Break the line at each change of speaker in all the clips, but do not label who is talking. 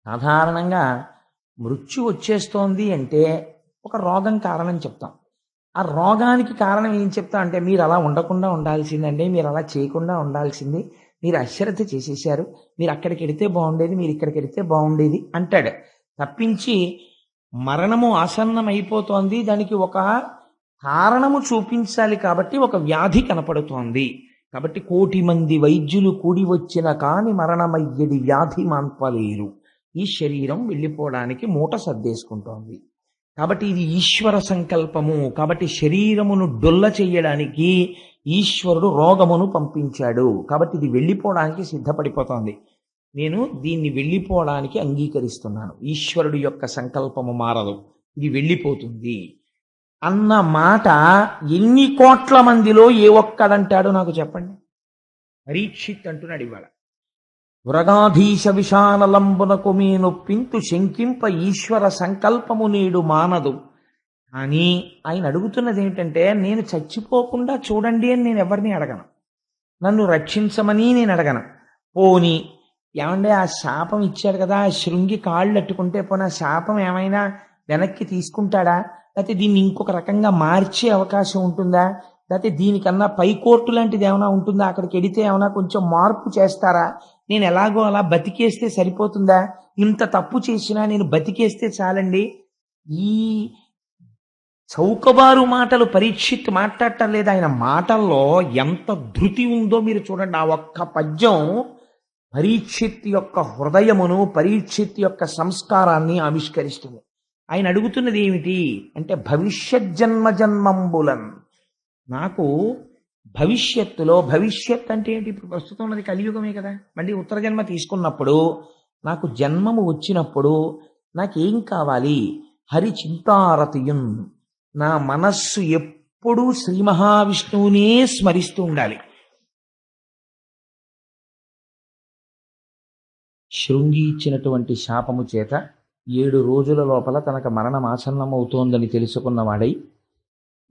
సాధారణంగా మృత్యు వచ్చేస్తోంది అంటే ఒక రోగం కారణం చెప్తాం. ఆ రోగానికి కారణం ఏం చెప్తాం అంటే, మీరు అలా ఉండకుండా ఉండాల్సిందండి, మీరు అలా చేయకుండా ఉండాల్సింది, మీరు అశ్రద్ధ చేసేసారు, మీరు అక్కడికెడితే బాగుండేది, మీరు ఇక్కడికెడితే బాగుండేది అంటాడు. తప్పించి మరణము ఆసన్నమైపోతోంది, దానికి ఒక కారణము చూపించాలి కాబట్టి ఒక వ్యాధి కనపడుతోంది. కాబట్టి 1,00,00,000 మంది వైద్యులు కూడి వచ్చిన కాని మరణమయ్యది వ్యాధి మాన్పలేరు. ఈ శరీరం వెళ్ళిపోవడానికి మూట సర్దేసుకుంటోంది. కాబట్టి ఇది ఈశ్వర సంకల్పము. కాబట్టి శరీరమును డొల్ల చెయ్యడానికి ఈశ్వరుడు రోగమును పంపించాడు. కాబట్టి ఇది వెళ్ళిపోవడానికి సిద్ధపడిపోతోంది. నేను దీన్ని వెళ్ళిపోవడానికి అంగీకరిస్తున్నాను. ఈశ్వరుడు యొక్క సంకల్పము మారదు, ఇది వెళ్ళిపోతుంది అన్న మాట ఎన్ని కోట్ల మందిలో ఏ ఒక్కడంటాడో నాకు చెప్పండి. పరీక్షిత్ అంటున్నాడు ఇవాళ, వృగాధీశ విశానలంబునకు మీ నొప్పింతు శంకింప ఈశ్వర సంకల్పము నేడు మానదు. కానీ ఆయన అడుగుతున్నది ఏమిటంటే, నేను చచ్చిపోకుండా చూడండి అని నేను ఎవరిని అడగను, నన్ను రక్షించమని నేను అడగను. పోని ఏమంటే ఆ శాపం ఇచ్చాడు కదా, ఆ శృంగి కాళ్ళు అట్టుకుంటే పోనీ ఆ శాపం ఏమైనా వెనక్కి తీసుకుంటాడా, లేకపోతే దీన్ని ఇంకొక రకంగా మార్చే అవకాశం ఉంటుందా, లేకపోతే దీనికన్నా పై కోర్టు లాంటిది ఏమైనా ఉంటుందా, అక్కడికి వెడితే ఏమైనా కొంచెం మార్పు చేస్తారా, నేను ఎలాగో అలా బతికేస్తే సరిపోతుందా, ఇంత తప్పు చేసినా నేను బతికేస్తే చాలండి. ఈ చౌకబారు మాటలు పరీక్షిత్ మాట్లాడటం లేదు. ఆయన మాటల్లో ఎంత ధృతి ఉందో మీరు చూడండి. ఆ ఒక్క పద్యం పరీక్షిత్ యొక్క హృదయమును, పరీక్షిత్ యొక్క సంస్కారాన్ని ఆవిష్కరిస్తుంది. ఆయన అడుగుతున్నది ఏమిటి అంటే, భవిష్యత్ జన్మ జన్మంబులన్, నాకు భవిష్యత్తులో, భవిష్యత్ అంటే ఏంటి, ఇప్పుడు ప్రస్తుతం ఉన్నది కలియుగమే కదా, మళ్ళీ ఉత్తర జన్మ తీసుకున్నప్పుడు నాకు జన్మము వచ్చినప్పుడు నాకేం కావాలి, హరి చింతారతియున్, నా మనస్సు ఎప్పుడూ శ్రీ మహావిష్ణువునే స్మరిస్తూ ఉండాలి. శృంగి ఇచ్చినటువంటి శాపము చేత 7 రోజుల లోపల తనకు మరణం ఆసన్నమవుతోందని తెలుసుకున్నవాడై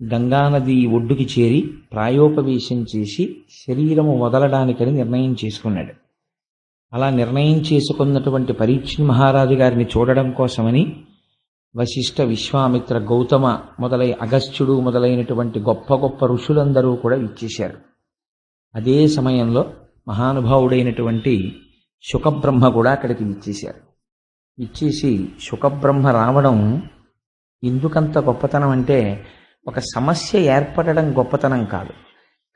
గంగానది ఒడ్డుకి చేరి ప్రాయోపవేశం చేసి శరీరము వదలడానికని నిర్ణయం చేసుకున్నాడు. అలా నిర్ణయం చేసుకున్నటువంటి పరీక్షిత్ మహారాజు గారిని చూడడం కోసమని వశిష్ఠ, విశ్వామిత్ర, గౌతమ మొదలై అగస్త్యుడు మొదలైనటువంటి గొప్ప గొప్ప ఋషులందరూ కూడా ఇచ్చేశారు. అదే సమయంలో మహానుభావుడైనటువంటి శుకబ్రహ్మ కూడా అక్కడికి ఇచ్చేశారు. ఇచ్చేసి శుకబ్రహ్మ రావడం ఎందుకంత గొప్పతనం అంటే, ఒక సమస్య ఏర్పడడం గొప్పతనం కాదు.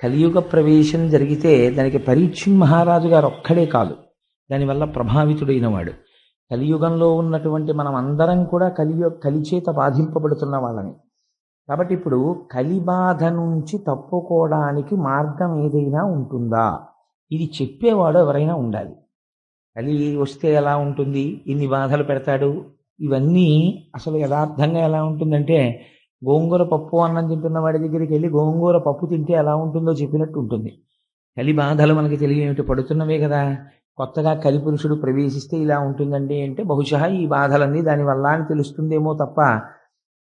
కలియుగ ప్రవేశం జరిగితే దానికి పరీక్షిత్ మహారాజు గారు ఒక్కడే కాదు దానివల్ల ప్రభావితుడైన వాడు. కలియుగంలో ఉన్నటువంటి మనం అందరం కూడా కలిచేత బాధింపబడుతున్న వాళ్ళని. కాబట్టి ఇప్పుడు కలిబాధ నుంచి తప్పుకోవడానికి మార్గం ఏదైనా ఉంటుందా, ఇది చెప్పేవాడు ఎవరైనా ఉండాలి. కలి వస్తే ఎలా ఉంటుంది, ఇన్ని బాధలు పెడతాడు, ఇవన్నీ అసలు యథార్థంగా ఎలా ఉంటుందంటే, గోంగూర పప్పు అన్నం తింటున్న వాడి దగ్గరికి వెళ్ళి గోంగూర పప్పు తింటే ఎలా ఉంటుందో చెప్పినట్టు ఉంటుంది. కలి బాధలు మనకి తెలియనివి పడుతున్నవే కదా. కొత్తగా కలి పురుషుడు ప్రవేశిస్తే ఇలా ఉంటుందండి అంటే, బహుశా ఈ బాధలన్నీ దానివల్ల అని తెలుస్తుందేమో తప్ప,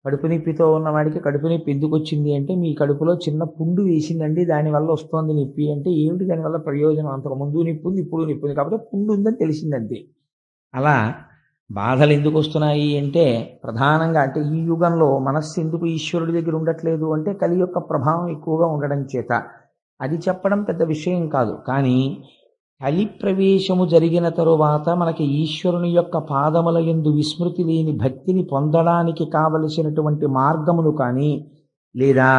కడుపు నొప్పితో ఉన్నవాడికి కడుపు నొప్పి ఎందుకు వచ్చింది అంటే, మీ కడుపులో చిన్న పుండు వేసిందండి దానివల్ల వస్తోంది నొప్పి అంటే, ఏమిటి దానివల్ల ప్రయోజనం, అంతకు ముందు నొప్పి ఉంది ఇప్పుడు నొప్పి ఉంది కాబట్టి పుండు ఉందని తెలిసిందంతే. అలా బాధలు ఎందుకు వస్తున్నాయి అంటే, ప్రధానంగా అంటే ఈ యుగంలో మనస్సు ఎందుకు ఈశ్వరుడి దగ్గర ఉండట్లేదు అంటే, కలి యొక్క ప్రభావం ఎక్కువగా ఉండడం చేత. అది చెప్పడం పెద్ద విషయం కాదు. కానీ కలి ప్రవేశము జరిగిన తరువాత మనకి ఈశ్వరుని యొక్క పాదముల యందు విస్మృతి లేని భక్తిని పొందడానికి కావలసినటువంటి మార్గములు కానీ, లేదా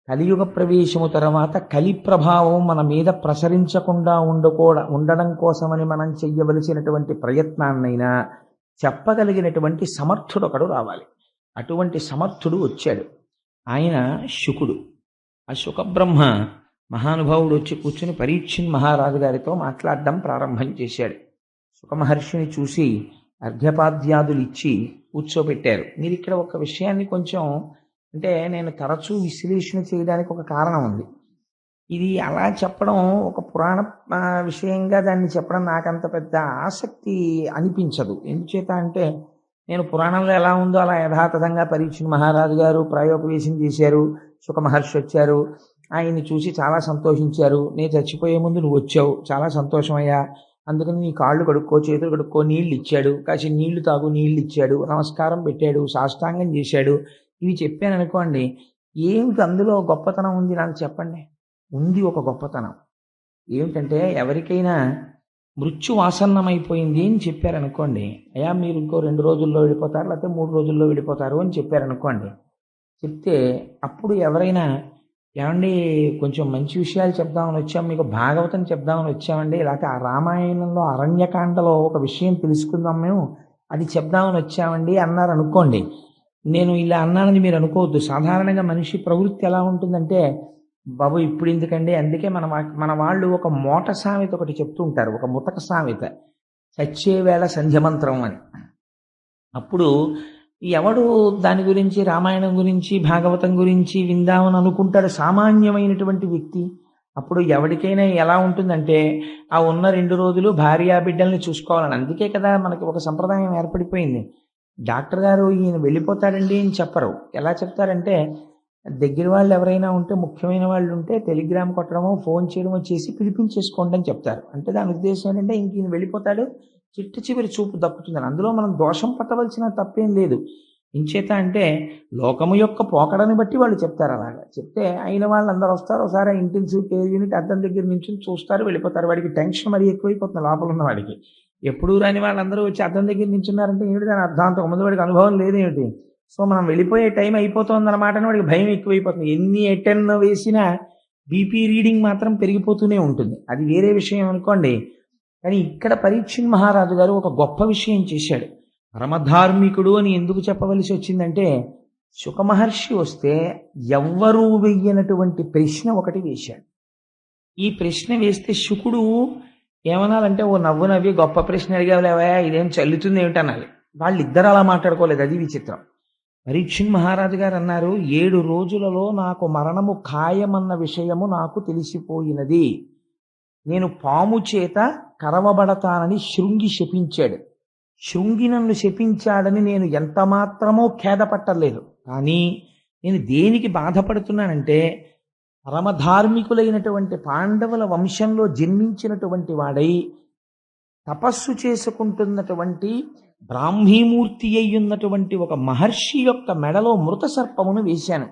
కలియుగ ప్రవేశము తర్వాత కలి ప్రభావం మన మీద ప్రసరించకుండా ఉండడం కోసమని మనం చెయ్యవలసినటువంటి ప్రయత్నాన్నైనా చెప్పగలిగినటువంటి సమర్థుడు ఒకడు రావాలి. అటువంటి సమర్థుడు వచ్చాడు. ఆయన శుకుడు. ఆ శుకబ్రహ్మ మహానుభావుడు వచ్చి కూర్చుని పరీక్షిత్ మహారాజు గారితో మాట్లాడడం ప్రారంభం చేశాడు. శుకమహర్షిని చూసి అర్ఘ్యపాద్యాదులు ఇచ్చి కూర్చోబెట్టారు. మీరు ఇక్కడ ఒక విషయాన్ని కొంచెం, అంటే నేను తరచూ విశ్లేషణ చేయడానికి ఒక కారణం ఉంది. ఇది అలా చెప్పడం ఒక పురాణ విషయంగా దాన్ని చెప్పడం నాకంత పెద్ద ఆసక్తి అనిపించదు. ఎందుచేత అంటే, నేను పురాణంలో ఎలా ఉందో అలా యథాతథంగా పరీక్షిత్ మహారాజు గారు ప్రాయోపవేశం చేశారు, శుకమహర్షి వచ్చారు, ఆయన్ని చూసి చాలా సంతోషించారు. నేను చచ్చిపోయే ముందు నువ్వు వచ్చావు, చాలా సంతోషమయ్యా, అందుకని నీ కాళ్ళు కడుక్కో, చేతులు కడుక్కో, నీళ్ళు ఇచ్చాడు, కాసి నీళ్లు తాగు, నీళ్ళు ఇచ్చాడు, నమస్కారం పెట్టాడు, సాష్టాంగం చేశాడు. ఇవి చెప్పాను అనుకోండి, ఏమిటి అందులో గొప్పతనం ఉంది నాకు చెప్పండి. ఉంది ఒక గొప్పతనం. ఏమిటంటే ఎవరికైనా మృత్యు ఆసన్నమైపోయింది అని చెప్పారనుకోండి, అయ్యా మీరు ఇంకో 2 రోజుల్లో వెళ్ళిపోతారు, లేకపోతే 3 రోజుల్లో వెళ్ళిపోతారు అని చెప్పారనుకోండి. చెప్తే అప్పుడు ఎవరైనా, ఏమండి కొంచెం మంచి విషయాలు చెప్దామని వచ్చాం, మీకు భాగవతం చెప్దామని వచ్చామండి, లేకపోతే ఆ రామాయణంలో అరణ్యకాండలో ఒక విషయం తెలుసుకుందాం మేము, అది చెప్దామని వచ్చామండి అన్నారు అనుకోండి. నేను ఇలా అన్నానని మీరు అనుకోవద్దు. సాధారణంగా మనిషి ప్రవృత్తి ఎలా ఉంటుందంటే, బాబు ఇప్పుడు ఎందుకండి, అందుకే మన వాళ్ళు ఒక మోట సామెత ఒకటి చెప్తూ ఉంటారు, ఒక ముతక సామెత, చచ్చే వేళ సంధ్యమంత్రం అని. అప్పుడు ఎవడు దాని గురించి, రామాయణం గురించి, భాగవతం గురించి విందామని అనుకుంటాడు సామాన్యమైనటువంటి వ్యక్తి. అప్పుడు ఎవరికైనా ఎలా ఉంటుందంటే, ఆ ఉన్న 2 రోజులు భార్యా బిడ్డల్ని చూసుకోవాలని. అందుకే కదా మనకి ఒక సంప్రదాయం ఏర్పడిపోయింది. డాక్టర్ గారు ఈయన వెళ్ళిపోతాడండి అని చెప్పరు. ఎలా చెప్తారంటే, దగ్గర వాళ్ళు ఎవరైనా ఉంటే, ముఖ్యమైన వాళ్ళు ఉంటే టెలిగ్రామ్ కొట్టడమో ఫోన్ చేయడమో చేసి పిలిపించేసుకోండి అని చెప్తారు. అంటే దాని ఉద్దేశం ఏంటంటే, ఇంక ఈయన వెళ్ళిపోతాడు, చిట్ట చివరి చూపు దక్కుతుందని. అందులో మనం దోషం పట్టవలసిన తప్పేం లేదు. ఇంచేత అంటే లోకము యొక్క పోకడని బట్టి వాళ్ళు చెప్తారు. అలాగా చెప్తే అయిన వాళ్ళు అందరూ వస్తారు, ఒకసారి ఇంటెన్సివ్ కేర్ యూనిట్ అద్దం దగ్గర నుంచి చూస్తారు, వెళ్ళిపోతారు. వాడికి టెన్షన్ మరీ ఎక్కువైపోతుంది లోపల ఉన్న వాడికి. ఎప్పుడు రాని వాళ్ళందరూ వచ్చి అద్దం దగ్గర నించున్నారంటే ఏమిటి దాని అర్థాంతం, ముందు వాడికి అనుభవం లేదేమిటి. సో మనం వెళ్ళిపోయే టైం అయిపోతుంది అన్నమాట అని వాడికి భయం ఎక్కువైపోతుంది. ఎన్ని ఎటెన్ వేసినా బీపీ రీడింగ్ మాత్రం పెరిగిపోతూనే ఉంటుంది. అది వేరే విషయం అనుకోండి. కానీ ఇక్కడ పరీక్షిత్ మహారాజు గారు ఒక గొప్ప విషయం చేశాడు. పరమధార్మికుడు అని ఎందుకు చెప్పవలసి వచ్చిందంటే, శుకమహర్షి వస్తే ఎవ్వరూ వెయ్యనటువంటి ప్రశ్న ఒకటి వేశాడు. ఈ ప్రశ్న వేస్తే శుకుడు ఏమనాలంటే, ఓ నవ్వు నవ్వి గొప్ప ప్రశ్న అడిగావులేవా, ఇదేం చల్లుతుంది ఏమిటనాలి. వాళ్ళిద్దరు అలా మాట్లాడుకోలేదు, అది విచిత్రం. పరీక్షిత్ మహారాజు గారు అన్నారు, 7 రోజులలో నాకు మరణము ఖాయమన్న విషయము నాకు తెలిసిపోయినది. నేను పాము చేత కరవబడతానని శృంగి శపించాడు. శృంగి నన్ను శపించాడని నేను ఎంత మాత్రమో ఖేదపట్టలేదు. కానీ నేను దేనికి బాధపడుతున్నానంటే, పరమధార్మికులైనటువంటి పాండవుల వంశంలో జన్మించినటువంటి వాడై తపస్సు చేసుకుంటున్నటువంటి బ్రాహ్మీమూర్తి అయ్యున్నటువంటి ఒక మహర్షి యొక్క మెడలో మృత సర్పమును వేశాను.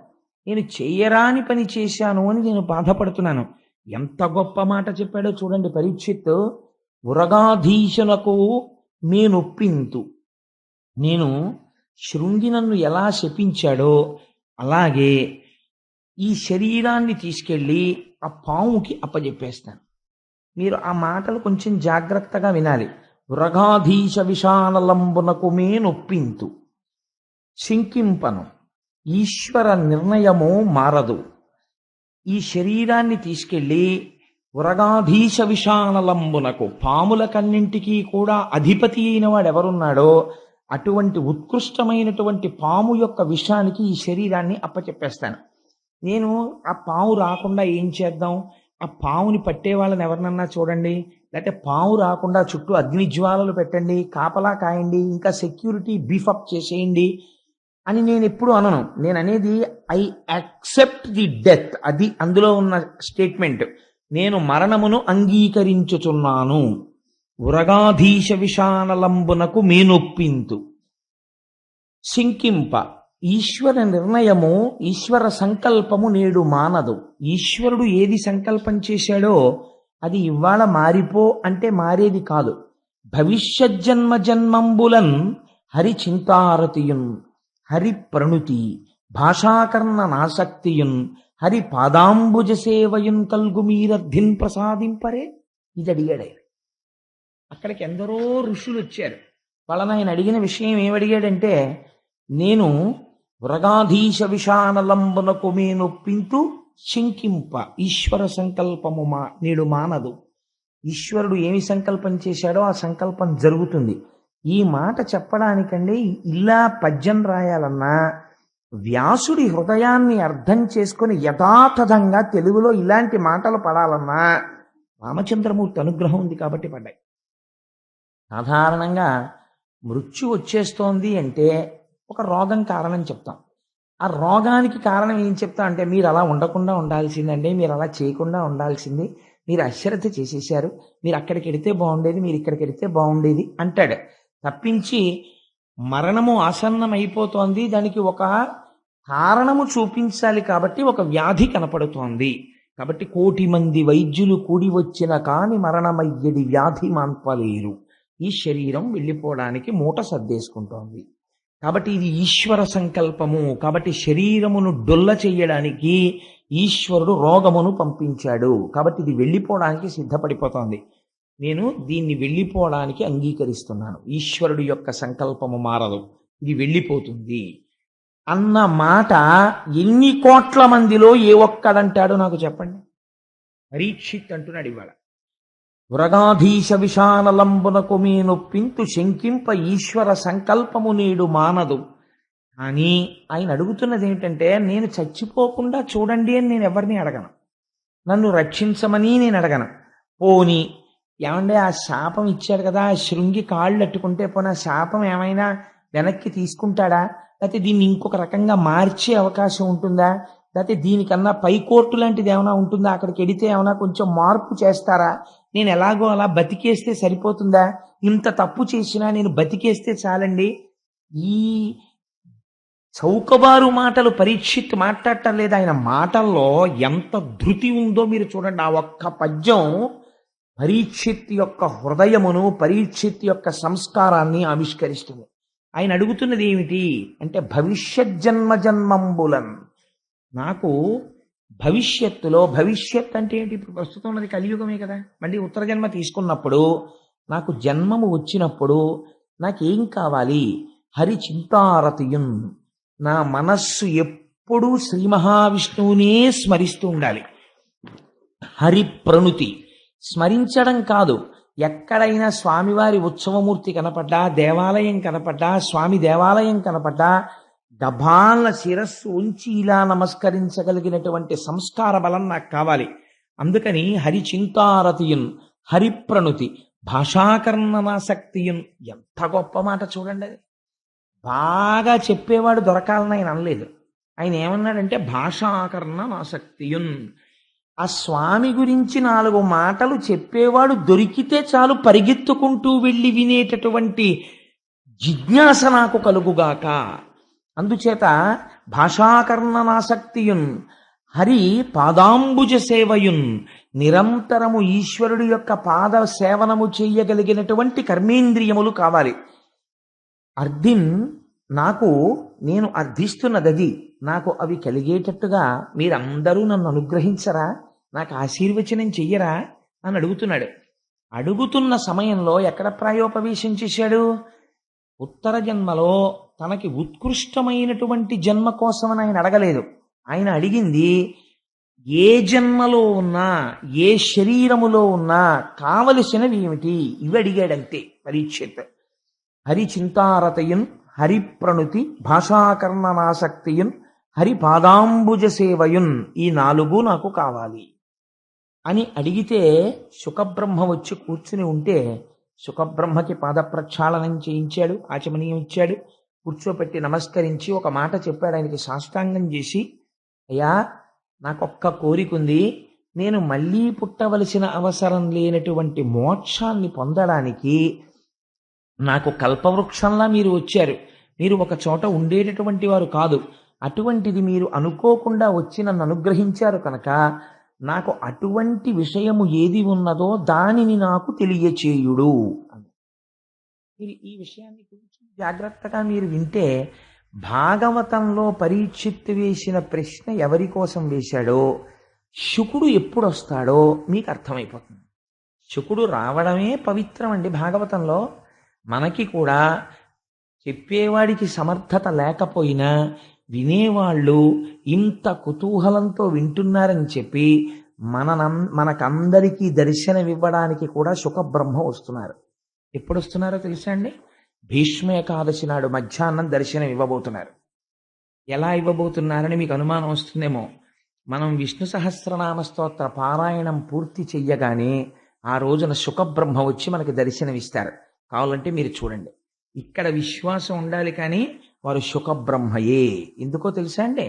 నేను చేయరాని పని చేశాను అని నేను బాధపడుతున్నాను. ఎంత గొప్ప మాట చెప్పాడో చూడండి పరీక్షిత్. ఉరగాధీశునకు నేనొప్పింతు. నేను శృంగి నన్ను ఎలా శపించాడో అలాగే ఈ శరీరాన్ని తీసుకెళ్ళి ఆ పాముకి అప్పజెప్పేస్తాను. మీరు ఆ మాటలు కొంచెం జాగ్రత్తగా వినాలి. ఉరగాధీశ విషానలంబునకు మేనొప్పింతు, శంకింపను, ఈశ్వర నిర్ణయము మారదు. ఈ శరీరాన్ని తీసుకెళ్ళి ఉరగాధీశ విషానలంబునకు, పాములకన్నింటికీ కూడా అధిపతి అయిన వాడు ఎవరున్నాడో అటువంటి ఉత్కృష్టమైనటువంటి పాము యొక్క విషానికి ఈ శరీరాన్ని అప్పచెప్పేస్తాను. నేను ఆ పాము రాకుండా ఏం చేద్దాం, ఆ పాముని పట్టే వాళ్ళని ఎవరినన్నా చూడండి, లేకపోతే పాము రాకుండా చుట్టూ అగ్నిజ్వాలలు పెట్టండి, కాపలా కాయండి, ఇంకా సెక్యూరిటీ బీఫప్ చేసేయండి అని నేను ఎప్పుడు అనను. నేను అనేది ఐ యాక్సెప్ట్ ది డెత్. అది అందులో ఉన్న స్టేట్మెంట్. నేను మరణమును అంగీకరించుచున్నాను. ఉరగాధీశ విషానలంబునకు మేనొప్పింతు, శంకింప, ఈశ్వర నిర్ణయము, ఈశ్వర సంకల్పము నేడు మానదు. ఈశ్వరుడు ఏది సంకల్పం చేశాడో అది ఇవాళ మారిపో అంటే మారేది కాదు. భవిష్యజ్జన్మ జన్మంబులన్ హరి చింతారతియున్, హరి ప్రణుతి, భాషాకర్ణ నాసక్తియున్, హరి పాదాంబుజ సేవయున్ కల్గు మీరద్ధిన్ ప్రసాదింపరే. ఇది అడిగాడు. అక్కడికి ఎందరో ఋషులు వచ్చారు. వాళ్ళని ఆయన అడిగిన విషయం ఏమడిగాడంటే, నేను వృగాధీశ విషానలంబునకు మేనొప్పింతు శంకింప, ఈశ్వర సంకల్పము నేడు మానదు. ఈశ్వరుడు ఏమి సంకల్పం చేశాడో ఆ సంకల్పం జరుగుతుంది. ఈ మాట చెప్పడానికండి ఇలా పద్యం రాయాలన్నా, వ్యాసుడి హృదయాన్ని అర్థం చేసుకొని యథాతథంగా తెలుగులో ఇలాంటి మాటలు పడాలన్నా రామచంద్రమూర్తి అనుగ్రహం ఉంది కాబట్టి పడ్డాయి. సాధారణంగా మృత్యు వచ్చేస్తోంది అంటే ఒక రోగం కారణం చెప్తాం. ఆ రోగానికి కారణం ఏం చెప్తా అంటే, మీరు అలా ఉండకుండా ఉండాల్సిందండి, మీరు అలా చేయకుండా ఉండాల్సింది, మీరు అశ్రద్ధ చేసేశారు, మీరు అక్కడికి వెడితే బాగుండేది, మీరు ఇక్కడికి వెడితే బాగుండేది అంటాడు. తప్పించి మరణము ఆసన్నం అయిపోతోంది, దానికి ఒక కారణము చూపించాలి కాబట్టి ఒక వ్యాధి కనపడుతోంది కాబట్టి 1,000,000 మంది వైద్యులు కూడి వచ్చిన కాని మరణమయ్యడి వ్యాధి మాన్పలేరు. ఈ శరీరం వెళ్ళిపోవడానికి మూట సర్దేసుకుంటోంది కాబట్టి ఇది ఈశ్వర సంకల్పము. కాబట్టి శరీరమును డొల్ల చెయ్యడానికి ఈశ్వరుడు రోగమును పంపించాడు. కాబట్టి ఇది వెళ్ళిపోవడానికి సిద్ధపడిపోతోంది. నేను దీన్ని వెళ్ళిపోవడానికి అంగీకరిస్తున్నాను. ఈశ్వరుడు యొక్క సంకల్పము మారదు, ఇది వెళ్ళిపోతుంది అన్న మాట ఎన్ని కోట్ల మందిలో ఏ ఒక్కడంటాడో నాకు చెప్పండి. పరీక్షిత్ అంటున్నాడు ఇవాళ. వృగాధీశ విషానలంబునకు మీ నొప్పింతు శంకింప ఈశ్వర సంకల్పము నేడు మానదు. కానీ ఆయన అడుగుతున్నది ఏమిటంటే, నేను చచ్చిపోకుండా చూడండి అని నేను ఎవరిని అడగను, నన్ను రక్షించమని నేను అడగను. పోని ఏమంటే ఆ శాపం ఇచ్చాడు కదా, ఆ శృంగి కాళ్ళు అట్టుకుంటే పోనీ ఆ శాపం ఏమైనా వెనక్కి తీసుకుంటాడా, లేకపోతే దీన్ని ఇంకొక రకంగా మార్చే అవకాశం ఉంటుందా, లేకపోతే దీనికన్నా పై కోర్టు లాంటిది ఏమైనా ఉంటుందా, అక్కడికి వెడితే ఏమైనా కొంచెం మార్పు చేస్తారా, నేను ఎలాగో అలా బతికేస్తే సరిపోతుందా, ఇంత తప్పు చేసినా నేను బతికేస్తే చాలండి. ఈ చౌకబారు మాటలు పరీక్షిత్ మాట్లాడటం లేదు. ఆయన మాటల్లో ఎంత ధృతి ఉందో మీరు చూడండి. ఆ ఒక్క పద్యం పరీక్షిత్ యొక్క హృదయమును, పరీక్షిత్ యొక్క సంస్కారాన్ని ఆవిష్కరిస్తుంది. ఆయన అడుగుతున్నది ఏమిటి అంటే, భవిష్యత్ జన్మ జన్మంబులన్, నాకు భవిష్యత్తులో, భవిష్యత్ అంటే ఏంటి, ఇప్పుడు ప్రస్తుతం ఉన్నది కలియుగమే కదా, మళ్ళీ ఉత్తర జన్మ తీసుకున్నప్పుడు నాకు జన్మము వచ్చినప్పుడు నాకేం కావాలి, హరి చింతారతియున్, నా మనస్సు ఎప్పుడూ శ్రీ మహావిష్ణువునే స్మరిస్తూ ఉండాలి. హరి ప్రణుతి, స్మరించడం కాదు, ఎక్కడైనా స్వామివారి ఉత్సవమూర్తి కనపడ్డా, దేవాలయం కనపడ్డా, స్వామి దేవాలయం కనపడ్డా దభాల శిరస్సు ఉంచి ఇలా నమస్కరించగలిగినటువంటి సంస్కార బలం నాకు కావాలి. అందుకని హరి చింతారతియున్, హరి ప్రణుతి, భాషాకర్ణనాసక్తియున్. ఎంత గొప్ప మాట చూడండి. అది బాగా చెప్పేవాడు దొరకాలని ఆయన అనలేదు. ఆయన ఏమన్నాడంటే భాషాకర్ణనాసక్తియున్. ఆ స్వామి గురించి 4 మాటలు చెప్పేవాడు దొరికితే చాలు, పరిగెత్తుకుంటూ వెళ్ళి వినేటటువంటి జిజ్ఞాస నాకు కలుగుగాక. అందుచేత భాషాకర్ణనాసక్తియున్, హరి పాదాంబుజ సేవయున్, నిరంతరము ఈశ్వరుడు యొక్క పాద సేవనము చేయగలిగినటువంటి కర్మేంద్రియములు కావాలి. అర్ధిన్, నాకు, నేను అర్థిస్తున్నది, నాకు అవి కలిగేటట్టుగా మీరందరూ నన్ను అనుగ్రహించరా, నాకు ఆశీర్వచనం చెయ్యరా అని అడుగుతున్నాడు. అడుగుతున్న సమయంలో ఎక్కడ ప్రాయోపవేశం చేశాడు? ఉత్తర జన్మలో తనకి ఉత్కృష్టమైనటువంటి జన్మ కోసమని ఆయన అడగలేదు. ఆయన అడిగింది ఏ జన్మలో ఉన్నా, ఏ శరీరములో ఉన్నా కావలసినవి ఏమిటి, ఇవి అడిగాడంతే పరీక్షిత్. హరి చింతారతయున్, హరి ప్రణుతి, భాషాకర్ణనాసక్తియున్, హరి పాదాంబుజ సేవయున్, ఈ 4 నాకు కావాలి అని అడిగితే శుకబ్రహ్మ వచ్చి కూర్చుని ఉంటే శుకబ్రహ్మకి పాద ప్రక్షాళనం చేయించాడు, ఆచమనీయం ఇచ్చాడు, కూర్చోపెట్టి నమస్కరించి ఒక మాట చెప్పాడు. ఆయనకి సాష్టాంగం చేసి, అయ్యా నాకొక్క కోరిక ఉంది, నేను మళ్ళీ పుట్టవలసిన అవసరం లేనటువంటి మోక్షాన్ని పొందడానికి నాకు కల్పవృక్షంలా మీరు వచ్చారు, మీరు ఒక చోట ఉండేటటువంటి వారు కాదు, అటువంటిది మీరు అనుకోకుండా వచ్చి నన్ను అనుగ్రహించారు కనుక నాకు అటువంటి విషయము ఏది ఉన్నదో దానిని నాకు తెలియచేయుడు అని. మీరు ఈ విషయాన్ని కొంచెం జాగ్రత్తగా మీరు వింటే, భాగవతంలో పరీక్షిత్ వేసిన ప్రశ్న ఎవరి కోసం వేశాడో, శుకుడు ఎప్పుడు వస్తాడో మీకు అర్థమైపోతుంది. శుకుడు రావడమే పవిత్రం అండి భాగవతంలో. మనకి కూడా చెప్పేవాడికి సమర్థత లేకపోయినా వినేవాళ్ళు ఇంత కుతూహలంతో వింటున్నారని చెప్పి మనకందరికీ దర్శనమివ్వడానికి కూడా శుకబ్రహ్మ వస్తున్నారు. ఎప్పుడు వస్తున్నారో తెలుసా అండి? భీష్మ ఏకాదశి నాడు మధ్యాహ్నం దర్శనం ఇవ్వబోతున్నారు. ఎలా ఇవ్వబోతున్నారని మీకు అనుమానం వస్తుందేమో. మనం విష్ణు సహస్రనామ స్తోత్ర పారాయణం పూర్తి చెయ్యగానే ఆ రోజున శుకబ్రహ్మ వచ్చి మనకి దర్శనమిస్తారు. కావాలంటే మీరు చూడండి. ఇక్కడ విశ్వాసం ఉండాలి, కానీ వారు శుకబ్రహ్మయే. ఎందుకో తెలుసా అండి?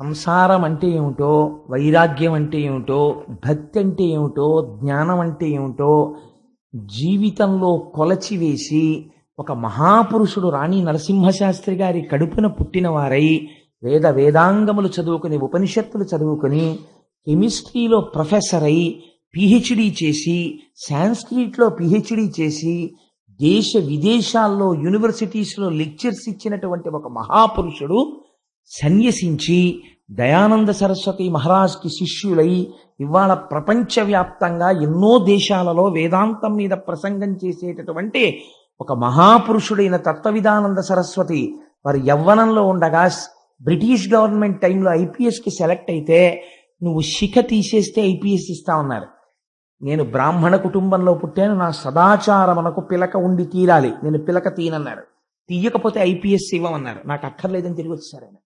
సంసారం అంటే ఏమిటో, వైరాగ్యం అంటే ఏమిటో, భక్తి అంటే ఏమిటో, జ్ఞానం అంటే ఏమిటో జీవితంలో కొలచివేసి ఒక మహాపురుషుడు రాణి నరసింహశాస్త్రి గారి కడుపున పుట్టిన వారై వేదాంగములు చదువుకుని ఉపనిషత్తులు చదువుకుని కెమిస్ట్రీలో ప్రొఫెసర్ అయి పిహెచ్డి చేసి సాంస్క్రిట్లో పిహెచ్డి చేసి దేశ విదేశాల్లో యూనివర్సిటీస్లో లెక్చర్స్ ఇచ్చినటువంటి ఒక మహాపురుషుడు సన్యసించి దయానంద సరస్వతి మహారాజ్కి శిష్యులై ఇవాళ ప్రపంచవ్యాప్తంగా ఎన్నో దేశాలలో వేదాంతం మీద ప్రసంగం చేసేటటువంటి ఒక మహాపురుషుడైన తత్వవిధానంద సరస్వతి వారు యవ్వనంలో ఉండగా బ్రిటిష్ గవర్నమెంట్ టైంలో ఐపీఎస్కి సెలెక్ట్ అయితే నువ్వు శిఖ తీసేస్తే ఐపీఎస్ ఇస్తా ఉన్నారు. నేను బ్రాహ్మణ కుటుంబంలో పుట్టాను, నా సదాచారమునకు పిలక ఉండి తీరాలి, నేను పిలక తీనన్నారు. తీయకపోతే ఐపీఎస్ ఇవ్వమన్నారు. నాకు అక్కర్లేదని తిరిగి వచ్చారు ఆయన.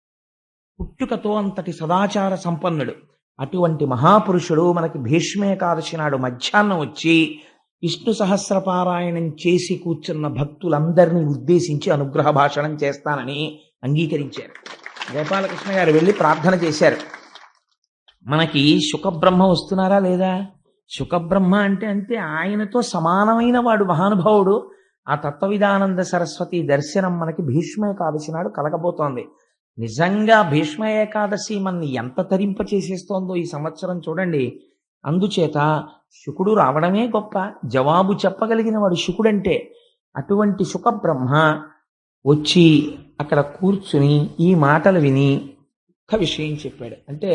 పుట్టుకతో అంతటి సదాచార సంపన్నుడు. అటువంటి మహాపురుషుడు మనకి భీష్మేకాదశి నాడు మధ్యాహ్నం వచ్చి విష్ణు సహస్రపారాయణం చేసి కూర్చున్న భక్తులందరినీ ఉద్దేశించి అనుగ్రహ భాషణం చేస్తానని అంగీకరించారు. గోపాలకృష్ణ గారు వెళ్ళి ప్రార్థన చేశారు. మనకి శుకబ్రహ్మ వస్తున్నారా లేదా? శుకబ్రహ్మ అంటే అంతే, ఆయనతో సమానమైన వాడు మహానుభావుడు. ఆ తత్వవిధానంద సరస్వతి దర్శనం మనకి భీష్మ ఏకాదశి నాడు కలగబోతోంది. నిజంగా భీష్మ ఏకాదశి మనని ఎంత తరింప చేసేస్తోందో ఈ సంవత్సరం చూడండి. అందుచేత శుకుడు రావడమే గొప్ప, జవాబు చెప్పగలిగిన వాడు శుకుడంటే. అటువంటి శుకబ్రహ్మ వచ్చి అక్కడ కూర్చుని ఈ మాటలు విని ఒక్క విషయం చెప్పాడు. అంటే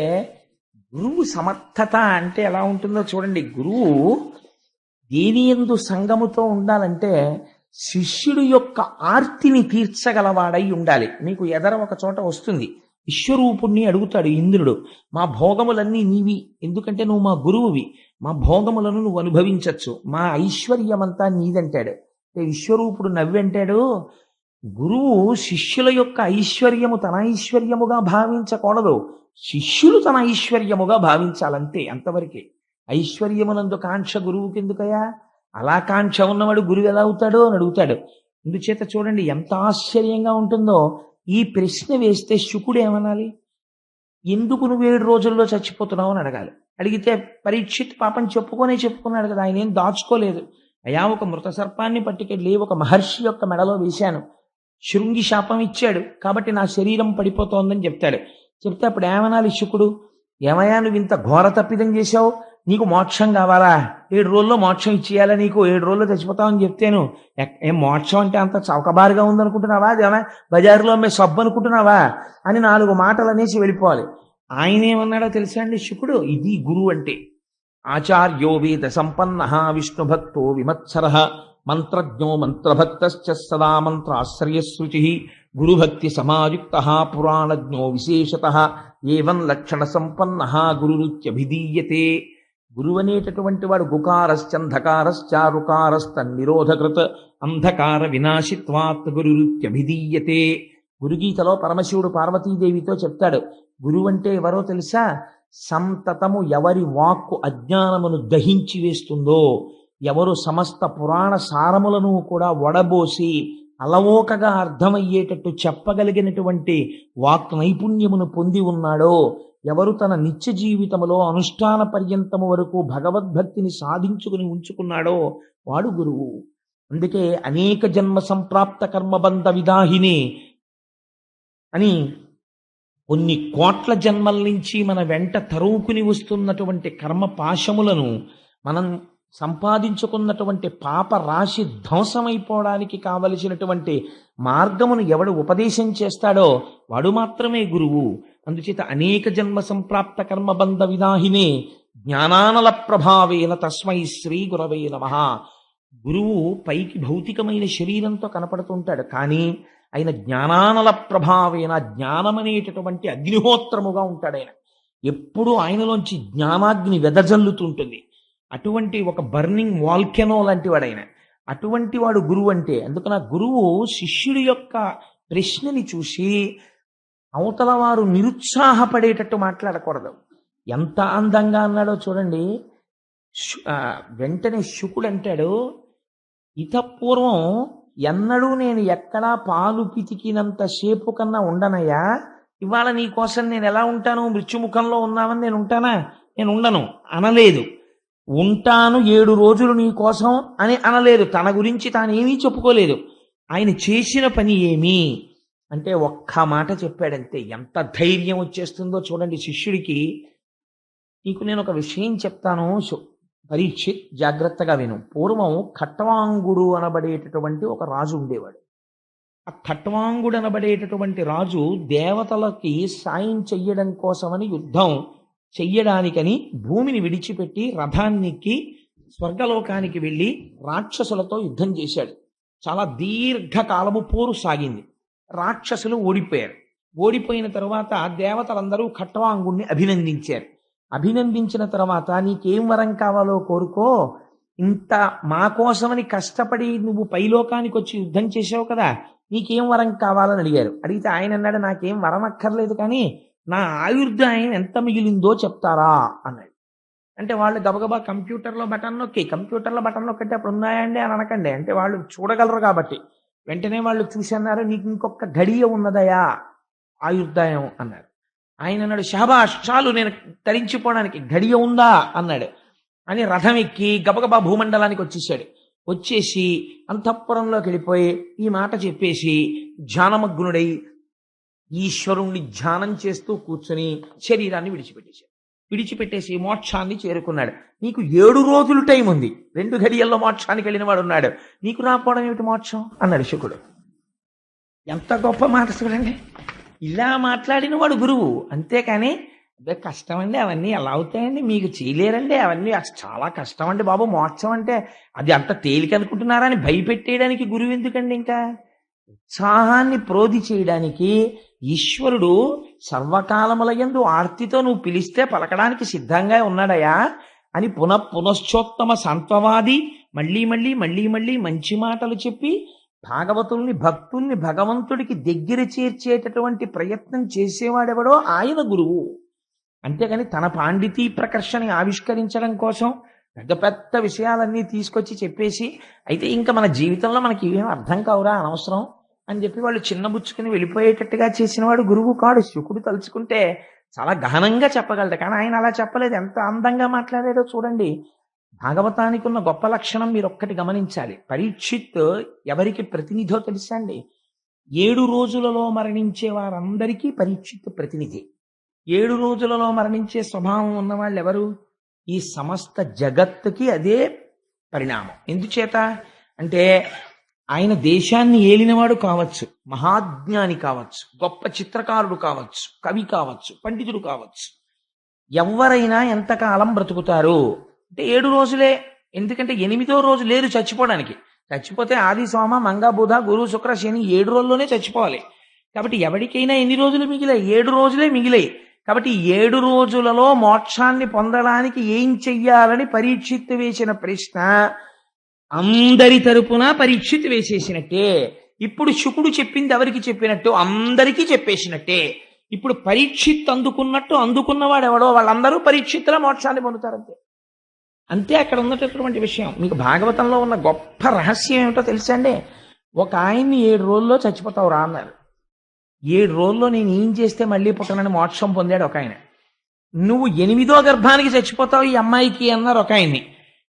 గురువు సమర్థత అంటే ఎలా ఉంటుందో చూడండి. గురువు దేని యందు సంగముతో ఉండాలంటే శిష్యుడు యొక్క ఆర్తిని తీర్చగలవాడై ఉండాలి. మీకు ఎదర ఒక చోట వస్తుంది, విశ్వరూపుణ్ణి అడుగుతాడు ఇంద్రుడు, మా భోగములన్నీ నీవి, ఎందుకంటే నువ్వు మా గురువువి, మా భోగములను నువ్వు అనుభవించచ్చు, మా ఐశ్వర్యమంతా నీదంటాడు. విశ్వరూపుడు నవ్వంటాడు, గురువు శిష్యుల యొక్క ఐశ్వర్యము తన ఐశ్వర్యముగా భావించకూడదు, శిష్యులు తన ఐశ్వర్యముగా భావించాలంతే, అంతవరకే. ఐశ్వర్యమునందు కాంక్ష గురువుకి ఎందుకయా? అలా కాంక్ష ఉన్నవాడు గురువు ఎలా అవుతాడో అని అడుగుతాడు. అందుచేత చూడండి ఎంత ఆశ్చర్యంగా ఉంటుందో. ఈ ప్రశ్న వేస్తే శుకుడు ఏమనాలి? ఎందుకు నువ్వు 7 రోజుల్లో చచ్చిపోతున్నావు అని అడగాలి. అడిగితే పరీక్షిత్ పాపం చెప్పుకున్నాడు కదా, ఆయన ఏం దాచుకోలేదు. అయా ఒక మృత సర్పాన్ని పట్టుకెళ్ళి ఒక మహర్షి యొక్క మెడలో వేశాను, శృంగి శాపం ఇచ్చాడు కాబట్టి నా శరీరం పడిపోతోందని చెప్తాడు. చెప్తే అప్పుడు ఏమనాలి శుకుడు? ఏమయ్యా నువ్వు ఇంత ఘోర తప్పిదం చేశావు, నీకు మోక్షం కావాలా? 7 రోజుల్లో మోక్షం ఇచ్చేయాలా నీకు? 7 రోజుల్లో చచ్చిపోతావని చెప్తేను ఏం మోక్షం అంటే అంత చౌకబారుగా ఉందనుకుంటున్నావా? అదేమా బజారులో మే సబ్బు అనుకుంటున్నావా అని 4 మాటలు అనేసి వెళ్ళిపోవాలి. ఆయన ఏమన్నాడో తెలుసా అండి శుకుడు? ఇది గురువు అంటే. ఆచార్యో వేద సంపన్న విష్ణుభక్తో విమత్సర మంత్రజ్ఞో మంత్రభక్తశ్చ సదా మంత్రాశ్రయశృచి గురుభక్తి సమాయుక్త పురాణజ్ఞో విశేషత ఏవం లక్షణ సంపన్న గురురుత్యభిధీయతే. గురువు అనేటటువంటి వాడు గుకారశ్చంధకారశ్చారుకారస్తన్నిరోధకృత్ అంధకార వినాశిత్వాత్ గురురుత్యభిధీయతే. గురుగీతలో పరమశివుడు పార్వతీదేవితో చెప్తాడు, గురువు అంటే ఎవరో తెలుసా? సంతతము ఎవరి వాక్కు అజ్ఞానమును దహించి వేస్తుందో, ఎవరు సమస్త పురాణ సారములను కూడా వడబోసి అలవోకగా అర్థమయ్యేటట్టు చెప్పగలిగినటువంటి వాక్ నైపుణ్యమును పొంది ఉన్నాడో, ఎవరు తన నిత్య జీవితములో అనుష్ఠాన పర్యంతము వరకు భగవద్భక్తిని సాధించుకుని ఉంచుకున్నాడో వాడు గురువు. అందుకే అనేక జన్మ సంప్రాప్త కర్మబంధ విదాహిని అని కొన్ని కోట్ల జన్మల నుంచి మన వెంట తరువుకుని వస్తున్నటువంటి కర్మ పాశములను మనం సంపాదించుకున్నటువంటి పాప రాశి ధ్వంసమైపోవడానికి కావలసినటువంటి మార్గమును ఎవడు ఉపదేశం చేస్తాడో వాడు మాత్రమే గురువు. అందుచేత అనేక జన్మ సంప్రాప్త కర్మబంధ విదాహినే జ్ఞానానల ప్రభావేన తస్మై శ్రీ గురవే నమః. గురువు పైకి భౌతికమైన శరీరంతో కనపడుతుంటాడు, కానీ ఆయన జ్ఞానానల ప్రభావేన జ్ఞానమనేటటువంటి అగ్నిహోత్రముగా ఉంటాడు. ఆయన ఎప్పుడూ ఆయనలోంచి జ్ఞానాగ్ని వెదజల్లుతుంటుంది. అటువంటి ఒక బర్నింగ్ వాల్కెనో లాంటి వాడు ఆయన. అటువంటి వాడు గురువు అంటే. అందుకని ఆ గురువు శిష్యుడి యొక్క ప్రశ్నని చూసి అవతల వారు నిరుత్సాహపడేటట్టు మాట్లాడకూడదు. ఎంత అందంగా అన్నాడో చూడండి. వెంటనే శుకుడు అంటాడు, ఇతపూర్వం ఎన్నడూ నేను ఎక్కడా పాలు పితికినంత సేపు కన్నా ఉండనయ్యా, ఇవాళ నీ కోసం నేను ఎలా ఉంటాను, మృత్యుముఖంలో ఉన్నామని నేను ఉంటానా? నేను ఉండను అనలేదు. ఉంటాను 7 రోజులు నీ కోసం అని అనలేదు. తన గురించి తాను ఏమీ చెప్పుకోలేదు. ఆయన చేసిన పని ఏమి అంటే ఒక్క మాట చెప్పాడంతే. ఎంత ధైర్యం వచ్చేస్తుందో చూడండి శిష్యుడికి. నీకు నేను ఒక విషయం చెప్తాను పరీక్షిత్, జాగ్రత్తగా విను. పూర్వం ఖట్వాంగుడు అనబడేటటువంటి ఒక రాజు ఉండేవాడు. ఆ ఖట్వాంగుడు అనబడేటటువంటి రాజు దేవతలకి సాయం చెయ్యడం కోసమని యుద్ధం చెయ్యడానికని భూమిని విడిచిపెట్టి రథానికి స్వర్గలోకానికి వెళ్ళి రాక్షసులతో యుద్ధం చేశాడు. చాలా దీర్ఘకాలము పోరు సాగింది. రాక్షసులు ఓడిపోయారు. ఓడిపోయిన తరువాత దేవతలందరూ ఖట్వాంగుణ్ణి అభినందించారు. అభినందించిన తర్వాత నీకేం వరం కావాలో కోరుకో, ఇంత మా కోసమని కష్టపడి నువ్వు పైలోకానికి వచ్చి యుద్ధం చేసావు కదా, నీకేం వరం కావాలని అడిగారు. అడిగితే ఆయన అన్నాడు, నాకేం వరం అక్కర్లేదు, కానీ నా ఆయుర్దాయం ఎంత మిగిలిందో చెప్తారా అన్నాడు. అంటే వాళ్ళు గబగబా కంప్యూటర్లో బటన్ నొక్కంటే అప్పుడు ఉన్నాయండి అని అనకండి. అంటే వాళ్ళు చూడగలరు కాబట్టి వెంటనే వాళ్ళు చూసి అన్నారు, నీకు ఇంకొక గడియ ఉన్నదయా ఆయుర్దాయం అన్నారు. ఆయన అన్నాడు, షహబాష్, చాలు నేను తరించిపోవడానికి గడియ ఉందా అన్నాడు. అని రథం ఎక్కి గబగబా భూమండలానికి వచ్చేసాడు. వచ్చేసి అంతఃపురంలోకి వెళ్ళిపోయి ఈ మాట చెప్పేసి ధ్యానమగ్నుడై ఈశ్వరుణ్ణి ధ్యానం చేస్తూ కూర్చొని శరీరాన్ని విడిచిపెట్టేసి మోక్షాన్ని చేరుకున్నాడు. నీకు 7 రోజులు టైం ఉంది, 2 గడియల్లో మోక్షానికి వెళ్ళిన వాడు ఉన్నాడు, నీకు రాకపోవడం ఏమిటి మోక్షం అన్నాడు శుకుడు. ఎంత గొప్ప మాట చూడండి. ఇలా మాట్లాడిన వాడు గురువు. అంతేకాని అదే కష్టం అండి, అవన్నీ ఎలా అవుతాయండి, మీకు చేయలేరండి, అవన్నీ చాలా కష్టం అండి బాబు, మోక్షం అంటే అది అంత తేలిక అనుకుంటున్నారా అని భయపెట్టేయడానికి గురువు ఎందుకండి? ఇంకా ఉత్సాహాన్ని ప్రోధి చేయడానికి ఈశ్వరుడు సర్వకాలములయందు ఆర్తితో నువ్వు పిలిస్తే పలకడానికి సిద్ధంగా ఉన్నాడయా అని పునశ్చోత్తమ సంత్వవాది మళ్ళీ మంచి మాటలు చెప్పి భాగవతుల్ని భక్తుల్ని భగవంతుడికి దగ్గర చేర్చేటటువంటి ప్రయత్నం చేసేవాడెవడో ఆయన గురువు. అంతేగాని తన పాండితీ ప్రకర్షని ఆవిష్కరించడం కోసం పెద్ద పెద్ద విషయాలన్నీ తీసుకొచ్చి చెప్పేసి అయితే ఇంకా మన జీవితంలో మనకి ఏం అర్థం కావురా, అనవసరం అని చెప్పి వాళ్ళు చిన్నబుచ్చుకుని వెళ్ళిపోయేటట్టుగా చేసినవాడు గురువు కాడు. శుకుడు తలుచుకుంటే చాలా గహనంగా చెప్పగలడు, కానీ ఆయన అలా చెప్పలేదు. ఎంత అందంగా మాట్లాడాడో చూడండి. భాగవతానికి ఉన్న గొప్ప లక్షణం మీరు ఒక్కటి గమనించాలి. పరీక్షిత్ ఎవరికి ప్రతినిధో తెలుసా అండి? 7 రోజులలో మరణించే వారందరికీ పరీక్షిత్ ప్రతినిధి. 7 రోజులలో మరణించే స్వభావం ఉన్న వాళ్ళు ఎవరు? ఈ సమస్త జగత్తుకి అదే పరిణామం. ఎందుచేత అంటే ఆయన దేశాన్ని ఏలినవాడు కావచ్చు, మహాజ్ఞాని కావచ్చు, గొప్ప చిత్రకారుడు కావచ్చు, కవి కావచ్చు, పండితుడు కావచ్చు. ఎవరైనా ఎంతకాలం బ్రతుకుతారు అంటే 7 రోజులే. ఎందుకంటే 8వ రోజు లేదు చచ్చిపోవడానికి. చచ్చిపోతే ఆది సోమ మంగ బుధ గురు శుక్ర శని 7 రోజుల్లోనే చచ్చిపోవాలి. కాబట్టి ఎవరికైనా ఎన్ని రోజులు మిగిలాయి? 7 రోజులే మిగిలాయి. కాబట్టి 7 రోజులలో మోక్షాన్ని పొందడానికి ఏం చెయ్యాలని పరీక్షిత్ వేసిన ప్రశ్న అందరి తరపున పరీక్షిత్ వేసేసినట్టే. ఇప్పుడు శుకుడు చెప్పింది ఎవరికి చెప్పినట్టు? అందరికీ చెప్పేసినట్టే. ఇప్పుడు పరీక్షిత్ అందుకున్నట్టు అందుకున్నవాడు ఎవడో వాళ్ళందరూ పరీక్షిత్తుల మోక్షాన్ని పొందుతారంతే. అంతే అక్కడ ఉన్నటువంటి విషయం. మీకు భాగవతంలో ఉన్న గొప్ప రహస్యం ఏమిటో తెలుసా అండి? ఒక ఆయన్ని 7 రోజుల్లో చచ్చిపోతావు రా అన్నారు. 7 రోజుల్లో నేను ఏం చేస్తే మళ్ళీ పుట్టనని మోక్షం పొందాడు ఒక ఆయన. నువ్వు 8వ గర్భానికి చచ్చిపోతావు ఈ అమ్మాయికి అన్నారు ఒక ఆయన్ని.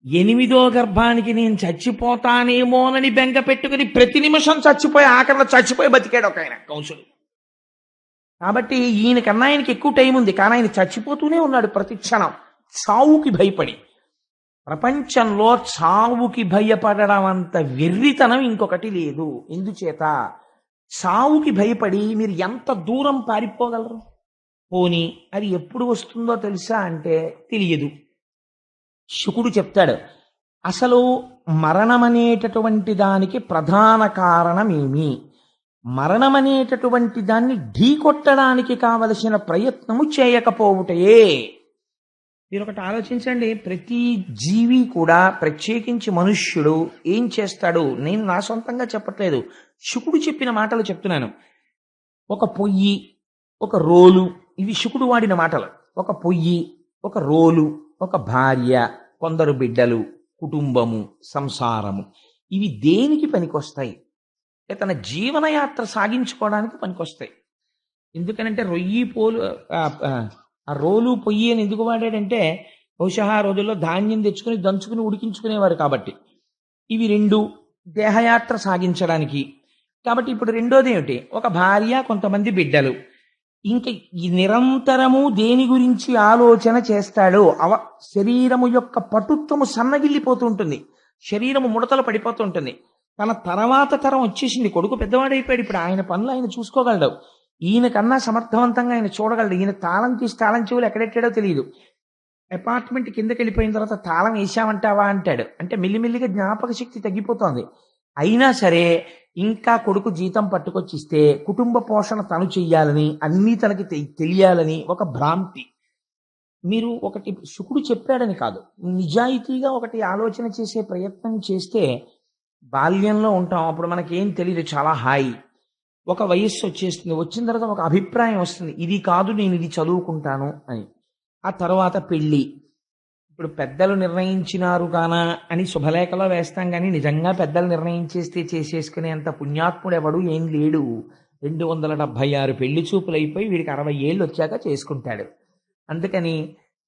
8వ గర్భానికి నేను చచ్చిపోతానేమోనని బెంగ పెట్టుకుని ప్రతి నిమిషం ఆఖరిలో చచ్చిపోయి బతికాడు ఒక ఆయన, కంసుడు. కాబట్టి ఈయనకన్నా ఆయనకి ఎక్కువ టైం ఉంది, కానీ ఆయన చచ్చిపోతూనే ఉన్నాడు ప్రతి క్షణం చావుకి భయపడి. ప్రపంచంలో చావుకి భయపడడం అంత వెర్రితనం ఇంకొకటి లేదు. ఎందుచేత చావుకి భయపడి మీరు ఎంత దూరం పారిపోగలరు? పోని అది ఎప్పుడు వస్తుందో తెలుసా అంటే తెలియదు. శుకుడు చెప్తాడు, అసలు మరణమనేటటువంటి దానికి ప్రధాన కారణమేమి? మరణమనేటటువంటి దాన్ని ఢీకొట్టడానికి కావలసిన ప్రయత్నము చేయకపోవుటయే. మీరు ఒకటి ఆలోచించండి. ప్రతి జీవి కూడా, ప్రత్యేకించి మనుష్యుడు ఏం చేస్తాడు? నేను నా సొంతంగా చెప్పట్లేదు, శుకుడు చెప్పిన మాటలు చెప్తున్నాను. ఒక పొయ్యి, ఒక రోలు, ఇవి శుకుడు వాడిన మాటలు. ఒక పొయ్యి, ఒక రోలు, ఒక భార్య, కొందరు బిడ్డలు, కుటుంబము, సంసారము, ఇవి దేనికి పనికొస్తాయి? తన జీవనయాత్ర సాగించుకోవడానికి పనికొస్తాయి. ఎందుకనంటే రొయ్యి పోలు ఆ, ఆ, ఆ రోలు పొయ్యి అని ఎందుకు వాడాడంటే బహుశా ఆ రోజుల్లో ధాన్యం తెచ్చుకుని దంచుకుని ఉడికించుకునేవారు కాబట్టి. ఇవి రెండు దేహయాత్ర సాగించడానికి. కాబట్టి ఇప్పుడు రెండోది ఏమిటి, ఒక భార్య కొంతమంది బిడ్డలు. ఇంకా ఈ నిరంతరము దేని గురించి ఆలోచన చేస్తాడో శరీరము యొక్క పటుత్వము సన్నగిల్లిపోతూ ఉంటుంది, శరీరము ముడతలు పడిపోతూ ఉంటుంది. తన తర్వాత తరం వచ్చేసింది, కొడుకు పెద్దవాడైపోయాడు, ఇప్పుడు ఆయన పనులు ఆయన చూసుకోగలడు, ఈయన కన్నా సమర్థవంతంగా ఆయన చూడగలడు. ఈయన తాళం తీసి తాళం చెవులు ఎక్కడెట్టాడో తెలియదు. అపార్ట్మెంట్ కిందకి వెళ్ళిపోయిన తర్వాత తాళం వేసామంటావా అంటాడు. అంటే మెల్లిమెల్లిగా జ్ఞాపక శక్తి తగ్గిపోతోంది. అయినా సరే ఇంకా కొడుకు జీతం పట్టుకొచ్చిస్తే కుటుంబ పోషణ తను చెయ్యాలని, అన్నీ తనకి తెలియాలని ఒక భ్రాంతి. మీరు ఒకటి శుకుడు చెప్పాడని కాదు, నిజాయితీగా ఒకటి ఆలోచన చేసే ప్రయత్నం చేస్తే బాల్యంలో ఉంటాం, అప్పుడు మనకేం తెలియదు, చాలా హాయి. ఒక వయస్సు వచ్చేస్తుంది, వచ్చిన తర్వాత ఒక అభిప్రాయం వస్తుంది, ఇది కాదు నేను ఇది చదువుకుంటాను అని. ఆ తర్వాత పెళ్ళి. ఇప్పుడు పెద్దలు నిర్ణయించినారు కానా అని శుభలేఖలో వేస్తాం, కానీ నిజంగా పెద్దలు నిర్ణయించేస్తే చేసేసుకునే అంత పుణ్యాత్ముడు ఎవడు ఏం లేడు. 276 పెళ్లి చూపులు అయిపోయి వీడికి 60 ఏళ్ళు వచ్చాక చేసుకుంటాడు. అందుకని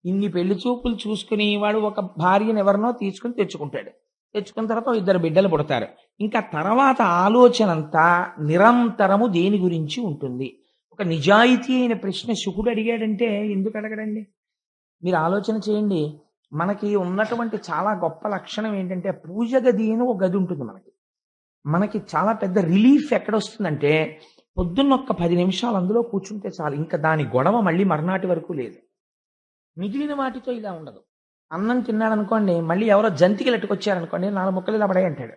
ఇన్ని పెళ్లి చూపులు చూసుకుని వాడు ఒక భార్యను ఎవరినో తీసుకుని తెచ్చుకుంటాడు. తెచ్చుకున్న తర్వాత 2 బిడ్డలు పుడతారు. ఇంకా తర్వాత ఆలోచన అంతా నిరంతరము దేని గురించి ఉంటుంది. ఒక నిజాయితీ అయిన ప్రశ్న శుకుడు అడిగాడంటే ఎందుకు అడగడండి? మీరు ఆలోచన చేయండి. మనకి ఉన్నటువంటి చాలా గొప్ప లక్షణం ఏంటంటే పూజ గది అని ఒక గది ఉంటుంది మనకి చాలా పెద్ద రిలీఫ్ ఎక్కడొస్తుందంటే పొద్దున్న ఒక్క 10 నిమిషాలు అందులో కూర్చుంటే చాలు, ఇంకా దాని గొడవ మళ్ళీ మర్నాటి వరకు లేదు. మిగిలిన వాటితో ఇలా ఉండదు. అన్నం తిన్నాడు అనుకోండి, మళ్ళీ ఎవరో జంతికలు ఎట్టుకొచ్చారనుకోండి, 4 ముక్కలు ఇలా పడే అంటాడు.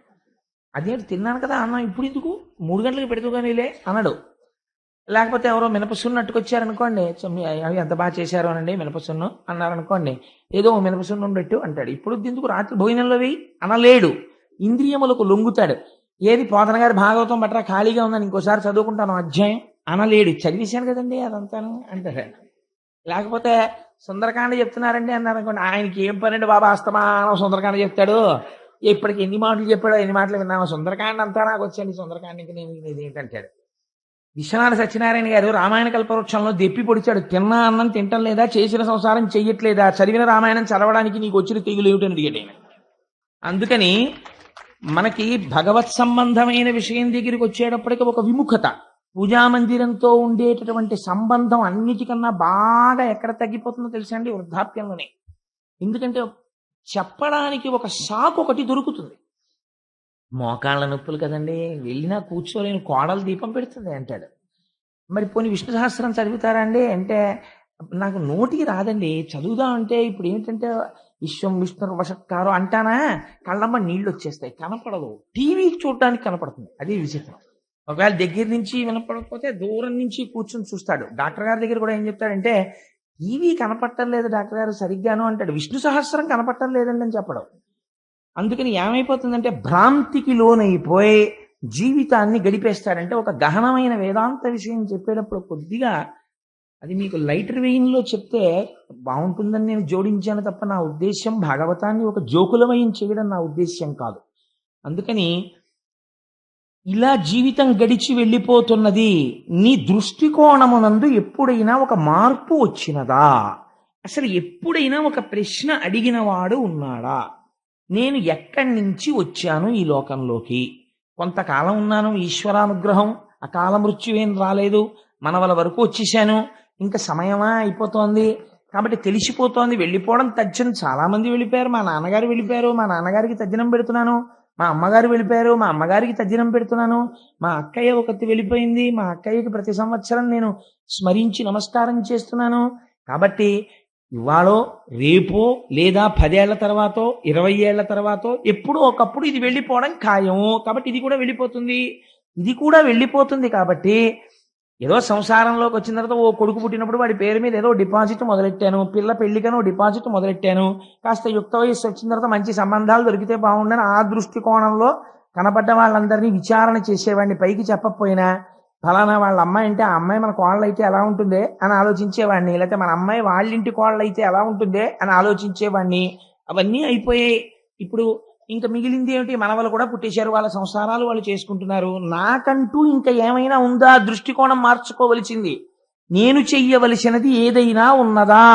అదేంటి తిన్నాను కదా అన్నం ఇప్పుడు ఎందుకు 3 గంటలకు పెడుతుగానేలే అనడు. లేకపోతే ఎవరో మినపసున్ను అట్టుకొచ్చారనుకోండి, అవి ఎంత బాగా చేశారు అనండి మినపసున్ను అన్నారనుకోండి, ఏదో మినపసున్ను పెట్టు అంటాడు. ఇప్పుడు ఎందుకు రాత్రి భోజనంలో వేయి అనలేడు. ఇంద్రియములకు లొంగుతాడు. ఏది పోతన గారి భాగవతం బట్రా ఖాళీగా ఉందని ఇంకోసారి చదువుకుంటాను అధ్యాయం అనలేడు. చదివేశాను కదండి అదంతాను అంటాడు. లేకపోతే సుందరకాండ చెప్తున్నారండి అన్నారు అనుకోండి, ఆయనకి ఏం పనండి బాబా, అస్తమానం సుందరకాండ చెప్తాడు, ఇప్పటికి ఎన్ని మాటలు చెప్పాడో ఎన్ని మాటలు విన్నామో, సుందరకాండ అంతా నాకు వచ్చండి, సుందరకాండకి నేను ఇది ఏంటంటాడు. విశ్వనాథ సత్యనారాయణ గారు రామాయణ కల్పవృక్షంలో దెప్పి పొడిచాడు, తిన్నా అన్నం తింటం లేదా, చేసిన సంసారం చెయ్యట్లేదా, చదివిన రామాయణం చదవడానికి నీకు వచ్చిన తెగులు ఏమిటని అడిగాడు ఆయన. అందుకని మనకి భగవత్ సంబంధమైన విషయం దగ్గరికి వచ్చేటప్పటికి ఒక విముఖత, పూజామందిరంతో ఉండేటటువంటి సంబంధం అన్నిటికన్నా బాగా ఎక్కడ తగ్గిపోతుందో తెలుసా అండి? వృద్ధాప్యంలోనే. ఎందుకంటే చెప్పడానికి ఒక షాక్ ఒకటి దొరుకుతుంది. మోకాళ్ళ నొప్పులు కదండి, వెళ్ళినా కూర్చోలేని కోడలు దీపం పెడుతుంది అంటాడు. మరి పోనీ విష్ణు సహస్రం చదువుతారా అండి అంటే, నాకు నోటికి రాదండి, చదువుదాం అంటే ఇప్పుడు ఏంటంటే విశ్వం విష్ణు వషత్కారం అంటానా కళ్ళమ్మ నీళ్ళు వచ్చేస్తాయి, కనపడదు. టీవీ చూడటానికి కనపడుతుంది, అదే విచిత్రం. ఒకవేళ దగ్గర నుంచి వినపడకపోతే దూరం నుంచి కూర్చొని చూస్తాడు. డాక్టర్ గారి దగ్గర కూడా ఏం చెప్తాడంటే, టీవీ కనపడటం లేదు డాక్టర్ గారు సరిగ్గాను అంటాడు, విష్ణు సహస్రం కనపడటం లేదండి అని చెప్పడం. అందుకని ఏమైపోతుందంటే భ్రాంతికి లోనైపోయి జీవితాన్ని గడిపేస్తాడంటే. ఒక గహనమైన వేదాంత విషయం చెప్పేటప్పుడు కొద్దిగా అది మీకు లైటర్ వెయిన్లో చెప్తే బాగుంటుందని నేను జోడించాను తప్ప, నా ఉద్దేశ్యం భాగవతాన్ని ఒక జోకులమయం చేయడం నా ఉద్దేశ్యం కాదు. అందుకని ఇలా జీవితం గడిచి వెళ్ళిపోతున్నది, నీ దృష్టికోణమునందు ఎప్పుడైనా ఒక మార్పు వచ్చినదా? అసలు ఎప్పుడైనా ఒక ప్రశ్న అడిగిన వాడు ఉన్నాడా? నేను ఎక్కడి నుంచి వచ్చాను ఈ లోకంలోకి? కొంతకాలం ఉన్నాను, ఈశ్వరానుగ్రహం, అకాల మృత్యువేం రాలేదు, మనవల వరకు వచ్చేసాను, ఇంకా సమయమా అయిపోతోంది కాబట్టి తెలిసిపోతోంది, వెళ్ళిపోవడం తథ్యం. చాలా మంది వెళ్ళిపోయారు, మా నాన్నగారు వెళ్ళిపోయారు, మా నాన్నగారికి తద్దినం పెడుతున్నాను, మా అమ్మగారు వెళ్ళిపోయారు, మా అమ్మగారికి తద్దినం పెడుతున్నాను, మా అక్కయ్య ఒకటి వెళ్ళిపోయింది, మా అక్కయ్యకి ప్రతి సంవత్సరం నేను స్మరించి నమస్కారం చేస్తున్నాను. కాబట్టి ఇవాళో రేపో లేదా 10 ఏళ్ల తర్వాతో 20 ఏళ్ల తర్వాతో ఎప్పుడో ఒకప్పుడు ఇది వెళ్ళిపోవడం ఖాయము. కాబట్టి ఇది కూడా వెళ్ళిపోతుంది, ఇది కూడా వెళ్ళిపోతుంది. కాబట్టి ఏదో సంసారంలోకి వచ్చిన తర్వాత ఓ కొడుకు పుట్టినప్పుడు వాడి పేరు మీద ఏదో డిపాజిట్ మొదలెట్టాను, పిల్ల పెళ్లికనో డిపాజిట్ మొదలెట్టాను, కాస్త యుక్త వయస్సు వచ్చిన తర్వాత మంచి సంబంధాలు దొరికితే బాగుండని ఆ దృష్టికోణంలో కనపడ్డ వాళ్ళందరినీ విచారణ చేసేవాడిని. పైకి చెప్పకపోయినా ఫలానా వాళ్ళ అమ్మాయి అంటే ఆ అమ్మాయి మన కోళ్ళు అయితే ఎలా ఉంటుందే అని ఆలోచించేవాడిని, లేకపోతే మన అమ్మాయి వాళ్ళింటి కోళ్ళు అయితే ఎలా ఉంటుందే అని ఆలోచించేవాడిని. అవన్నీ అయిపోయాయి. ఇప్పుడు ఇంకా మిగిలింది ఏమిటి? మనవలు కూడా పుట్టేశారు, వాళ్ళ సంసారాలు వాళ్ళు చేసుకుంటున్నారు. నాకంటూ ఇంకా ఏమైనా ఉందా? దృష్టికోణం మార్చుకోవలసింది. నేను చెయ్యవలసినది ఏదైనా ఉన్నదా?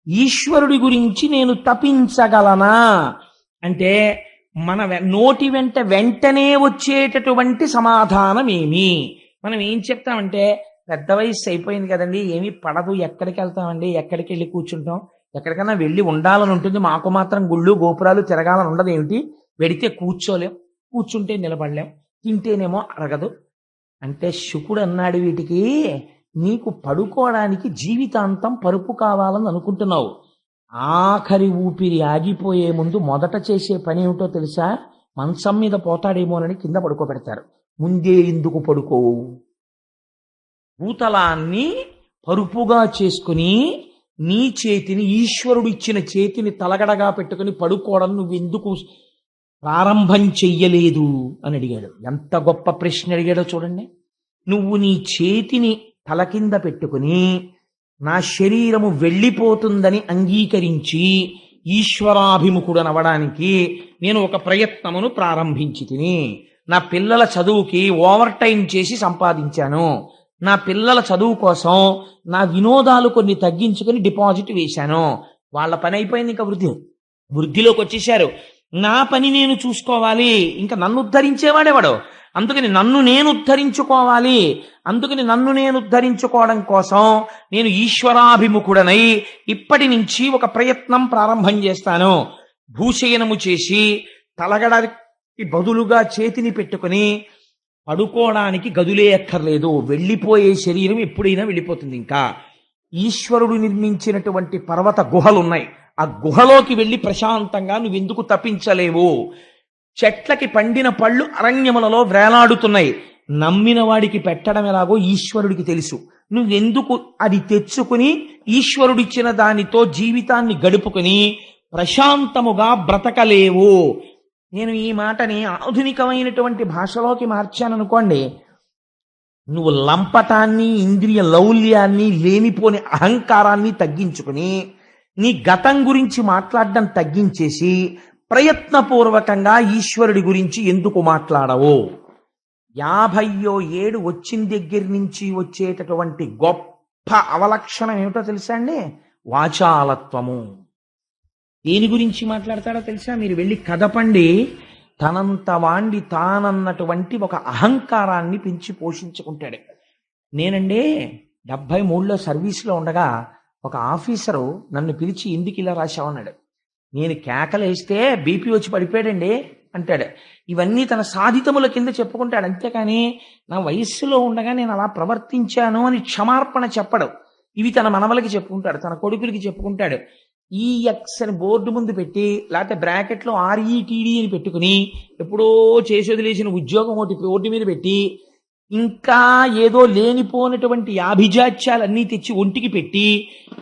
ఈశ్వరుడి గురించి నేను తపించగలనా? అంటే మన నోటి వెంటనే వచ్చేటటువంటి సమాధానం ఏమి? మనం ఏం చెప్తామంటే, పెద్ద వయసు అయిపోయింది కదండి, ఏమీ పడదు, ఎక్కడికి వెళ్తామండి, ఎక్కడికి వెళ్ళి కూర్చుంటాం, ఎక్కడికైనా వెళ్ళి ఉండాలని ఉంటుంది, మాకు మాత్రం గుళ్ళు గోపురాలు తిరగాలని ఉండదు ఏమిటి, వెడితే కూర్చోలేం, కూర్చుంటే నిలబడలేం, తింటేనేమో అరగదు అంటే శుకుడు అన్నాడు, వీటికి నీకు పడుకోవడానికి జీవితాంతం పరుపు కావాలని అనుకుంటున్నావు. ఆఖరి ఊపిరి ఆగిపోయే ముందు మొదట చేసే పని ఏమిటో తెలుసా? మంచం మీద పోతాడేమోనని కింద పడుకోబెడతారు. ముందే ఎందుకు పడుకోవు? భూతలాన్ని పరుపుగా చేసుకుని నీ చేతిని, ఈశ్వరుడు ఇచ్చిన చేతిని తలగడగా పెట్టుకుని పడుకోవడం నువ్వెందుకు ప్రారంభం చెయ్యలేదు అని అడిగాడు. ఎంత గొప్ప ప్రశ్న అడిగాడో చూడండి. నువ్వు నీ చేతిని తల కింద పెట్టుకుని నా శరీరము వెళ్ళిపోతుందని అంగీకరించి ఈశ్వరాభిముఖుడనవడానికి నేను ఒక ప్రయత్నమును ప్రారంభించి తిని, నా పిల్లల చదువుకి ఓవర్ టైం చేసి సంపాదించాను, నా పిల్లల చదువు కోసం నా వినోదాలు కొన్ని తగ్గించుకొని డిపాజిట్ వేశాను, వాళ్ళ పని అయిపోయింది, ఇంకా వృద్ధిలోకి వచ్చేశారు, నా పని నేను చూసుకోవాలి, ఇంకా నన్ను ఉద్ధరించేవాడేవాడు, అందుకని నన్ను నేను ఉద్ధరించుకోవాలి, అందుకని నన్ను నేను ఉద్ధరించుకోవడం కోసం నేను ఈశ్వరాభిముఖుడనై ఇప్పటి నుంచి ఒక ప్రయత్నం ప్రారంభం చేస్తాను. భూశయనము చేసి తలగడకి బదులుగా చేతిని పెట్టుకుని పడుకోవడానికి గదులే అక్కర్లేదు, వెళ్ళిపోయే శరీరం ఎప్పుడైనా వెళ్ళిపోతుంది. ఇంకా ఈశ్వరుడు నిర్మించినటువంటి పర్వత గుహలున్నాయి, ఆ గుహలోకి వెళ్ళి ప్రశాంతంగా నువ్వెందుకు తప్పించలేవు? చెట్లకి పండిన పళ్ళు అరణ్యములలో వేలాడుతున్నాయి, నమ్మిన వాడికి పెట్టడం ఎలాగో ఈశ్వరుడికి తెలుసు. నువ్వెందుకు అది తెచ్చుకుని ఈశ్వరుడిచ్చిన దానితో జీవితాన్ని గడుపుకుని ప్రశాంతముగా బ్రతకలేవు? నేను ఈ మాటని ఆధునికమైనటువంటి భాషలోకి మార్చాననుకోండి, నువ్వు లంపటాన్ని, ఇంద్రియ లౌల్యాన్ని, లేనిపోని అహంకారాన్ని తగ్గించుకుని నీ గతం గురించి మాట్లాడడం తగ్గించేసి ప్రయత్నపూర్వకంగా ఈశ్వరుడి గురించి ఎందుకు మాట్లాడవు? 50వ ఏడు వచ్చిన దగ్గర నుంచి వచ్చేటటువంటి గొప్ప అవలక్షణం ఏమిటో తెలుసా అండి? వాచాలత్వము. దేని గురించి మాట్లాడతాడో తెలుసా? మీరు వెళ్ళి కదపండి. తనంత వాండి తానన్నటువంటి ఒక అహంకారాన్ని పెంచి పోషించుకుంటాడు. నేనండి 73లో సర్వీస్లో ఉండగా ఒక ఆఫీసరు నన్ను పిలిచి, ఎందుకు ఇలా రాశావన్నాడు. నేను కేకలేస్తే బీపీ వచ్చి పడిపోయాడండి అంటాడు. ఇవన్నీ తన సాధితముల కింద చెప్పుకుంటాడు, అంతేకాని నా వయస్సులో ఉండగా నేను అలా ప్రవర్తించాను అని క్షమార్పణ చెప్పడు. ఇవి తన మనవలకి చెప్పుకుంటాడు, తన కొడుకులకి చెప్పుకుంటాడు. ఈఎక్స్ అని బోర్డు ముందు పెట్టి, లేకపోతే బ్రాకెట్లో RETD అని పెట్టుకుని ఎప్పుడో చేసి వదిలేసిన ఉద్యోగం ఒకటి బోర్డు మీద పెట్టి, ఇంకా ఏదో లేనిపోయినటువంటి ఆభిజాత్యాలన్నీ తెచ్చి ఒంటికి పెట్టి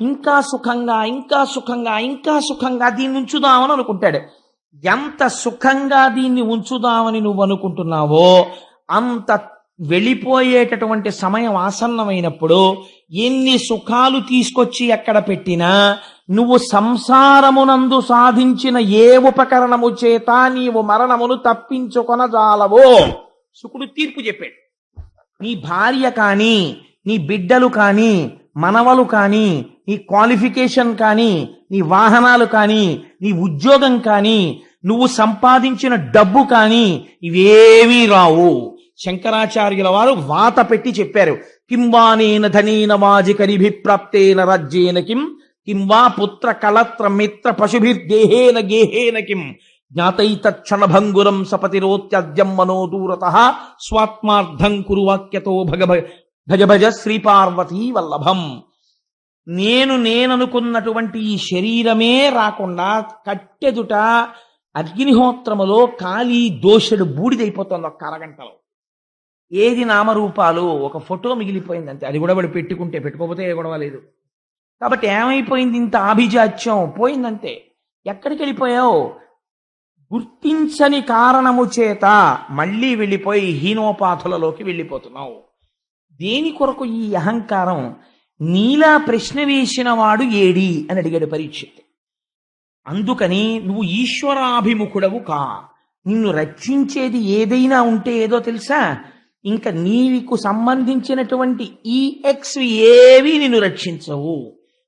ఇంకా సుఖంగా ఇంకా సుఖంగా ఇంకా సుఖంగా దీన్ని ఉంచుదామని అనుకుంటాడు. ఎంత సుఖంగా దీన్ని ఉంచుదామని నువ్వు అనుకుంటున్నావో అంత వెళ్ళిపోయేటటువంటి సమయం ఆసన్నమైనప్పుడు ఎన్ని సుఖాలు తీసుకొచ్చి ఎక్కడ పెట్టినా నువ్వు సంసారమునందు సాధించిన ఏ ఉపకరణము చేత నీవు మరణమును తప్పించుకొనజాలవో శుకుడు తీర్పు చెప్పాడు. నీ భార్య కానీ, నీ బిడ్డలు కానీ, మనవలు కానీ, నీ క్వాలిఫికేషన్ కానీ, నీ వాహనాలు కానీ, నీ ఉద్యోగం కానీ, నువ్వు సంపాదించిన డబ్బు కానీ ఇవేమీ రావు. శంకరాచార్యుల వారు వాత పెట్టి చెప్పారు, కింవానేన ధనేన వాజికరిభిప్రాప్తేన రాజ్యేన కింవా పుత్ర కళత్ర మిత్ర పశుభిర్దేహేన గేహేన కిం జ్ఞాతైతక్షణభంగురం సపతిరోత్యద్యం మనోదూరతః స్వాత్మార్థం కురు వాక్యతో భజ భజ శ్రీపార్వతీ వల్లభం. నేననుకున్నటువంటి ఈ శరీరమే రాకుండా కట్టెదుట అగ్నిహోత్రములో కాలి దోషుడు బూడిదైపోతుంది ఒక్క అరగంటలో. ఏది నామరూపాలు, ఒక ఫోటో మిగిలిపోయింది అంతే, అది కూడా వాడు పెట్టుకోకపోతే ఏ గొడవ లేదు. కాబట్టి ఏమైపోయింది? ఇంత ఆభిజాత్యం పోయిందంతే. ఎక్కడికి వెళ్ళిపోయావు? గుర్తించని కారణము చేత మళ్ళీ వెళ్ళిపోయి హీనోపాధులలోకి వెళ్ళిపోతున్నావు. దేని కొరకు ఈ అహంకారం? నీలా ప్రశ్న వేసిన వాడు ఏడి అని అడిగాడు పరీక్షిత్. అందుకని నువ్వు ఈశ్వరాభిముఖుడవు కా. నిన్ను రక్షించేది ఏదైనా ఉంటే ఏదో తెలుసా? ఇంకా నీకు సంబంధించినటువంటి ఈ ఎక్స్ ఏవి నిన్ను రక్షించవు.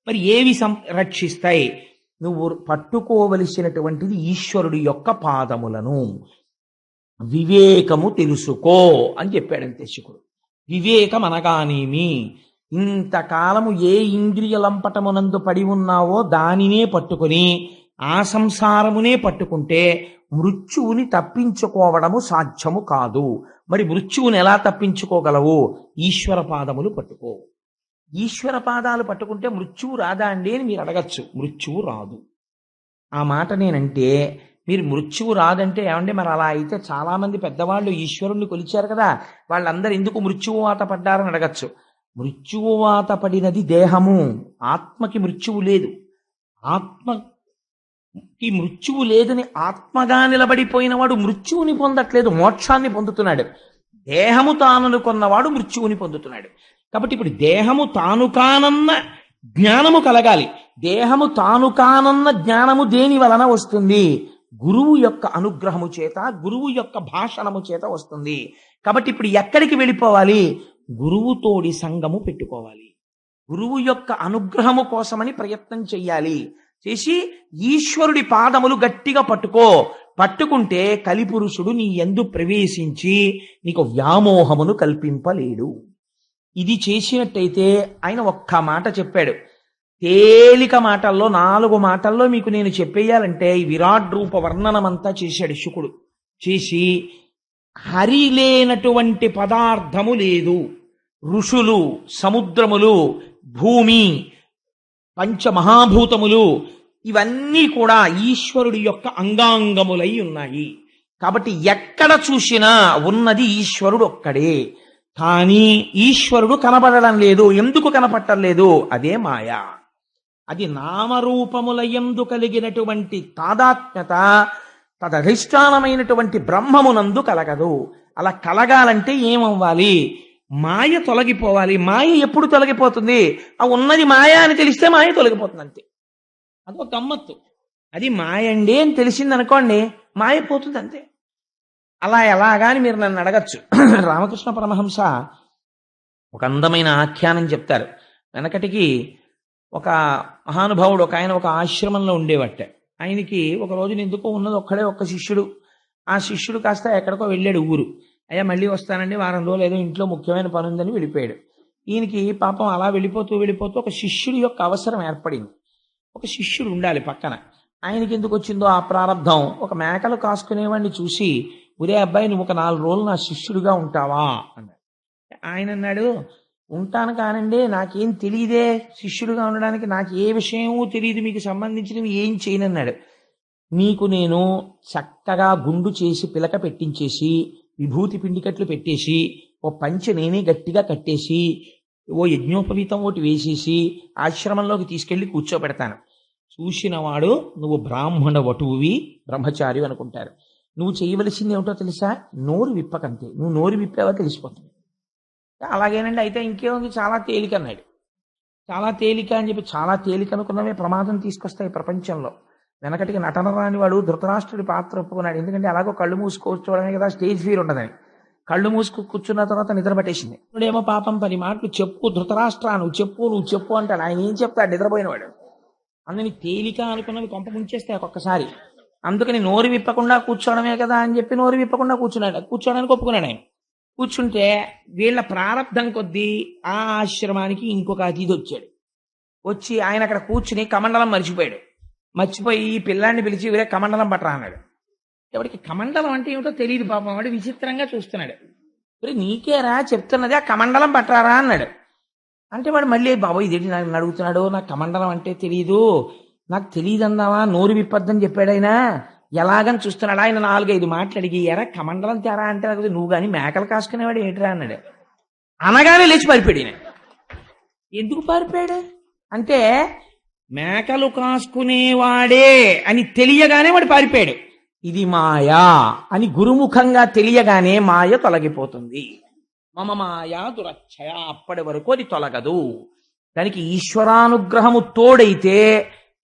మరి ఏవి రక్షిస్తాయి? నువ్వు పట్టుకోవలసినటువంటిది ఈశ్వరుడి యొక్క పాదములను. వివేకము తెలుసుకో అని చెప్పాడంతే శుకుడు. వివేకం అనగానేమి? ఇంతకాలము ఏ ఇంద్రియ లంపటమునందు పడి ఉన్నావో దానినే పట్టుకుని ఆ సంసారమునే పట్టుకుంటే మృత్యువుని తప్పించుకోవడము సాధ్యము కాదు. మరి మృత్యువుని ఎలా తప్పించుకోగలవు? ఈశ్వర పాదములు పట్టుకో. ఈశ్వర పాదాలు పట్టుకుంటే మృత్యువు రాదా అండి అని మీరు అడగచ్చు. మృత్యువు రాదు. ఆ మాట నేనంటే మీరు మృత్యువు రాదంటే ఏమంటే మరి అలా అయితే చాలా మంది పెద్దవాళ్ళు ఈశ్వరుణ్ణి కొలిచారు కదా, వాళ్ళందరూ ఎందుకు మృత్యువాత పడ్డారని అడగచ్చు. మృత్యువాత పడినది దేహము, ఆత్మకి మృత్యువు లేదు. ఆత్మకి మృత్యువు లేదని ఆత్మగా నిలబడిపోయిన వాడు మృత్యువుని పొందట్లేదు, మోక్షాన్ని పొందుతున్నాడు. దేహము తాననుకున్నవాడు మృత్యువుని పొందుతున్నాడు. కాబట్టి ఇప్పుడు దేహము తాను కానన్న జ్ఞానము కలగాలి. దేహము తాను కానన్న జ్ఞానము దేని వలన వస్తుంది? గురువు యొక్క అనుగ్రహము చేత, గురువు యొక్క భాషణము చేత వస్తుంది. కాబట్టి ఇప్పుడు ఎక్కడికి వెళ్ళిపోవాలి? గురువుతోడి సంగము పెట్టుకోవాలి. గురువు యొక్క అనుగ్రహము కోసమని ప్రయత్నం చెయ్యాలి. చేసి ఈశ్వరుడి పాదములు గట్టిగా పట్టుకుంటే కలిపురుషుడు నీ యందు ప్రవేశించి నీకు వ్యామోహమును కల్పింపలేడు. ఇది చేసినట్టయితే ఆయన ఒక్క మాట చెప్పాడు. తేలిక మాటల్లో 4 మాటల్లో మీకు నేను చెప్పేయాలంటే ఈ విరాట్ రూప వర్ణనమంతా చేశాడు శుకుడు. చేసి హరి లేనటువంటి పదార్థము లేదు. ఋషులు, సముద్రములు, భూమి, పంచమహాభూతములు ఇవన్నీ కూడా ఈశ్వరుడి యొక్క అంగాంగములై ఉన్నాయి. కాబట్టి ఎక్కడ చూసినా ఉన్నది ఈశ్వరుడు ఒక్కడే. కానీ ఈశ్వరుడు కనపడడం లేదు. ఎందుకు కనపడటం లేదు? అదే మాయా. అది నామరూపముల యందు కలిగినటువంటి తాదాత్మ్యత తదధిష్టానమైనటువంటి బ్రహ్మమునందు కలగదు. అలా కలగాలంటే ఏమవ్వాలి? మాయ తొలగిపోవాలి. మాయ ఎప్పుడు తొలగిపోతుంది? ఆ ఉన్నది మాయ అని తెలిస్తే మాయ తొలగిపోతుంది అంతే. అదొక గమ్మత్తు. అది మాయండి అని తెలిసింది అనుకోండి, మాయ పోతుంది అంతే. అలా ఎలాగాని మీరు నన్ను అడగచ్చు. రామకృష్ణ పరమహంస ఒక అందమైన ఆఖ్యానం చెప్తారు. వెనకటికి ఒక మహానుభావుడు ఒక ఆయన ఒక ఆశ్రమంలో ఉండేవట్ట. ఆయనకి ఒక రోజున ఎందుకో ఉన్నది ఒక్కడే ఒక్క శిష్యుడు. ఆ శిష్యుడు కాస్త ఎక్కడికో వెళ్ళాడు ఊరు. అయ్యా మళ్ళీ వస్తానండి, వారం రోజులు ఏదో ఇంట్లో ముఖ్యమైన పని ఉందని వెళ్ళిపోయాడు. ఈయనకి పాపం అలా వెళ్ళిపోతూ ఒక శిష్యుడి యొక్క అవసరం ఏర్పడింది. ఒక శిష్యుడు ఉండాలి పక్కన. ఆయనకి ఎందుకు వచ్చిందో ఆ ప్రారంధం. ఒక మేకలు కాసుకునేవాడిని చూసి, ఒరే అబ్బాయి నువ్వు ఒక 4 రోజులు నా శిష్యుడిగా ఉంటావా అన్నాడు. ఆయన అన్నాడు, ఉంటాను కానండి, నాకేం తెలియదే శిష్యుడిగా ఉండడానికి, నాకు ఏ విషయమూ తెలియదు, మీకు సంబంధించినవి ఏం చేయనన్నాడు. నీకు నేను చక్కగా గుండు చేసి పిలక పెట్టించేసి విభూతి పిండికట్లు పెట్టేసి ఓ పంచె నేనే గట్టిగా కట్టేసి ఓ యజ్ఞోపవీతం ఒకటి వేసేసి ఆశ్రమంలోకి తీసుకెళ్లి కూర్చోబెడతాను. చూసినవాడు నువ్వు బ్రాహ్మణ వటువువి, బ్రహ్మచారి అనుకుంటారు. నువ్వు చేయవలసింది ఏమిటో తెలుసా? నోరు విప్పకంతే. నువ్వు నోరు విప్పావా తెలిసిపోతుంది. అలాగేనండి, అయితే ఇంకేముంది, చాలా తేలిక అన్నాడు. చాలా తేలిక అని చెప్పి చాలా తేలిక అనుకున్నవే ప్రమాదం తీసుకొస్తాయి ప్రపంచంలో. వెనకటికి నటన రాని వాడు ధృతరాష్ట్రుడి పాత్ర ఒప్పుకున్నాడు. ఎందుకంటే అలాగో కళ్ళు మూసుకోవడమే కదా, స్టేజ్ ఫీర్ ఉండదని. కళ్ళు మూసుకు కూర్చున్న తర్వాత నిద్ర పట్టేసింది. ఇప్పుడేమో పాపం 10 మాటలు చెప్పు ధృతరాష్ట్ర, నువ్వు చెప్పు అంటాడు. ఆయన ఏం చెప్తాడు? నిద్రపోయినవాడు. అందుని తేలిక అనుకున్నవి కొంప ముంచేస్తాయి ఒక్కొక్కసారి. అందుకని నోరు విప్పకుండా కూర్చోవడమే కదా అని చెప్పి నోరు విప్పకుండా కూర్చోడానికి ఒప్పుకున్నాడు ఆయన. కూర్చుంటే వీళ్ళ ప్రారంధం కొద్దీ ఆ ఆశ్రమానికి ఇంకొక అతిథి వచ్చాడు. వచ్చి ఆయన అక్కడ కూర్చుని కమండలం మర్చిపోయి ఈ పిల్లాన్ని పిలిచి వీరే కమండలం పట్టరా అన్నాడు. ఎవరికి కమండలం అంటే ఏమిటో తెలియదు పాపం. వాడు విచిత్రంగా చూస్తున్నాడు. మరి నీకేరా చెప్తున్నది, ఆ కమండలం పట్టరారా అన్నాడు. అంటే వాడు మళ్ళీ బాబు ఇదేంటి నాకు అడుగుతున్నాడు, నాకు కమండలం అంటే తెలియదు, నాకు తెలియదు అన్నావా, నోరు విప్పద్దని చెప్పాడు ఆయన. ఎలాగని చూస్తున్నాడు. ఆయన 4-5 మాటలు అడిగి, ఎరా కమండలం తేరా అంటే నువ్వు కానీ మేకలు కాసుకునేవాడు ఏంటిరా అన్నాడు. అనగానే లేచి పారిపోయాడు ఈయన. ఎందుకు పారిపోయాడు అంటే మేకలు కాసుకునేవాడే అని తెలియగానే వాడు పారిపోయాడు. ఇది మాయా అని గురుముఖంగా తెలియగానే మాయ తొలగిపోతుంది. మమ మాయా దురచ్చయ, అప్పటి వరకు అది తొలగదు. దానికి ఈశ్వరానుగ్రహము తోడైతే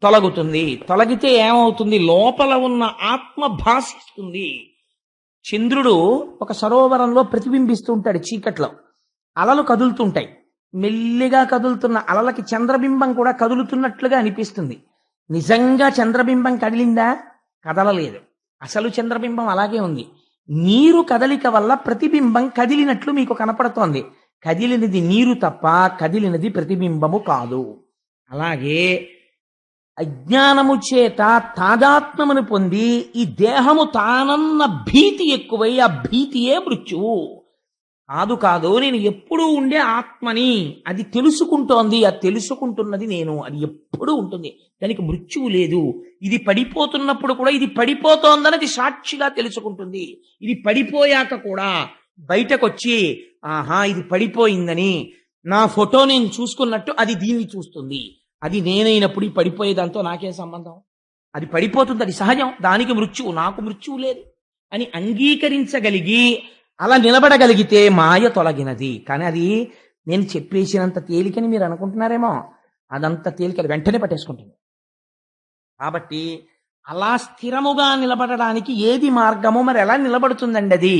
తొలగుతుంది. తొలగితే ఏమవుతుంది? లోపల ఉన్న ఆత్మ భాషిస్తుంది. చంద్రుడు ఒక సరోవరంలో ప్రతిబింబిస్తూ ఉంటాడు చీకట్లో. అలలు కదులుతుంటాయి. మెల్లిగా కదులుతున్న అలలకి చంద్రబింబం కూడా కదులుతున్నట్లుగా అనిపిస్తుంది. నిజంగా చంద్రబింబం కదిలిందా? కదలలేదు. అసలు చంద్రబింబం అలాగే ఉంది. నీరు కదలిక వల్ల ప్రతిబింబం కదిలినట్లు మీకు కనపడుతోంది. కదిలినది నీరు తప్ప కదిలినది ప్రతిబింబము కాదు. అలాగే అజ్ఞానము చేత తాదాత్మ్యమును పొంది ఈ దేహము తానన్న భీతి ఎక్కువై ఆ భీతియే మృత్యువు. కాదు కాదు, నేను ఎప్పుడూ ఉండే ఆత్మని, అది తెలుసుకుంటోంది, అది తెలుసుకుంటున్నది నేను, అది ఎప్పుడూ ఉంటుంది, దానికి మృత్యువు లేదు. ఇది పడిపోతున్నప్పుడు కూడా ఇది పడిపోతోందని అది సాక్షిగా తెలుసుకుంటుంది. ఇది పడిపోయాక కూడా బయటకొచ్చి ఆహా ఇది పడిపోయిందని నా ఫోటో నేను చూసుకున్నట్టు అది దీన్ని చూస్తుంది. అది నేనైనప్పుడు ఈ పడిపోయేదాంతో నాకేం సంబంధం? అది పడిపోతుంది, అది సహజం, దానికి మృత్యువు, నాకు మృత్యువు లేదు అని అంగీకరించగలిగి అలా నిలబడగలిగితే మాయ తొలగినది. కానీ అది నేను చెప్పేసినంత తేలికని మీరు అనుకుంటున్నారేమో, అదంత తేలిక వెంటనే పట్టేసుకుంటుంది. కాబట్టి అలా స్థిరముగా నిలబడడానికి ఏది మార్గమో, మరి ఎలా నిలబడుతుందండి అది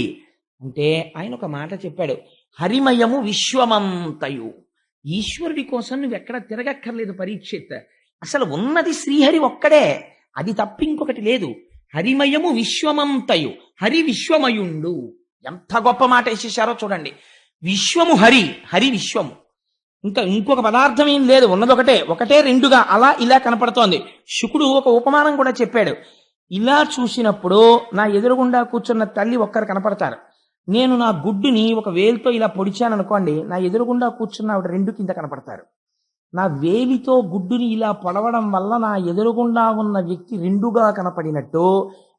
అంటే, ఆయన ఒక మాట చెప్పాడు, హరిమయము విశ్వమంతయు. ఈశ్వరుడి కోసం నువ్వు ఎక్కడ తిరగక్కర్లేదు పరీక్షిత్. అసలు ఉన్నది శ్రీహరి ఒక్కడే, అది తప్ప ఇంకొకటి లేదు. హరిమయము విశ్వమంతయు, హరి విశ్వమయుండు. ఎంత గొప్ప మాట వేసేసారో చూడండి. విశ్వము హరి, హరి విశ్వము, ఇంకా ఇంకొక పదార్థం ఏం లేదు, ఉన్నది ఒకటే, ఒకటే రెండుగా అలా ఇలా కనపడుతోంది. శుకుడు ఒక ఉపమానం కూడా చెప్పాడు. ఇలా చూసినప్పుడు నా ఎదురుగుండా కూర్చున్న తల్లి ఒక్కరు కనపడతారు. నేను నా గుడ్డుని ఒక వేలితో ఇలా పొడిచాను అనుకోండి, నా ఎదురుగుండా కూర్చున్న ఆవిడ రెండు కింద కనపడతారు. నా వేలితో గుడ్డుని ఇలా పొడవడం వల్ల నా ఎదురుగుండా ఉన్న వ్యక్తి రెండుగా కనపడినట్టు,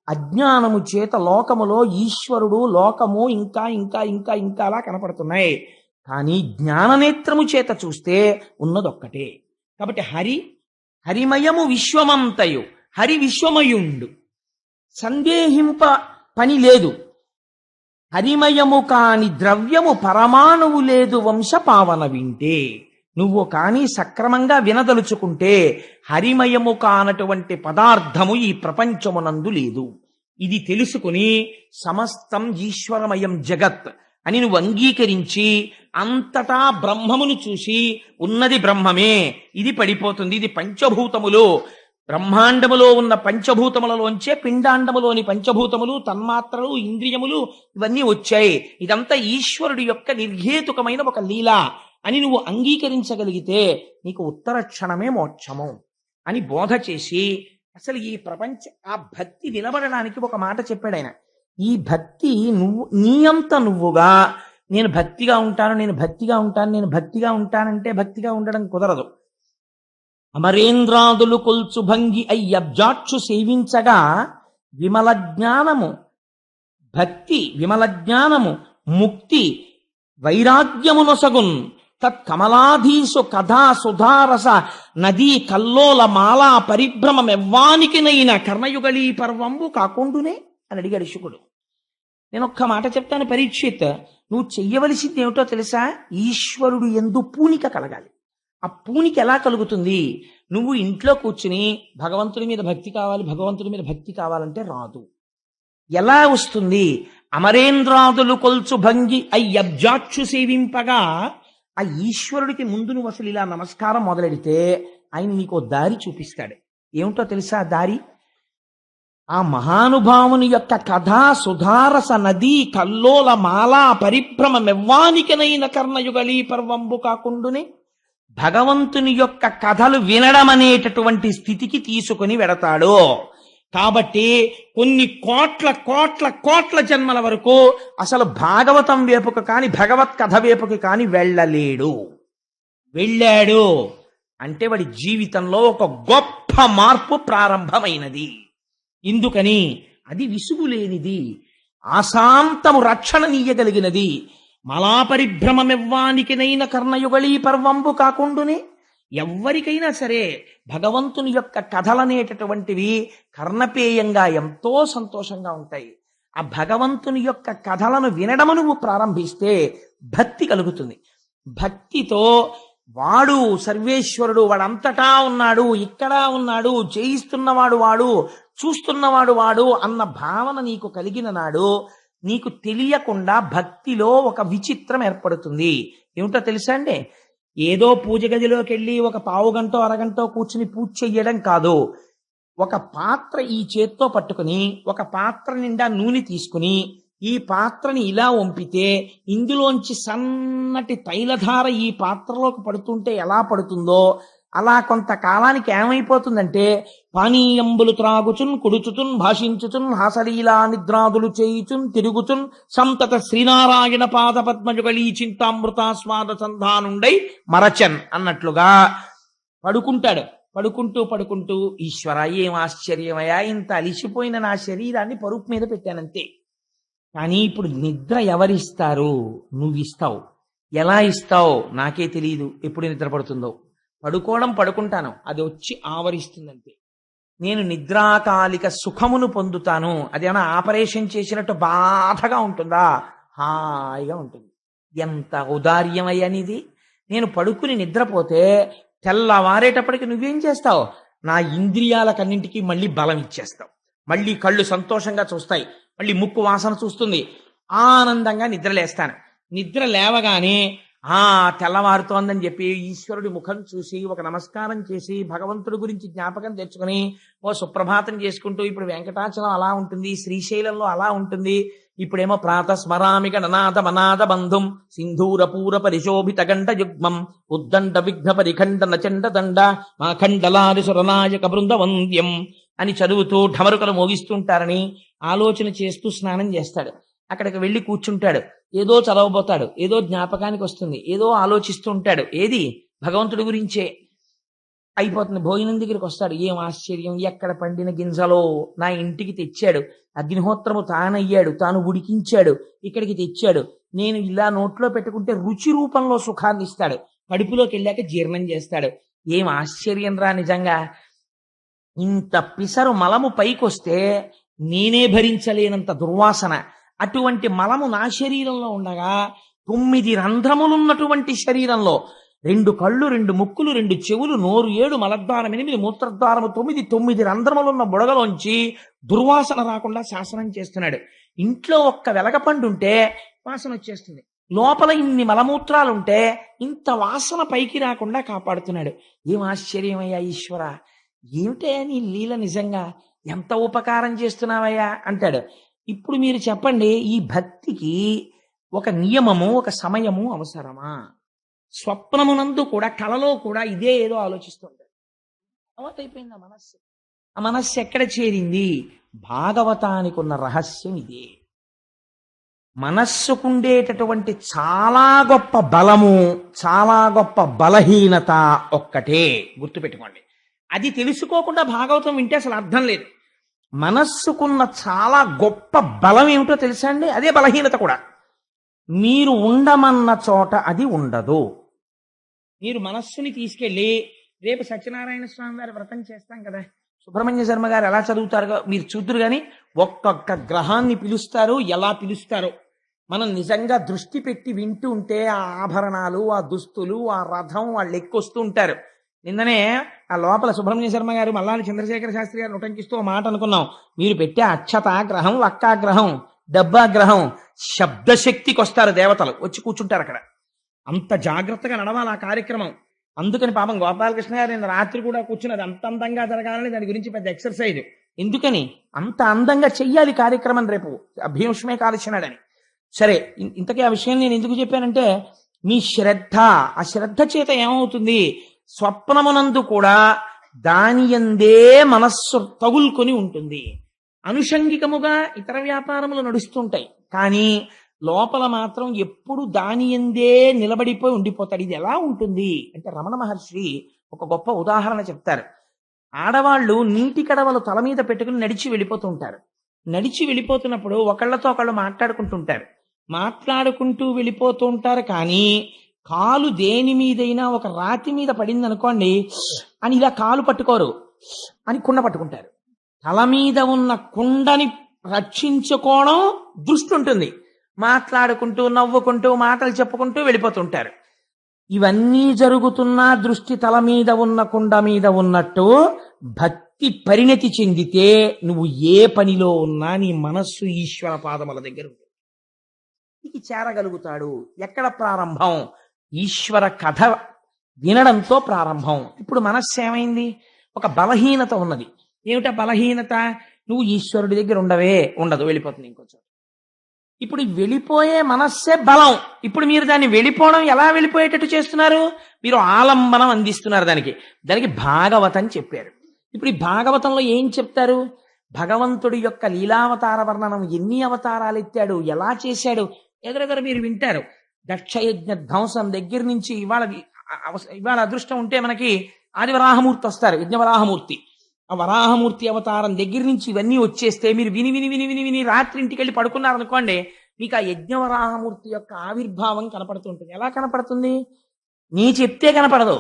అజ్ఞానము చేత లోకములో ఈశ్వరుడు, లోకము ఇంకా ఇంకా ఇంకా ఇంకా అలా కనపడుతున్నాయి. కానీ జ్ఞాననేత్రము చేత చూస్తే ఉన్నదొక్కటే. కాబట్టి హరిమయము విశ్వమంతయు, హరి విశ్వమయుండు. సందేహింప పని లేదు. హరిమయము కాని ద్రవ్యము పరమాణువు లేదు వంశపావన వింటే. నువ్వు కానీ సక్రమంగా వినదలుచుకుంటే హరిమయము కానటువంటి పదార్థము ఈ ప్రపంచమునందు లేదు. ఇది తెలుసుకుని సమస్తం ఈశ్వరమయం జగత్ అని నువ్వు అంగీకరించి అంతటా బ్రహ్మమును చూసి ఉన్నది బ్రహ్మమే, ఇది పడిపోతుంది, ఇది పంచభూతములు, బ్రహ్మాండములో ఉన్న పంచభూతములలోంచే పిండాండములోని పంచభూతములు, తన్మాత్రలు, ఇంద్రియములు ఇవన్నీ వచ్చాయి. ఇదంతా ఈశ్వరుడి యొక్క నిర్హేతుకమైన ఒక లీల అని నువ్వు అంగీకరించగలిగితే నీకు ఉత్తర క్షణమే మోక్షము అని బోధ చేసి, అసలు ఈ ఆ భక్తి నిలబడడానికి ఒక మాట చెప్పాడు ఆయన. ఈ భక్తి నువ్వు నీ అంత నువ్వుగా నేను భక్తిగా ఉంటాను, నేను భక్తిగా ఉంటాను, నేను భక్తిగా ఉంటానంటే భక్తిగా ఉండడం కుదరదు. అమరేంద్రాదులు కొల్చు భంగి అయ్యబ్జాక్షు సేవించగా విమల జ్ఞానము భక్తి, విమల జ్ఞానము ముక్తి వైరాగ్యమునొసగున్ తత్కమలాధీసు కథా సుధారస నదీ కల్లోల మాలా పరిభ్రమమెవ్వానికినైన కర్ణయుగళీ పర్వంబు కాకుండునే అని అడిగాడు శుకుడు. నేను ఒక్క మాట చెప్తాను పరీక్షిత్, నువ్వు చెయ్యవలసింది ఏమిటో తెలుసా? ఈశ్వరుడు యందు పూనిక కలగాలి. ఆ పూనిక ఎలా కలుగుతుంది? నువ్వు ఇంట్లో కూర్చుని భగవంతుడి మీద భక్తి కావాలి, భగవంతుడి మీద భక్తి కావాలంటే రాదు. ఎలా వస్తుంది? అమరేంద్రాదులు కొల్చు భంగి అయ్యబ్జాక్షు సేవింపగా ఆ ఈశ్వరుడికి ముందు నువ్వు అసలు ఇలా నమస్కారం మొదలెడితే ఆయన నీకు దారి చూపిస్తాడు. ఏమిటో తెలుసా దారి? ఆ మహానుభావుని యొక్క కథా సుధారస నదీ కల్లోల మాలా పరిభ్రమమెవ్వానికనైన కర్ణయుగళీ పర్వంబు కాకుండునే భగవంతుని యొక్క కథలు వినడం అనేటటువంటి స్థితికి తీసుకుని వెడతాడు. కాబట్టి కొన్ని కోట్ల కోట్ల కోట్ల జన్మల వరకు అసలు భాగవతం వైపుకు కాని భగవత్ కథ వైపుకి కాని వెళ్ళలేడు. వెళ్ళాడు అంటే వాడి జీవితంలో ఒక గొప్ప మార్పు ప్రారంభమైనది. ఎందుకని? అది విసుగులేనిది, ఆశాంతము రక్షణనీయగలిగినది. మలాపరిభ్రమమెవ్వానికినైన కర్ణయుగళీ పర్వంబు కాకుండునే. ఎవ్వరికైనా సరే భగవంతుని యొక్క కథలనేటటువంటివి కర్ణపేయంగా ఎంతో సంతోషంగా ఉంటాయి. ఆ భగవంతుని యొక్క కథలను వినడము నువ్వు ప్రారంభిస్తే భక్తి కలుగుతుంది. భక్తితో వాడు సర్వేశ్వరుడు, వాడంతటా ఉన్నాడు, ఇక్కడ ఉన్నాడు, చేయిస్తున్నవాడు వాడు, చూస్తున్నవాడు వాడు అన్న భావన నీకు కలిగిన నాడు నీకు తెలియకుండా భక్తిలో ఒక విచిత్రం ఏర్పడుతుంది. ఏమిటో తెలుసా అండి? ఏదో పూజ గదిలోకి వెళ్ళి ఒక పావు గంట అరగంట కూర్చుని పూజ చెయ్యడం కాదు. ఒక పాత్ర ఈ చేత్తో పట్టుకుని ఒక పాత్ర నిండా నూనె తీసుకుని ఈ పాత్రని ఇలా వంపితే ఇందులోంచి సన్నటి తైలధార ఈ పాత్రలోకి పడుతుంటే ఎలా పడుతుందో అలా కొంతకాలానికి ఏమైపోతుందంటే పానీయంబులు త్రాగుచున్ కుడుచుచున్ భాషించుచున్ హాసలీలా నిద్రాదులు చేయుచున్ తిరుగుచున్ సంతత శ్రీనారాయణ పాద పద్మజుగళీ చింతామృతాస్వాద సంధానుండై మరచన్ అన్నట్లుగా పడుకుంటాడు. పడుకుంటూ ఈశ్వర ఏం ఆశ్చర్యమయ్యా, ఇంత అలిసిపోయిన నా శరీరాన్ని పరుపు మీద పెట్టానంతే. కానీ ఇప్పుడు నిద్ర ఎవరిస్తారు? నువ్విస్తావు. ఎలా ఇస్తావు నాకే తెలియదు. ఎప్పుడు నిద్ర పడుతుందో పడుకుంటాను, అది వచ్చి ఆవరిస్తుందంతే. నేను నిద్రాకాలిక సుఖమును పొందుతాను. అదేమైనా ఆపరేషన్ చేసినట్టు బాధగా ఉంటుందా? హాయిగా ఉంటుంది. ఎంత ఔదార్యమయ్యనిది. నేను పడుకుని నిద్రపోతే తెల్లవారేటప్పటికి నువ్వేం చేస్తావు? నా ఇంద్రియాలకన్నింటికి మళ్ళీ బలం ఇచ్చేస్తావు. మళ్ళీ కళ్ళు సంతోషంగా చూస్తాయి, మళ్ళీ ముక్కు వాసన చూస్తుంది, ఆనందంగా నిద్రలేస్తాను. నిద్ర లేవగానే తెల్లవారుతోందని చెప్పి ఈశ్వరుడి ముఖం చూసి ఒక నమస్కారం చేసి భగవంతుడి గురించి జ్ఞాపకం తెచ్చుకుని ఓ సుప్రభాతం చేసుకుంటూ, ఇప్పుడు వెంకటాచలం అలా ఉంటుంది, శ్రీశైలంలో అలా ఉంటుంది, ఇప్పుడేమో ప్రాతస్మరామి గణనాథ మనాథ బంధుం సింధూర పూర పరిశోభిత గంట యుగ్మం ఉద్దండ విఘ్న పరిఖండ నచండ దండ మాఖండలాది సురనాయక బృందవంద్యం అని చదువుతూ ఢమరుకలు మోగిస్తుంటారని ఆలోచన చేస్తూ స్నానం చేస్తాడు. అక్కడికి వెళ్ళి కూర్చుంటాడు. ఏదో చదవబోతాడు, ఏదో జ్ఞాపకానికి వస్తుంది, ఏదో ఆలోచిస్తూ ఉంటాడు. ఏది? భగవంతుడి గురించే. అయిపోతుంది. భోజనం దగ్గరికి వస్తాడు. ఏం ఆశ్చర్యం, ఎక్కడ పండిన గింజలో నా ఇంటికి తెచ్చాడు, అగ్నిహోత్రము తానయ్యాడు, తాను ఉడికించాడు, ఇక్కడికి తెచ్చాడు, నేను ఇలా నోట్లో పెట్టుకుంటే రుచి రూపంలో సుఖాన్ని ఇస్తాడు, కడుపులోకి వెళ్ళాక జీర్ణం చేస్తాడు. ఏం ఆశ్చర్యం రా నిజంగా. ఇంత పిసరు మలము పైకొస్తే నేనే భరించలేనంత దుర్వాసన. అటువంటి మలము నా శరీరంలో ఉండగా 9 రంధ్రములున్నటువంటి శరీరంలో 2 కళ్ళు, 2 ముక్కులు, 2 చెవులు, నోరు 7, మలద్వారం 8, మూత్రద్వారము 9 రంధ్రములున్న బుడగలోంచి దుర్వాసన రాకుండా శాసనం చేస్తున్నాడు. ఇంట్లో ఒక్క వెలగపండు ఉంటే వాసన వచ్చేస్తుంది. లోపల ఇన్ని మలమూత్రాలుంటే ఇంత వాసన పైకి రాకుండా కాపాడుతున్నాడు. ఏం ఆశ్చర్యమయ్యా ఈశ్వర, ఏమిటయ్యా నీ లీల, నిజంగా ఎంత ఉపకారం చేస్తున్నావయ్యా అంటాడు. ఇప్పుడు మీరు చెప్పండి, ఈ భక్తికి ఒక నియమము, ఒక సమయము అవసరమా? స్వప్నమునందు కూడా, కలలో కూడా ఇదే ఏదో ఆలోచిస్తుంటాడు. అలవాటైపోయింది ఆ మనస్సు. ఆ మనస్సు ఎక్కడ చేరింది? భాగవతానికి ఉన్న రహస్యం ఇదే. మనస్సుకుండేటటువంటి చాలా గొప్ప బలము, చాలా గొప్ప బలహీనత ఒక్కటే గుర్తుపెట్టుకోండి. అది తెలుసుకోకుండా భాగవతం వింటే అసలు అర్థం లేదు. మనస్సుకున్న చాలా గొప్ప బలం ఏమిటో తెలుసా అండి? అదే బలహీనత కూడా. మీరు ఉండమన్న చోట అది ఉండదు. మీరు మనస్సుని తీసుకెళ్ళి, రేపు సత్యనారాయణ స్వామి వారి వ్రతం చేస్తాం కదా, సుబ్రహ్మణ్య శర్మ గారు ఎలా చదువుతారో మీరు చూద్దరు కానీ ఒక్కొక్క గ్రహాన్ని పిలుస్తారు, ఎలా పిలుస్తారో. మనం నిజంగా దృష్టి పెట్టి వింటూ ఉంటే ఆ ఆభరణాలు, ఆ దుస్తులు, ఆ రథం, వాళ్ళు ఎక్కొస్తూ ఉంటారు. నిన్ననే ఆ లోపల సుబ్రహ్మణ్య శర్మ గారు మల్లాది చంద్రశేఖర శాస్త్రి గారు ఉటంకిస్తూ మాట అనుకున్నాం. మీరు పెట్టే అక్షతాగ్రహం, లక్కాగ్రహం, డబ్బాగ్రహం, శబ్దశక్తికి వస్తారు దేవతలు, వచ్చి కూర్చుంటారు అక్కడ. అంత జాగ్రత్తగా నడవాలి ఆ కార్యక్రమం. అందుకని పాపం గోపాలకృష్ణ గారు నిన్న రాత్రి కూడా కూర్చున్నది అంత అందంగా జరగాలని దాని గురించి పెద్ద ఎక్సర్సైజ్. ఎందుకని అంత అందంగా చెయ్యాలి కార్యక్రమం, రేపు భీష్మే కాల్చినాడని. సరే, ఇంతకీ ఆ విషయం నేను ఎందుకు చెప్పానంటే, మీ శ్రద్ధ, ఆ శ్రద్ధ చేత ఏమవుతుంది, స్వప్నమునందు కూడా దాని యందే మనస్సు తగులుకొని ఉంటుంది. అనుషంగికముగా ఇతర వ్యాపారములు నడుస్తుంటాయి, కానీ లోపల మాత్రం ఎప్పుడు దాని యందే నిలబడిపోయి ఉండిపోతాడు. ఇది ఎలా ఉంటుంది అంటే, రమణ మహర్షి ఒక గొప్ప ఉదాహరణ చెప్తారు. ఆడవాళ్ళు నీటి కడవలు తల మీద పెట్టుకుని నడిచి వెళ్ళిపోతూ ఉంటారు. నడిచి వెళ్ళిపోతున్నప్పుడు ఒకళ్ళతో ఒకళ్ళు మాట్లాడుకుంటూ వెళ్ళిపోతూ ఉంటారు. కానీ కాలు దేని మీదైనా ఒక రాతి మీద పడింది అనుకోండి అని ఇలా కాలు పట్టుకోరు, అని కుండ పట్టుకుంటారు. తల మీద ఉన్న కుండని రక్షించుకోవడం దృష్టి ఉంటుంది. మాట్లాడుకుంటూ, నవ్వుకుంటూ, మాటలు చెప్పుకుంటూ వెళ్ళిపోతుంటారు. ఇవన్నీ జరుగుతున్నా దృష్టి తల మీద ఉన్న కుండ మీద ఉన్నట్టు భక్తి పరిణతి చెందితే నువ్వు ఏ పనిలో ఉన్నా నీ మనస్సు ఈశ్వర పాదముల దగ్గర ఉంటుంది. ముక్తికి చేరగలుగుతాడు. ఎక్కడ ప్రారంభం? ఈశ్వర కథ వినడంతో ప్రారంభం. ఇప్పుడు మనస్సు ఏమైంది? ఒక బలహీనత ఉన్నది. ఏమిటా బలహీనత? నువ్వు ఈశ్వరుడి దగ్గర ఉండవే, ఉండదు, వెళ్ళిపోతుంది ఇంకొంచెం. ఇప్పుడు ఈ వెళ్ళిపోయే మనస్సే బలం. ఇప్పుడు మీరు దాన్ని వెళ్ళిపోవడం ఎలా వెళ్ళిపోయేటట్టు చేస్తున్నారు? మీరు ఆలంబనం అందిస్తున్నారు దానికి. దానికి భాగవతం చెప్పారు. ఇప్పుడు ఈ భాగవతంలో ఏం చెప్తారు? భగవంతుడి యొక్క లీలావతార వర్ణనం, ఎన్ని అవతారాలు ఎత్తాడు, ఎలా చేశాడు, ఎదురెదురు మీరు వింటారు. దక్షయజ్ఞ ధ్వంసం దగ్గర నుంచి ఇవాళ అదృష్టం ఉంటే మనకి ఆదివరాహమూర్తి వస్తారు, యజ్ఞవరాహమూర్తి. ఆ వరాహమూర్తి అవతారం దగ్గర నుంచి ఇవన్నీ వచ్చేస్తే మీరు విని విని విని విని విని రాత్రి ఇంటికి వెళ్ళి పడుకున్నారనుకోండి, మీకు ఆ యజ్ఞవరాహమూర్తి యొక్క ఆవిర్భావం కనపడుతుంటుంది. ఎలా కనపడుతుంది? నీ చెప్తే కనపడదు,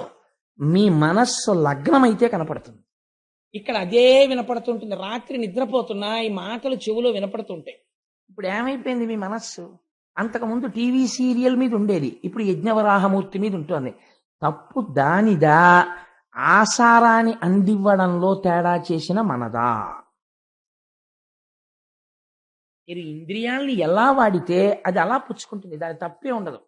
మీ మనస్సు లగ్నమైతే కనపడుతుంది. ఇక్కడ అదే వినపడుతుంటుంది. రాత్రి నిద్రపోతున్నా ఈ మాటలు చెవులో వినపడుతుంటాయి. ఇప్పుడు ఏమైపోయింది మీ మనస్సు? అంతకుముందు టీవీ సీరియల్ మీద ఉండేది, ఇప్పుడు యజ్ఞవరాహమూర్తి మీద ఉంటుంది. తప్పు దానిదా, ఆసారాన్ని అందివ్వడంలో తేడా చేసిన మనదా? మీరు ఇంద్రియాల్ని ఎలా వాడితే అది అలా పుచ్చుకుంటుంది, దాని తప్పే ఉండదు.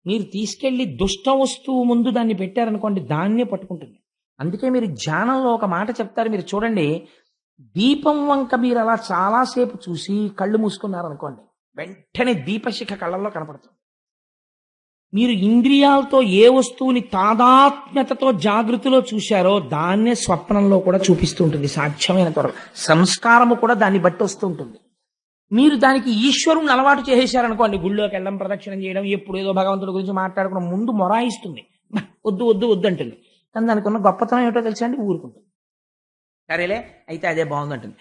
మీరు తీసుకెళ్లి దుష్ట వస్తువు ముందు దాన్ని పెట్టారనుకోండి, దాన్నే పట్టుకుంటుంది. అందుకే మీరు ధ్యానంలో ఒక మాట చెప్తారు, మీరు చూడండి. దీపం వంక మీరు అలా చాలాసేపు చూసి కళ్ళు మూసుకున్నారనుకోండి, వెంటనే దీపశిఖ కళ్ళల్లో కనపడుతుంది. మీరు ఇంద్రియాలతో ఏ వస్తువుని తాదాత్మ్యతతో జాగృతిలో చూశారో దాన్నే స్వప్నంలో కూడా చూపిస్తూ ఉంటుంది సాధ్యమైన త్వరలో. సంస్కారము కూడా దాన్ని బట్టి వస్తూ ఉంటుంది. మీరు దానికి ఈశ్వరుని అలవాటు చేసేశారనుకోండి, గుళ్ళోకి వెళ్ళడం, ప్రదక్షిణం చేయడం, ఎప్పుడు ఏదో భగవంతుడి గురించి మాట్లాడుకున్న ముందు మొరాయిస్తుంది, వద్దు వద్దు వద్దు అంటుంది. కానీ దానికి ఉన్న గొప్పతనం ఏమిటో తెలుసా అండి? ఊరుకుంటుంది. సరేలే అయితే అదే బాగుందంటుంది.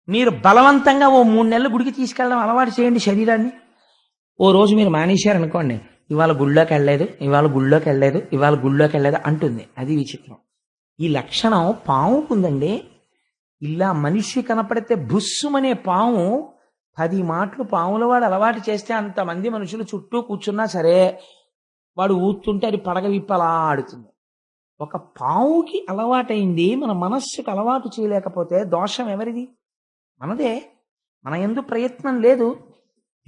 మీరు బలవంతంగా ఓ 3 నెలలు గుడికి తీసుకెళ్ళడం అలవాటు చేయండి శరీరాన్ని. ఓ రోజు మీరు మానేశారనుకోండి, ఇవాళ గుళ్ళోకి వెళ్ళలేదు, ఇవాళ గుళ్ళోకి వెళ్ళలేదు, ఇవాళ గుళ్ళోకి వెళ్ళలేదు అంటుంది. అది విచిత్రం. ఈ లక్షణం పాముకుందండి. ఇలా మనిషి కనపడితే బుస్సుమనే పాము 10 మాటలు పాముల వాడు అలవాటు చేస్తే అంతమంది మనుషులు చుట్టూ కూర్చున్నా సరే వాడు ఊతుంటే అది పడగ విప్పలా ఆడుతుంది. ఒక పావుకి అలవాటైంది మన మనస్సుకు అలవాటు చేయలేకపోతే దోషం ఎవరిది? మనదే. మన యందు ప్రయత్నం లేదు.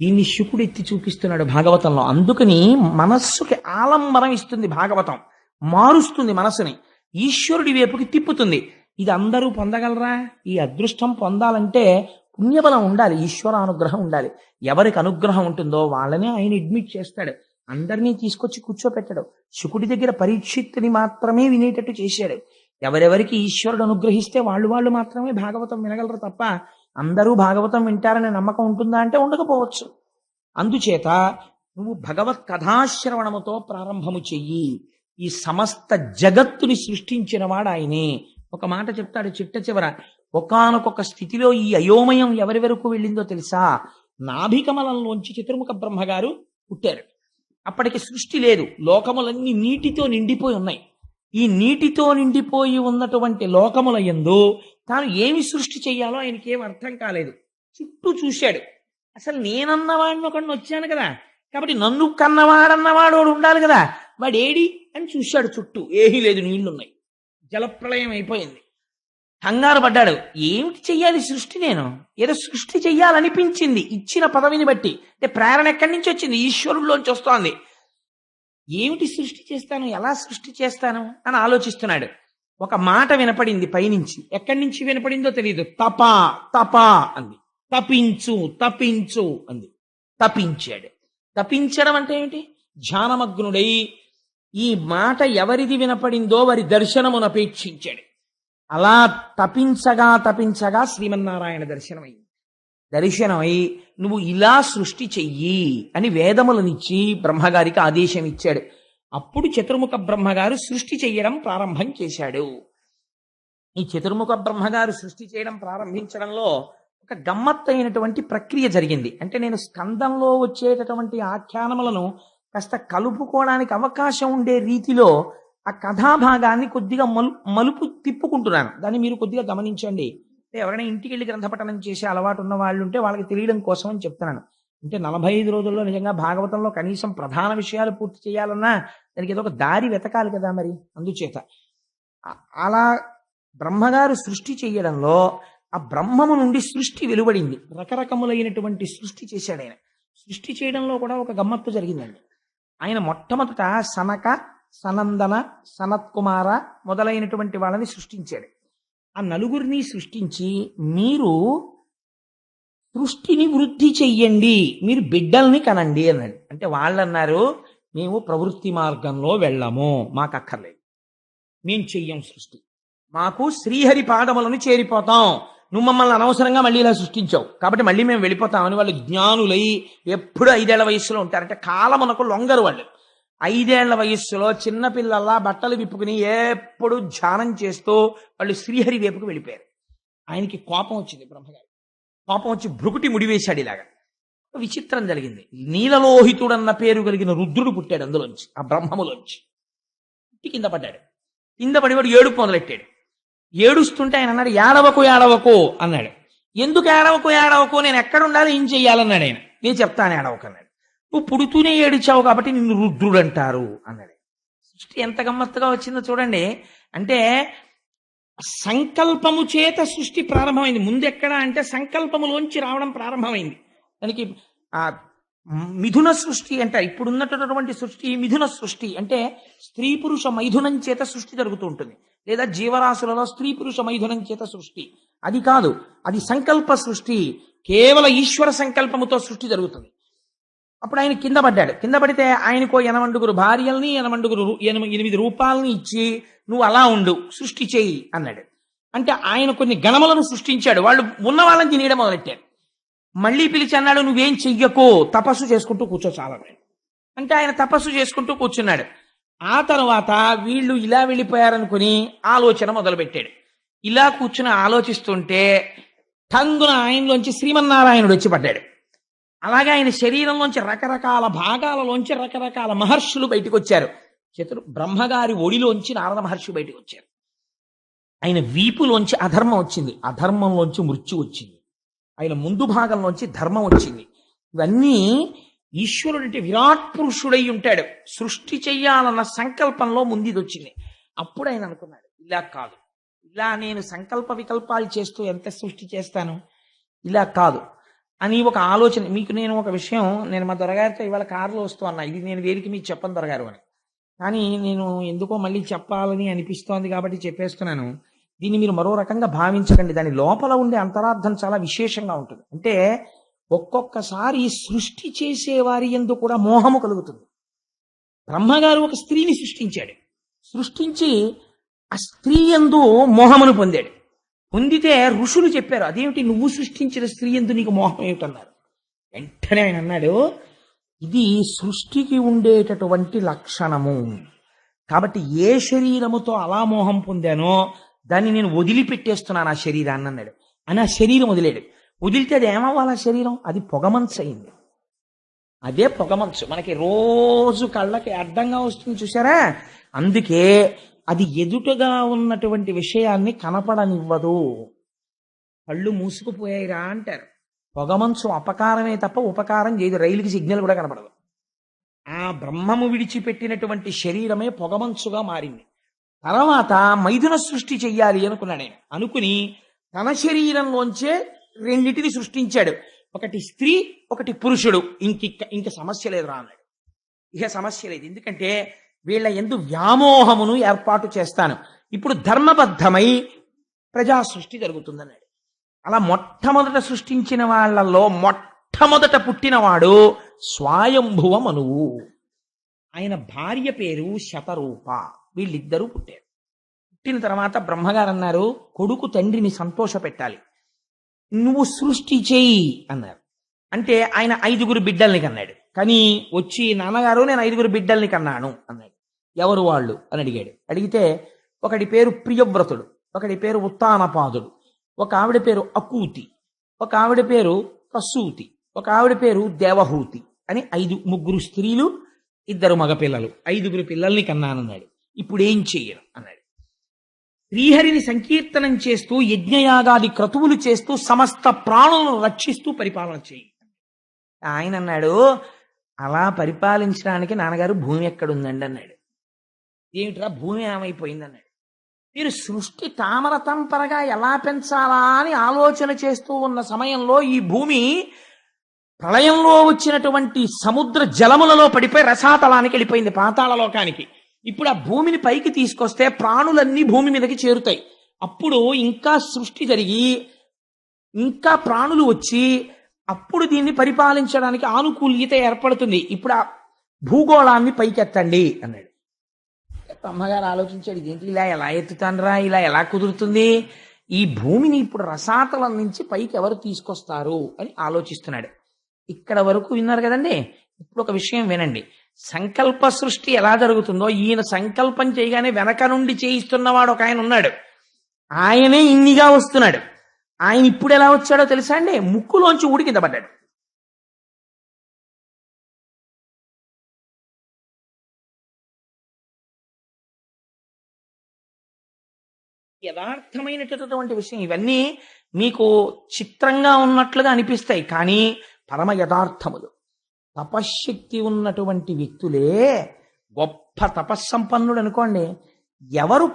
దీన్ని శుకుడు ఎత్తి చూపిస్తున్నాడు భాగవతంలో. అందుకని మనస్సుకి ఆలంబనం ఇస్తుంది భాగవతం, మారుస్తుంది మనసుని, ఈశ్వరుడి వైపుకి తిప్పుతుంది. ఇది అందరూ పొందగలరా? ఈ అదృష్టం పొందాలంటే పుణ్యబలం ఉండాలి, ఈశ్వరానుగ్రహం ఉండాలి. ఎవరికి అనుగ్రహం ఉంటుందో వాళ్ళనే ఆయన అడ్మిట్ చేస్తాడు, అందరినీ తీసుకొచ్చి కూర్చోపెట్టాడు. శుకుడి దగ్గర పరీక్షిత్తుని మాత్రమే వినేటట్టు చేశాడు. ఎవరెవరికి ఈశ్వరుడు అనుగ్రహిస్తే వాళ్ళు మాత్రమే భాగవతం వినగలరు తప్ప అందరూ భాగవతం వింటారనే నమ్మకం ఉంటుందా అంటే ఉండకపోవచ్చు. అందుచేత నువ్వు భగవత్ కథాశ్రవణముతో ప్రారంభము చెయ్యి. ఈ సమస్త జగత్తుని సృష్టించిన వాడు ఆయనే. ఒక మాట చెప్తాడు చిట్ట చివర, ఒకానొక స్థితిలో ఈ అయోమయం ఎవరి వరకు వెళ్ళిందో తెలుసా? నాభికమలంలోంచి చతుర్ముఖ బ్రహ్మగారు పుట్టారు. అప్పటికి సృష్టి లేదు, లోకములన్నీ నీటితో నిండిపోయి ఉన్నాయి. ఈ నీటితో నిండిపోయి ఉన్నటువంటి లోకముల యందు తాను ఏమి సృష్టి చెయ్యాలో ఆయనకి ఏం అర్థం కాలేదు. చుట్టూ చూశాడు. అసలు నేనన్నవాడిని ఒకడిని వచ్చాను కదా, కాబట్టి నన్ను కన్నవాడన్నవాడు వాడు ఉండాలి కదా, వాడు ఏడి అని చూశాడు. చుట్టూ ఏమీ లేదు, నీళ్లున్నాయి, జలప్రళయం అయిపోయింది. కంగారు పడ్డాడు. ఏమిటి చెయ్యాలి సృష్టి? నేను ఏదో సృష్టి చెయ్యాలనిపించింది ఇచ్చిన పదవిని బట్టి. అంటే ప్రేరణ ఎక్కడి నుంచి వచ్చింది? ఈశ్వరుల్లోంచి వస్తోంది. ఏమిటి సృష్టి చేస్తాను, ఎలా సృష్టి చేస్తాను అని ఆలోచిస్తున్నాడు. ఒక మాట వినపడింది పైనుంచి. ఎక్కడి నుంచి వినపడిందో తెలియదు. తపా తపా అంది. తపించు తపించు అంది. తపించాడు. తపించడం అంటే ఏమిటి? ధ్యానమగ్నుడై ఈ మాట ఎవరిది వినపడిందో వారి దర్శనమునపేక్షించాడు. అలా తపించగా తపించగా శ్రీమన్నారాయణ దర్శనమైంది. దర్శనమై నువ్వు ఇలా సృష్టి చెయ్యి అని వేదములనిచ్చి బ్రహ్మగారికి ఆదేశం ఇచ్చాడు. అప్పుడు చతుర్ముఖ బ్రహ్మగారు సృష్టి చెయ్యడం ప్రారంభం చేశాడు. ఈ చతుర్ముఖ బ్రహ్మగారు సృష్టి చేయడం ప్రారంభించడంలో ఒక గమ్మత్తైనటువంటి ప్రక్రియ జరిగింది. అంటే నేను స్కందంలో వచ్చేటటువంటి ఆఖ్యానములను కాస్త కలుపుకోవడానికి అవకాశం ఉండే రీతిలో ఆ కథాభాగాన్ని కొద్దిగా మలుపు తిప్పుకుంటున్నాను. దాన్ని మీరు కొద్దిగా గమనించండి. అంటే ఎవరైనా ఇంటికి వెళ్ళి గ్రంథపఠనం చేసే అలవాటు ఉన్న వాళ్ళు ఉంటే వాళ్ళకి తెలియడం కోసం అని చెప్తున్నాను. అంటే 45 రోజుల్లో నిజంగా భాగవతంలో కనీసం ప్రధాన విషయాలు పూర్తి చేయాలన్నా దానికి ఏదో ఒక దారి వెతకాలి కదా మరి. అందుచేత అలా బ్రహ్మగారు సృష్టి చేయడంలో ఆ బ్రహ్మము నుండి సృష్టి వెలువడింది. రకరకములైనటువంటి సృష్టి చేశాడు ఆయన. సృష్టి చేయడంలో కూడా ఒక గమ్మత్తు జరిగిందండి. ఆయన మొట్టమొదట సనక, సనందన, సనత్కుమార మొదలైనటువంటి వాళ్ళని సృష్టించాడు. ఆ నలుగురిని సృష్టించి మీరు సృష్టిని వృద్ధి చెయ్యండి, మీరు బిడ్డల్ని కనండి అన్నాడు. అంటే వాళ్ళు అన్నారు, మేము ప్రవృత్తి మార్గంలో వెళ్ళము, మాకు అక్కర్లేదు, మేము చెయ్యం సృష్టి, మాకు శ్రీహరి పాదములను చేరిపోతాం, నువ్వు మమ్మల్ని అనవసరంగా మళ్ళీ ఇలా సృష్టించావు కాబట్టి మళ్ళీ మేము వెళ్ళిపోతామని వాళ్ళు జ్ఞానులై ఎప్పుడు 5 ఏళ్ల వయస్సులో ఉంటారు. అంటే కాలమునకు లొంగరు వాళ్ళు. 5 ఏళ్ల వయస్సులో చిన్నపిల్లల్లా బట్టలు విప్పుకుని ఎప్పుడు ధ్యానం చేస్తూ వాళ్ళు శ్రీహరి వైపుకు వెళ్ళిపోయారు. ఆయనకి కోపం వచ్చింది. బ్రహ్మగారి కోపం వచ్చి భృకుటి ముడివేశాడు. ఇలాగా విచిత్రం జరిగింది. నీలలోహితుడన్న పేరు కలిగిన రుద్రుడు పుట్టాడు అందులోంచి, ఆ బ్రహ్మములోంచి. పుట్టి కింద పడ్డాడు. కింద పడివాడు ఏడుపు మొదలెట్టాడు. ఏడుస్తుంటే ఆయన అన్నాడు, ఏడవకు ఏడవకు అన్నాడు. ఎందుకు ఏడవకు ఏడవకు, నేను ఎక్కడుండాలి, ఏం చెయ్యాలన్నాడు ఆయన. నేను చెప్తాను ఏడవకు అన్నాడు. నువ్వు పుడుతూనే ఏడిచావు కాబట్టి నిన్ను రుద్రుడు అంటారు అన్నాడు. సృష్టి ఎంత గమ్మత్తుగా వచ్చిందో చూడండి. అంటే సంకల్పము చేత సృష్టి ప్రారంభమైంది. ముందు ఎక్కడ అంటే సంకల్పములోంచి రావడం ప్రారంభమైంది. దానికి ఆ మిథున సృష్టి అంటారు. ఇప్పుడు ఉన్నటువంటి సృష్టి మిథున సృష్టి. అంటే స్త్రీ పురుష మైథునం చేత సృష్టి జరుగుతూ ఉంటుంది. లేదా జీవరాశులలో స్త్రీ పురుష మైథునం చేత సృష్టి. అది కాదు, అది సంకల్ప సృష్టి. కేవల ఈశ్వర సంకల్పముతో సృష్టి జరుగుతుంది. అప్పుడు ఆయన కింద పడ్డాడు. కింద పడితే ఆయనకో 8 భార్యల్ని 8 రూపాలని ఇచ్చి నువ్వు అలా ఉండు, సృష్టి చేయి అన్నాడు. అంటే ఆయన కొన్ని గణములను సృష్టించాడు. వాళ్ళు ఉన్న వాళ్ళని తినేయడం మొదలెట్టారు. మళ్ళీ పిలిచి అన్నాడు, నువ్వేం చెయ్యకో, తపస్సు చేసుకుంటూ కూర్చో చాలని. అంటే ఆయన తపస్సు చేసుకుంటూ కూర్చున్నాడు. ఆ తర్వాత వీళ్ళు ఇలా వెళ్ళిపోయారనుకుని ఆలోచన మొదలుపెట్టాడు. ఇలా కూర్చుని ఆలోచిస్తుంటే టంగున ఆయనలోంచి శ్రీమన్నారాయణుడు వచ్చి పడ్డాడు. అలాగే ఆయన శరీరంలోంచి రకరకాల భాగాలలోంచి రకరకాల మహర్షులు బయటకు వచ్చారు. బ్రహ్మగారి ఒడిలోంచి నారద మహర్షి బయటకు వచ్చారు. ఆయన వీపులోంచి అధర్మం వచ్చింది, అధర్మంలోంచి మృత్యు వచ్చింది. ఆయన ముందు భాగంలోంచి ధర్మం వచ్చింది. ఇవన్నీ ఈశ్వరుడు అంటే విరాట్ పురుషుడై ఉంటాడు. సృష్టి చెయ్యాలన్న సంకల్పంలో ముందు ఇది వచ్చింది. అప్పుడు ఆయన అనుకున్నాడు, ఇలా కాదు, ఇలా నేను సంకల్ప వికల్పాలు చేస్తూ ఎంత సృష్టి చేస్తాను, ఇలా కాదు అని ఒక ఆలోచన. మీకు నేను ఒక విషయం, నేను మా దొరగారితో ఇవాళ కారులో వస్తూ అన్నా, ఇది నేను వేరికి మీకు చెప్పను దొరగారు అని, కానీ నేను ఎందుకో మళ్ళీ చెప్పాలని అనిపిస్తోంది కాబట్టి చెప్పేస్తున్నాను. దీన్ని మీరు మరో రకంగా భావించకండి. దాని లోపల ఉండే అంతరార్థం చాలా విశేషంగా ఉంటుంది. అంటే ఒక్కొక్కసారి సృష్టి చేసేవారి యందు కూడా మోహము కలుగుతుంది. బ్రహ్మగారు ఒక స్త్రీని సృష్టించాడు. సృష్టించి ఆ స్త్రీ యందు మోహమును పొందాడు. పొందితే ఋషులు చెప్పారు, అదేమిటి నువ్వు సృష్టించిన స్త్రీ యందు నీకు మోహం ఏమిటన్నారు. వెంటనే ఆయన అన్నాడు, ఇది సృష్టికి ఉండేటటువంటి లక్షణము. కాబట్టి ఏ శరీరముతో అలా మోహం పొందానో దాన్ని నేను వదిలిపెట్టేస్తున్నాను ఆ శరీరాన్ని అన్నాడు. అని ఆ శరీరం వదిలేడు. వదిలితే అది ఏమవ్వాలి? ఆ శరీరం అది పొగమంచు అయింది. అదే పొగమంచు మనకి రోజు కళ్ళకి అడ్డంగా వస్తుంది చూసారా. అందుకే అది ఎదుటగా ఉన్నటువంటి విషయాన్ని కనపడనివ్వదు. కళ్ళు మూసుకుపోయాయిరా అంటారు. పొగమంచు అపకారమే తప్ప ఉపకారం చేయదు. రైలుకి సిగ్నల్ కూడా కనపడదు. ఆ బ్రహ్మము విడిచిపెట్టినటువంటి శరీరమే పొగమంచుగా మారింది. తర్వాత మైథున సృష్టి చెయ్యాలి అనుకున్నాడు ఆయన. అనుకుని తన శరీరంలోంచే రెండింటిని సృష్టించాడు. ఒకటి స్త్రీ, ఒకటి పురుషుడు. ఇంక సమస్య లేదు రా అన్నాడు. ఇక సమస్య లేదు, ఎందుకంటే వీళ్ళ యందు వ్యామోహమును ఏర్పాటు చేస్తాను. ఇప్పుడు ధర్మబద్ధమై ప్రజా సృష్టి జరుగుతుందన్నాడు. అలా మొట్టమొదట సృష్టించిన వాళ్ళల్లో మొట్టమొదట పుట్టినవాడు స్వయంభువ మనువు. ఆయన భార్య పేరు శతరూప. వీళ్ళిద్దరూ పుట్టారు. పుట్టిన తర్వాత బ్రహ్మగారు అన్నారు, కొడుకు తండ్రిని సంతోష పెట్టాలి, నువ్వు సృష్టి చేయి అన్నారు. అంటే ఆయన 5 బిడ్డల్ని కన్నాడు. కానీ వచ్చి నాన్నగారు నేను 5 బిడ్డల్ని కన్నాను అన్నాడు. ఎవరు వాళ్ళు అని అడిగాడు. అడిగితే ఒకడి పేరు ప్రియవ్రతుడు, ఒకడి పేరు ఉత్తానపాదుడు, ఒక ఆవిడ పేరు అకూతి, ఒక ఆవిడ పేరు ప్రసూతి, ఒక ఆవిడ పేరు దేవహూతి అని 3 స్త్రీలు 2 మగపిల్లలు, 5 పిల్లల్ని కన్నానన్నాడు. ఇప్పుడు ఏం చెయ్యను అన్నాడు. శ్రీహరిని సంకీర్తనం చేస్తూ యజ్ఞయాగాది క్రతువులు చేస్తూ సమస్త ప్రాణులను రక్షిస్తూ పరిపాలన చేయి. ఆయన అన్నాడు, అలా పరిపాలించడానికి నాన్నగారు భూమి ఎక్కడుందండి అన్నాడు. ఏమిట్రా భూమి ఏమైపోయింది అన్నాడు. మీరు సృష్టి తామర తంపరగా ఎలా పెంచాలా అని ఆలోచన చేస్తూ ఉన్న సమయంలో ఈ భూమి ప్రళయంలో వచ్చినటువంటి సముద్ర జలములలో పడిపోయి రసాతలానికి వెళ్ళిపోయింది, పాతాళ లోకానికి. ఇప్పుడు ఆ భూమిని పైకి తీసుకొస్తే ప్రాణులన్నీ భూమి మీదకి చేరుతాయి. అప్పుడు ఇంకా సృష్టి జరిగి ఇంకా ప్రాణులు వచ్చి అప్పుడు దీన్ని పరిపాలించడానికి ఆనుకూల్యత ఏర్పడుతుంది. ఇప్పుడు ఆ భూగోళాన్ని పైకెత్తండి అన్నాడు. అమ్మగారు ఆలోచించాడు, ఇదేంటి ఇలా ఎలా ఎత్తుతానరా, ఇలా ఎలా కుదురుతుంది, ఈ భూమిని ఇప్పుడు రసాతలం నుంచి పైకి ఎవరు తీసుకొస్తారు అని ఆలోచిస్తున్నాడు. ఇక్కడ వరకు విన్నారు కదండి. ఇప్పుడు ఒక విషయం వినండి. సంకల్ప సృష్టి ఎలా జరుగుతుందో, ఈయన సంకల్పం చేయగానే వెనక నుండి చేయిస్తున్నవాడు ఒక ఆయన ఉన్నాడు. ఆయనే ఇన్నిగా వస్తున్నాడు. ఆయన ఇప్పుడు ఎలా వచ్చాడో తెలుసా అండి? ముక్కులోంచి ఊడి కింద పడ్డాడు. యథార్థమైనటువంటి విషయం. ఇవన్నీ మీకు చిత్రంగా ఉన్నట్లుగా అనిపిస్తాయి, కానీ పరమ యథార్థములు. తపశ్శక్తి ఉన్నటువంటి వ్యక్తులే గొప్ప తపస్సంపన్నుడు అనుకోండి. ఎవరు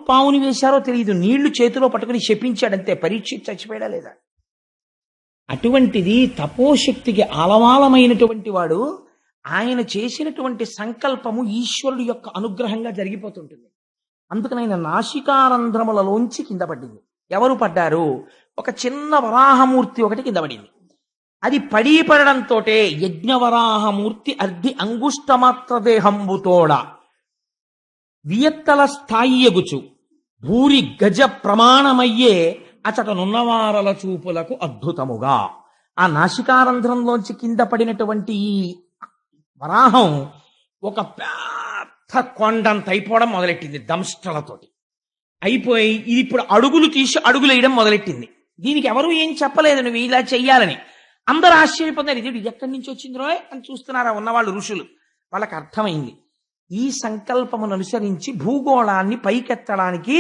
పావుని వేశారో తెలియదు, నీళ్లు చేతిలో పట్టుకుని శపించాడంతే, పరీక్ష చచ్చిపోయాడా లేదా. అటువంటిది తపోశక్తికి ఆలవాలమైనటువంటి వాడు. ఆయన చేసినటువంటి సంకల్పము ఈశ్వరుడు యొక్క అనుగ్రహంగా జరిగిపోతుంటుంది. అందుకని ఆయన నాసికారంధ్రములలోంచి కింద పడింది. ఎవరు పడ్డారు? ఒక చిన్న వరాహమూర్తి ఒకటి కింద పడింది. అది పడడంతో యజ్ఞవరాహమూర్తి అర్ధి అంగుష్టమాత్ర దేహంబుతోడ వియత్తల స్థాయియగుచు భూరి గజ ప్రమాణమయ్యే అచటనున్నవారల చూపులకు అద్భుతముగా. ఆ నాసికారంధ్రంలోంచి కింద పడినటువంటి ఈ వరాహం ఒక పెద్ద కొండంత అయిపోవడం మొదలెట్టింది. దంష్టలతోటి అయిపోయి ఇది ఇప్పుడు అడుగులు తీసి అడుగులు వేయడం మొదలెట్టింది. దీనికి ఎవరు ఏం చెప్పలేదు, నువ్వు ఇలా చెయ్యాలని. అందరూ ఆశ్చర్యపోతున్నారు, ఇది ఎక్కడి నుంచి వచ్చిందో అని చూస్తున్నారా ఉన్నవాళ్ళు ఋషులు. వాళ్ళకి అర్థమైంది, ఈ సంకల్పమును అనుసరించి భూగోళాన్ని పైకెత్తడానికి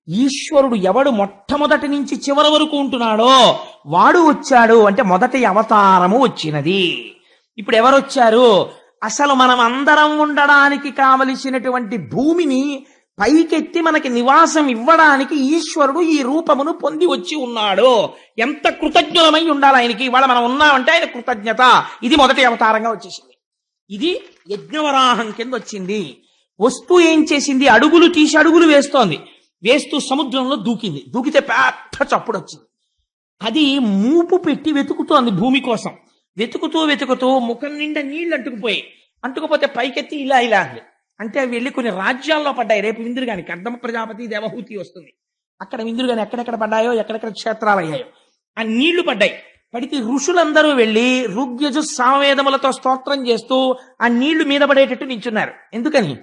ఈశ్వరుడు ఎవడు మొట్టమొదటి నుంచి చివరి వరకు ఉంటున్నాడో వాడు వచ్చాడు. అంటే మొదటి అవతారము వచ్చినది. ఇప్పుడు ఎవరు వచ్చారు? అసలు మనం అందరం ఉండడానికి కావలసినటువంటి భూమిని పైకెత్తి మనకి నివాసం ఇవ్వడానికి ఈశ్వరుడు ఈ రూపమును పొంది వచ్చి ఉన్నాడు. ఎంత కృతజ్ఞులమై ఉండాలి ఆయనకి. ఇవాళ మనం ఉన్నామంటే ఆయన కృతజ్ఞత. ఇది మొదటి అవతారంగా వచ్చేసింది. ఇది యజ్ఞవరాహం కింద వచ్చింది. వస్తూ ఏం చేసింది? అడుగులు తీసి అడుగులు వేస్తోంది. వేస్తూ సముద్రంలో దూకింది. దూకితే పెద్ద చప్పుడు వచ్చింది. అది మూపు పెట్టి వెతుకుతోంది భూమి కోసం. వెతుకుతూ ముఖం నిండా నీళ్లు అంటుకుపోతే పైకెత్తి ఇలా అంది. అంటే అవి వెళ్ళి కొన్ని రాజ్యాల్లో పడ్డాయి. రేపు విందురుగాని కర్దమ ప్రజాపతి దేవహూతి వస్తుంది. అక్కడ విందురుగాని ఎక్కడెక్కడ పడ్డాయో, ఎక్కడెక్కడ క్షేత్రాలు అయ్యాయో ఆ నీళ్లు పడ్డాయి. పడితే ఋషులందరూ వెళ్ళి ఋగ్యజు సామవేదములతో స్తోత్రం చేస్తూ ఆ నీళ్లు మీద పడేటట్టు నించున్నారు. ఎందుకని?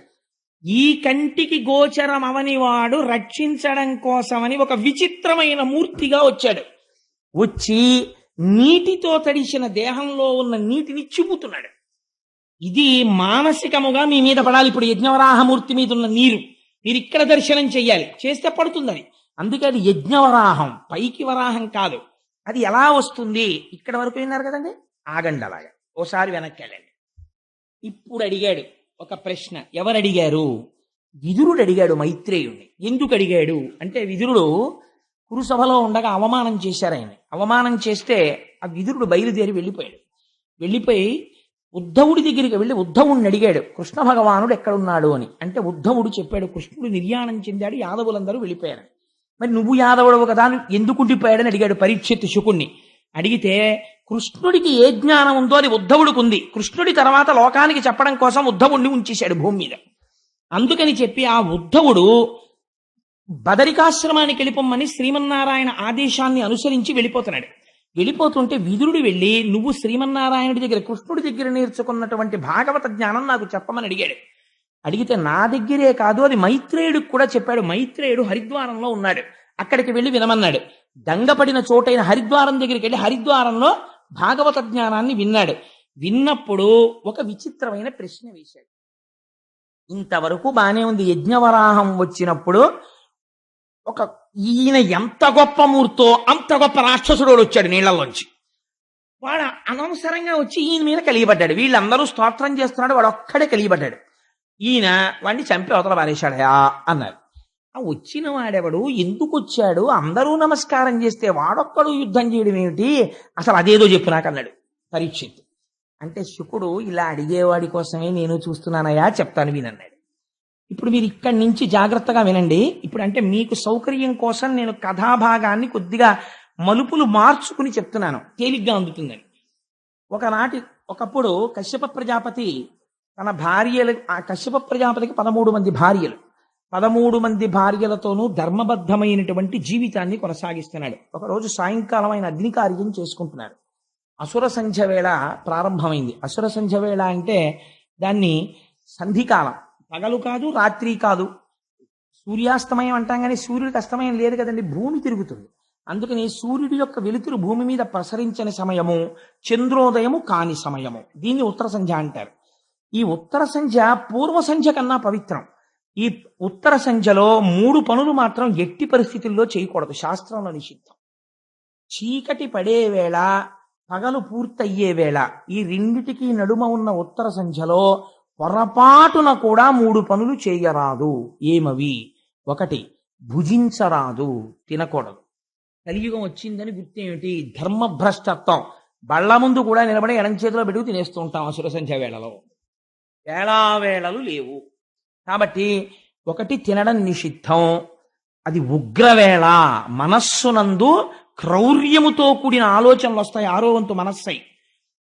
ఈ కంటికి గోచరం అవని వాడు రక్షించడం కోసమని ఒక విచిత్రమైన మూర్తిగా వచ్చాడు. వచ్చి నీటితో తడిసిన దేహంలో ఉన్న నీటిని చిమ్ముతున్నాడు. ఇది మానసికముగా మీ మీద పడాలి. ఇప్పుడు యజ్ఞవరాహమూర్తి మీద ఉన్న నీరు మీరు ఇక్కడ దర్శనం చెయ్యాలి. చేస్తే పడుతుందని. అందుకే అది యజ్ఞవరాహం, పైకి వరాహం కాదు. అది ఎలా వస్తుంది? ఇక్కడ వరకు విన్నారు కదండి. ఆగండి అలాగా, ఓసారి వెనక్కి వెళ్ళండి. ఇప్పుడు అడిగాడు ఒక ప్రశ్న. ఎవరు అడిగారు? విదురుడు అడిగాడు మైత్రేయుణ్ణి. ఎందుకు అడిగాడు అంటే, విదురుడు కురుసభలో ఉండగా అవమానం చేశారు ఆయన. అవమానం చేస్తే ఆ విదురుడు బయలుదేరి వెళ్ళిపోయి ఉద్ధవుడి దగ్గరికి వెళ్ళి ఉద్ధవుడిని అడిగాడు, కృష్ణ భగవానుడు ఎక్కడున్నాడు అని. అంటే ఉద్ధవుడు చెప్పాడు, కృష్ణుడు నిర్యాణం చెందాడు, యాదవులందరూ వెళ్ళిపోయారు. మరి నువ్వు యాదవుడవు కదా, ఎందుకు ఉండిపోయాడని అడిగాడు పరీక్షిత్ శుకుణ్ణి. అడిగితే కృష్ణుడికి ఏ జ్ఞానం ఉందో అది ఉద్ధవుడికి ఉంది. కృష్ణుడి తర్వాత లోకానికి చెప్పడం కోసం ఉద్ధవుడిని ఉంచేశాడు భూమి మీద. అందుకని చెప్పి ఆ ఉద్ధవుడు బదరికాశ్రమానికి వెళ్ళిపోమ్మని శ్రీమన్నారాయణ ఆదేశాన్ని అనుసరించి వెళ్ళిపోతుంటే విదురుడు వెళ్ళి, నువ్వు శ్రీమన్నారాయణుడి దగ్గర కృష్ణుడి దగ్గర నేర్చుకున్నటువంటి భాగవత జ్ఞానం నాకు చెప్పమని అడిగాడు. అడిగితే నా దగ్గరే కాదు, అది మైత్రేయుడికి కూడా చెప్పాడు. మైత్రేయుడు హరిద్వారంలో ఉన్నాడు, అక్కడికి వెళ్ళి వినమన్నాడు. గంగపడిన చోటైన హరిద్వారం దగ్గరికి వెళ్ళి హరిద్వారంలో భాగవత జ్ఞానాన్ని విన్నాడు. విన్నప్పుడు ఒక విచిత్రమైన ప్రశ్న వేశాడు. ఇంతవరకు బానే ఉంది. యజ్ఞవరాహం వచ్చినప్పుడు ఈయన ఎంత గొప్ప మూర్తో అంత గొప్ప రాక్షసుడు వచ్చాడు నీళ్లలోంచి. వాడు అనవసరంగా వచ్చి ఈయన మీద కలిగిపడ్డాడు. వీళ్ళందరూ స్తోత్రం చేస్తున్నాడు, వాడు ఒక్కడే కలిగిపడ్డాడు. ఈయన వాడిని చంపి అవతల పారేశాడయా అన్నారు. ఆ వచ్చిన వాడెవడు, ఎందుకు వచ్చాడు, అందరూ నమస్కారం చేస్తే వాడొక్కడు యుద్ధం చేయడం ఏమిటి, అసలు అదేదో చెప్పు నాకు అన్నాడు. పరీక్షిత్. అంటే శుకుడు ఇలా అడిగేవాడి కోసమే నేను చూస్తున్నానయా, చెప్తాను వినన్నాడు. ఇప్పుడు మీరు ఇక్కడి నుంచి జాగ్రత్తగా వినండి. ఇప్పుడు అంటే మీకు సౌకర్యం కోసం నేను కథాభాగాన్ని కొద్దిగా మలుపులు మార్చుకుని చెప్తున్నాను, తేలిగ్గా అందుతుందని. ఒకప్పుడు కశ్యప ప్రజాపతి తన భార్యలు, ఆ కశ్యప ప్రజాపతికి 13 మంది భార్యలు, 13 మంది భార్యలతోనూ ధర్మబద్ధమైనటువంటి జీవితాన్ని కొనసాగిస్తున్నాడు. ఒకరోజు సాయంకాలం ఆయన అగ్నికార్యం చేసుకుంటున్నాడు. అసుర సంధ్య వేళ ప్రారంభమైంది. అసుర సంధ్య వేళ అంటే దాన్ని సంధికాలం, పగలు కాదు రాత్రి కాదు. సూర్యాస్తమయం అంటాం కానీ సూర్యుడికి అస్తమయం లేదు కదండి, భూమి తిరుగుతుంది. అందుకని సూర్యుడి యొక్క వెలుతురు భూమి మీద ప్రసరించని సమయము, చంద్రోదయము కాని సమయము, దీన్ని ఉత్తర సంధ్య అంటారు. ఈ ఉత్తర సంధ్య పూర్వ సంధ్య కన్నా పవిత్రం. ఈ ఉత్తర సంధ్యలో 3 పనులు మాత్రం ఎట్టి పరిస్థితుల్లో చేయకూడదు, శాస్త్రంలో నిషిద్ధం. చీకటి పడే వేళ, పగలు పూర్తయ్యే వేళ, ఈ రెండిటికి నడుమ ఉన్న ఉత్తర సంధ్యలో పొరపాటున కూడా 3 పనులు చేయరాదు. ఏమవి? 1, భుజించరాదు, తినకూడదు. కలియుగం వచ్చిందని గుర్తేమిటి? ధర్మభ్రష్టత్వం. బళ్ళ ముందు కూడా నిలబడి ఎడం చేతిలో పెట్టుకు తినేస్తూ ఉంటాం అసుర సంధ్య వేళలో. వేళావేళలు లేవు కాబట్టి 1, తినడం నిషిద్ధం. అది ఉగ్రవేళ, మనస్సునందు క్రౌర్యముతో కూడిన ఆలోచనలు వస్తాయి, 6వ వంతు మనస్సై.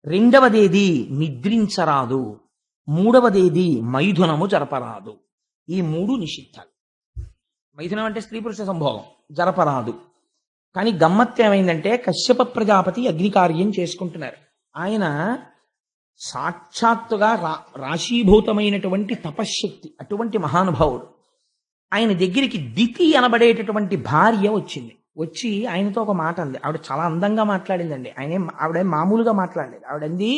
2వదేది నిద్రించరాదు. 3వదేది మైథునము జరపరాదు. ఈ 3 నిషిద్ధాలు. మైథునం అంటే స్త్రీ పురుష సంభోగం, జరపరాదు. కానీ గమ్మత్తు ఏమైందంటే కశ్యప ప్రజాపతి అగ్నికార్యం చేసుకుంటున్నారు. ఆయన సాక్షాత్తుగా రాశీభూతమైనటువంటి తపశ్శక్తి, అటువంటి మహానుభావుడు. ఆయన దగ్గరికి దితి అనబడేటటువంటి భార్య వచ్చింది. వచ్చి ఆయనతో ఒక మాట అంది. ఆవిడ చాలా అందంగా మాట్లాడిందండి. ఆవిడ మామూలుగా మాట్లాడలేదు. ఆవిడంది,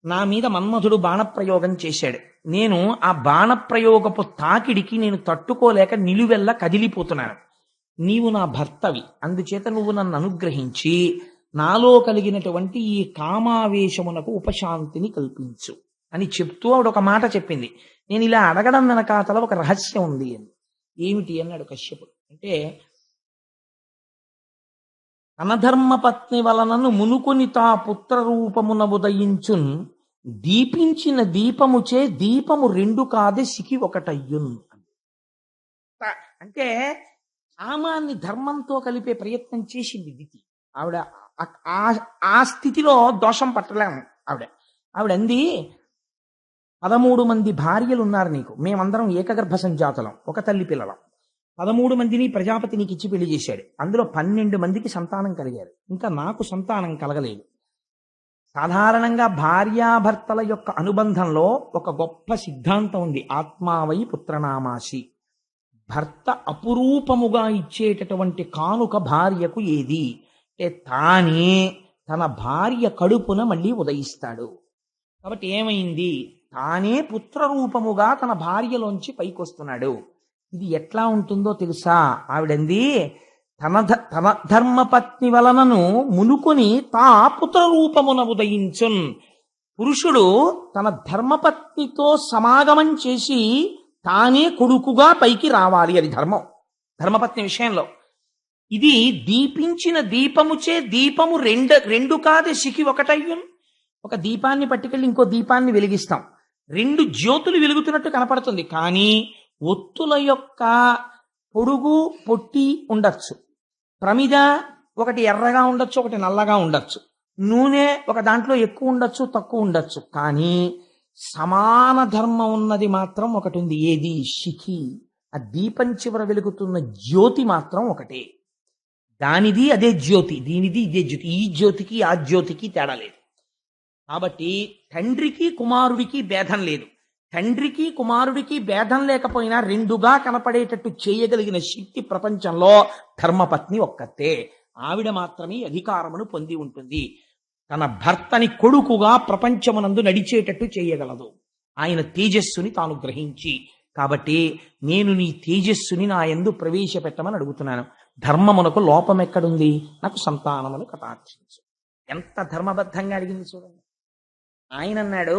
నా మీద మన్మధుడు బాణప్రయోగం చేశాడు. నేను ఆ బాణప్రయోగపు తాకిడికి నేను తట్టుకోలేక నిలువెల్లా కదిలిపోతున్నాను. నీవు నా భర్తవి, అందుచేత నువ్వు నన్ను అనుగ్రహించి నాలో కలిగినటువంటి ఈ కామావేశమునకు ఉపశాంతిని కల్పించు అని చెప్తూ ఆవిడ ఒక మాట చెప్పింది. నేను ఇలా అడగడం వెనకాతల ఒక రహస్యం ఉంది అని. ఏమిటి అన్నాడు కశ్యపుడు. అంటే అనధర్మపత్ని వలనను మునుకొని తా పుత్ర రూపమున ఉదయించున్, దీపించిన దీపముచే దీపము 2 కాదే సికి 1 అయ్యున్. అంటే కామాన్ని ధర్మంతో కలిపే ప్రయత్నం చేసింది దితి. ఆవిడ ఆ స్థితిలో దోషం పట్టలేము. ఆవిడంది, 13 మంది భార్యలు ఉన్నారు నీకు, మేమందరం ఏకగర్భ సంజాతులం, ఒక తల్లి పిల్లలం. 13 మందిని ప్రజాపతి నీకు ఇచ్చి పెళ్లి చేశాడు. అందులో 12 మందికి సంతానం కలిగారు, ఇంకా నాకు సంతానం కలగలేదు. సాధారణంగా భార్యాభర్తల యొక్క అనుబంధంలో ఒక గొప్ప సిద్ధాంతం ఉంది, ఆత్మావై పుత్రనామాసి. భర్త అపురూపముగా ఇచ్చేటటువంటి కానుక భార్యకు ఏది అంటే తానే తన భార్య కడుపున మళ్ళీ ఉదయిస్తాడు. కాబట్టి ఏమైంది? తానే పుత్రరూపముగా తన భార్యలోంచి పైకొస్తున్నాడు. ఇది ఎట్లా ఉంటుందో తెలుసా? ఆవిడంది, తన ధర్మపత్ని వలనను మునుకొని తా పుత్రరూపమున ఉదయించున్. పురుషుడు తన ధర్మపత్నితో సమాగమం చేసి తానే కొడుకుగా పైకి రావాలి, అది ధర్మం. ధర్మపత్ని విషయంలో ఇది దీపించిన దీపముచే దీపము 2 కాదే సికి 1 అయ్యున్. ఒక దీపాన్ని పట్టుకెళ్ళి ఇంకో దీపాన్ని వెలిగిస్తాం, 2 జ్యోతులు వెలుగుతున్నట్టు కనపడుతుంది. కానీ ఒత్తుల యొక్క పొడుగు పొట్టి ఉండొచ్చు, ప్రమిద ఒకటి ఎర్రగా ఉండొచ్చు, ఒకటి నల్లగా ఉండొచ్చు, నూనె ఒక దాంట్లో ఎక్కువ ఉండొచ్చు, తక్కువ ఉండొచ్చు. కానీ సమాన ధర్మం ఉన్నది మాత్రం ఒకటి ఉంది. ఏది? శిఖి. ఆ దీపం చివర వెలుగుతున్న జ్యోతి మాత్రం ఒకటే. దానిది అదే జ్యోతి, దీనిది ఇదే జ్యోతి. ఈ జ్యోతికి ఆ జ్యోతికి తేడా లేదు. కాబట్టి తండ్రికి కుమారుడికి భేదం లేదు. తండ్రికి కుమారుడికి భేదం లేకపోయినా 2గా కనపడేటట్టు చేయగలిగిన శక్తి ప్రపంచంలో ధర్మపత్ని ఒక్కతే. ఆవిడ మాత్రమే అధికారమును పొంది ఉంటుంది. తన భర్తని కొడుకుగా ప్రపంచమునందు నడిచేటట్టు చేయగలదు, ఆయన తేజస్సుని తాను గ్రహించి. కాబట్టి నేను నీ తేజస్సుని నా యందు ప్రవేశపెట్టమని అడుగుతున్నాను. ధర్మమునకు లోపం ఎక్కడుంది? నాకు సంతానమును కటాక్షించు. ఎంత ధర్మబద్ధంగా అడిగింది చూడండి. ఆయన అన్నాడు,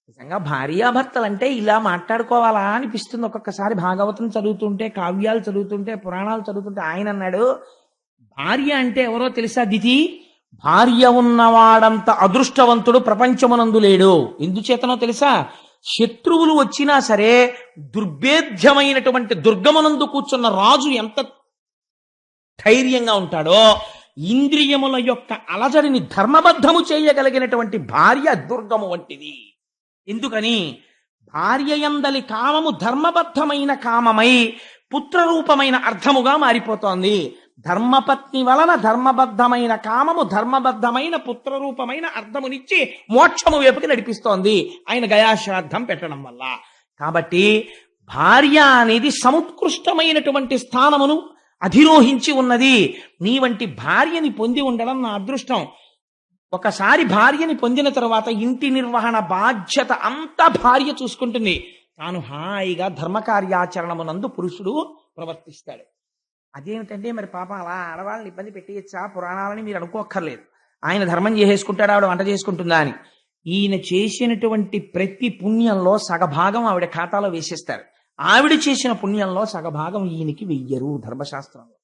నిజంగా భార్యాభర్తలంటే ఇలా మాట్లాడుకోవాలా అనిపిస్తుంది ఒక్కొక్కసారి. భాగవతం చదువుతుంటే, కావ్యాలు చదువుతుంటే, పురాణాలు చదువుతుంటే. ఆయన అన్నాడు, భార్య అంటే ఎవరో తెలుసా దితి? భార్య ఉన్నవాడంత అదృష్టవంతుడు ప్రపంచమునందు లేడు. ఎందుచేతనో తెలుసా? శత్రువులు వచ్చినా సరే దుర్భేద్యమైనటువంటి దుర్గమునందు కూర్చున్న రాజు ఎంత ధైర్యంగా ఉంటాడో, ఇంద్రియముల యొక్క అలజడిని ధర్మబద్ధము చేయగలిగినటువంటి భార్య దుర్గము వంటిది. ఎందుకని? భార్య యందలి కామము ధర్మబద్ధమైన కామమై పుత్రరూపమైన అర్థముగా మారిపోతోంది. ధర్మపత్ని వలన ధర్మబద్ధమైన కామము ధర్మబద్ధమైన పుత్రరూపమైన అర్థమునిచ్చి మోక్షము వైపుకి నడిపిస్తోంది ఆయన గయాశ్రాద్ధం పెట్టడం వల్ల. కాబట్టి భార్య అనేది సముత్కృష్టమైనటువంటి స్థానమును అధిరోహించి ఉన్నది. నీ వంటి భార్యని పొంది ఉండడం నా అదృష్టం. ఒకసారి భార్యని పొందిన తర్వాత ఇంటి నిర్వహణ బాధ్యత అంతా భార్య చూసుకుంటుంది. తాను హాయిగా ధర్మకార్యాచరణమునందు పురుషుడు ప్రవర్తిస్తాడు. అదేమిటంటే మరి పాపం అలా ఆడవాళ్ళని ఇబ్బంది పెట్టేయచ్చా పురాణాలని మీరు అనుకోక్కర్లేదు. ఆయన ధర్మం చేసేసుకుంటాడు, ఆవిడ వంట చేసుకుంటుందా అని. ఈయన చేసినటువంటి ప్రతి పుణ్యంలో సగభాగం ఆవిడ ఖాతాలో వేసేస్తారు. ఆవిడ చేసిన పుణ్యంలో సగభాగం ఈయనకి వెయ్యరు ధర్మశాస్త్రంలో.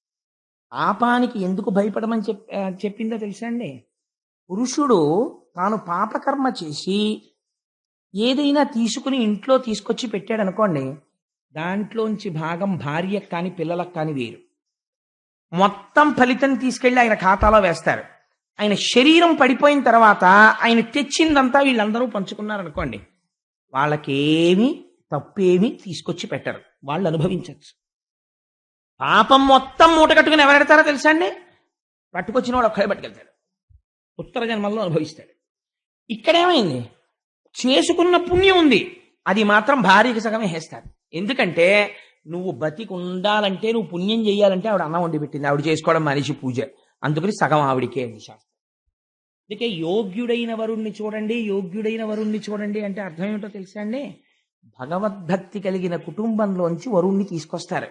పాపానికి ఎందుకు భయపడమని చెప్పిందో తెలుసా అండి? పురుషుడు తాను పాపకర్మ చేసి ఏదైనా తీసుకుని ఇంట్లో తీసుకొచ్చి పెట్టాడు అనుకోండి, దాంట్లోంచి భాగం భార్యకు కానీ పిల్లలకు కానీ వేరు. మొత్తం ఫలితం తీసుకెళ్లి ఆయన ఖాతాలో వేస్తారు. ఆయన శరీరం పడిపోయిన తర్వాత ఆయన తెచ్చిందంతా వీళ్ళందరూ పంచుకున్నారనుకోండి, వాళ్ళకేమి తప్పేమి తీసుకొచ్చి పెట్టరు, వాళ్ళు అనుభవించవచ్చు. పాపం మొత్తం మూట కట్టుకుని ఎవరెడతారో తెలుసా అండి? పట్టుకొచ్చిన వాడు ఒక్కడే పట్టుకెళ్తాడు, ఉత్తర జన్మల్లో అనుభవిస్తాడు. ఇక్కడేమైంది? చేసుకున్న పుణ్యం ఉంది, అది మాత్రం భార్యకి సగమే వేస్తారు. ఎందుకంటే నువ్వు బతికి ఉండాలంటే, నువ్వు పుణ్యం చేయాలంటే ఆవిడ అన్నం వండి పెట్టింది, ఆవిడ చేసుకోవడం మనిషి పూజ, అందుకని సగం ఆవిడికే అండి శాస్త్రం. అందుకే యోగ్యుడైన వరుణ్ణి చూడండి, యోగ్యుడైన వరుణ్ణి చూడండి అంటే అర్థం ఏమిటో తెలుసా అండి? భగవద్భక్తి కలిగిన కుటుంబంలోంచి వరుణ్ణి తీసుకొస్తారు.